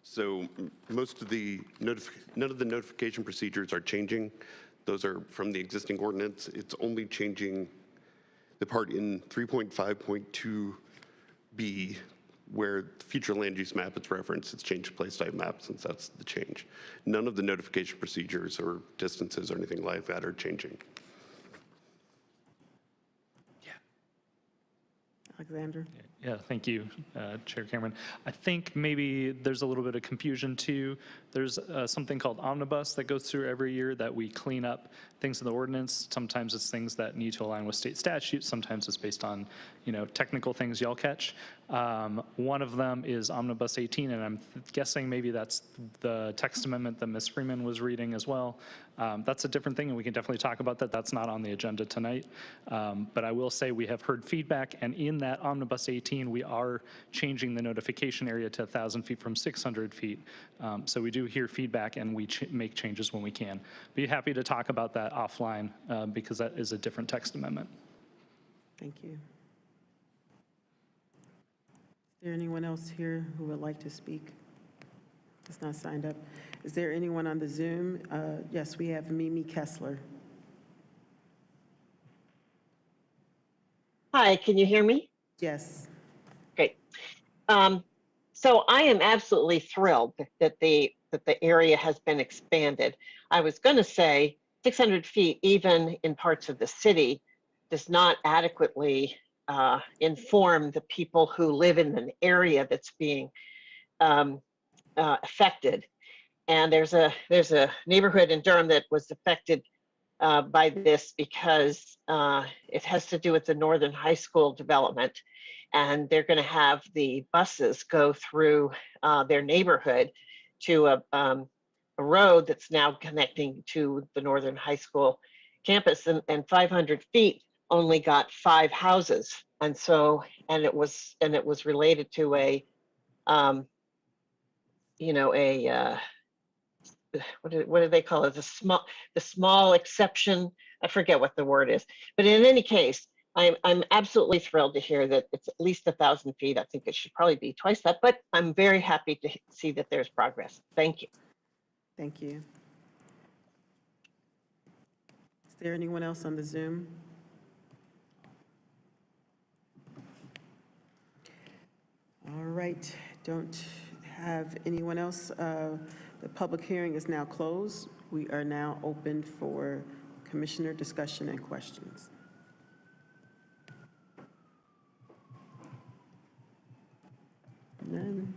S17: So most of the none of the notification procedures are changing. Those are from the existing ordinance. It's only changing the part in 3.5.2B where the future land use map is referenced. It's changed to place type map since that's the change. None of the notification procedures or distances or anything like that are changing.
S2: Alexander?
S3: Yeah, thank you, Chair Cameron. I think maybe there's a little bit of confusion too. There's something called omnibus that goes through every year that we clean up things in the ordinance. Sometimes it's things that need to align with state statutes. Sometimes it's based on, you know, technical things y'all catch. One of them is Omnibus 18, and I'm guessing maybe that's the text amendment that Ms. Freeman was reading as well. That's a different thing, and we can definitely talk about that. That's not on the agenda tonight. But I will say we have heard feedback, and in that Omnibus 18, we are changing the notification area to 1,000 feet from 600 feet. So we do hear feedback, and we make changes when we can. Be happy to talk about that offline because that is a different text amendment.
S2: Thank you. Is there anyone else here who would like to speak? It's not signed up. Is there anyone on the Zoom? Yes, we have Mimi Kessler.
S10: Hi, can you hear me?
S2: Yes.
S10: Great. So I am absolutely thrilled that the area has been expanded. I was going to say 600 feet, even in parts of the city, does not adequately inform the people who live in an area that's being affected. And there's a neighborhood in Durham that was affected by this because it has to do with the Northern High School development. And they're going to have the buses go through their neighborhood to a road that's now connecting to the Northern High School campus. And 500 feet only got 5 houses. And so, and it was related to a, you know, a, what do they call it? The small exception. I forget what the word is, but in any case, I'm absolutely thrilled to hear that it's at least 1,000 feet. I think it should probably be twice that, but I'm very happy to see that there's progress. Thank you.
S2: Thank you. Is there anyone else on the Zoom? All right, don't have anyone else. The public hearing is now closed. We are now open for commissioner discussion and questions. None.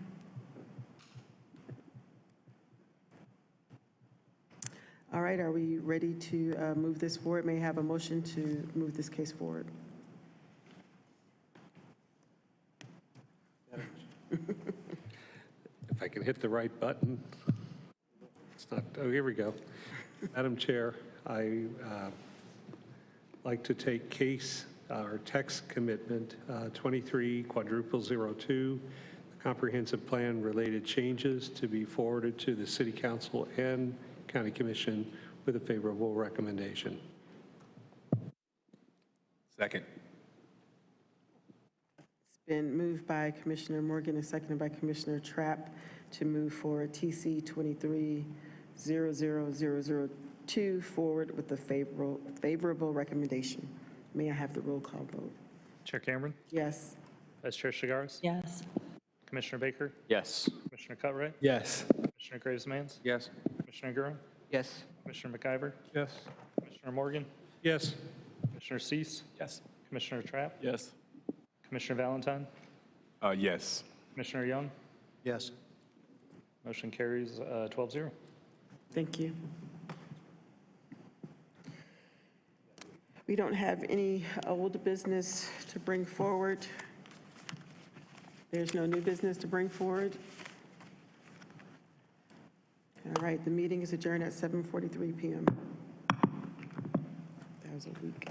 S2: All right, are we ready to move this forward? May I have a motion to move this case forward?
S5: If I can hit the right button. It's not, oh, here we go. Madam Chair, I like to take case or text commitment 23/02, the comprehensive plan related changes to be forwarded to the City Council and County Commission with a favorable recommendation.
S14: Second.
S2: It's been moved by Commissioner Morgan and seconded by Commissioner Trapp to move forward TC 23-00002 forward with a favorable recommendation. May I have the roll call vote?
S3: Chair Cameron?
S2: Yes.
S3: Vice Chair Shigaris?
S11: Yes.
S3: Commissioner Baker?
S8: Yes.
S3: Commissioner Cutright?
S13: Yes.
S3: Commissioner Graves-Manns?
S9: Yes.
S3: Commissioner Durham?
S16: Yes.
S3: Commissioner McIver,
S5: Yes.
S3: Commissioner Morgan,
S5: Yes.
S3: Commissioner Cease,
S14: Yes.
S3: Commissioner Trapp,
S14: Yes.
S3: Commissioner Valentine,
S14: Yes.
S3: Commissioner Young.
S12: Yes.
S3: Motion carries 12-0.
S2: Thank you. We don't have any old business to bring forward. There's no new business to bring forward. All right, the meeting is adjourned at 7:43 p.m. That was a week.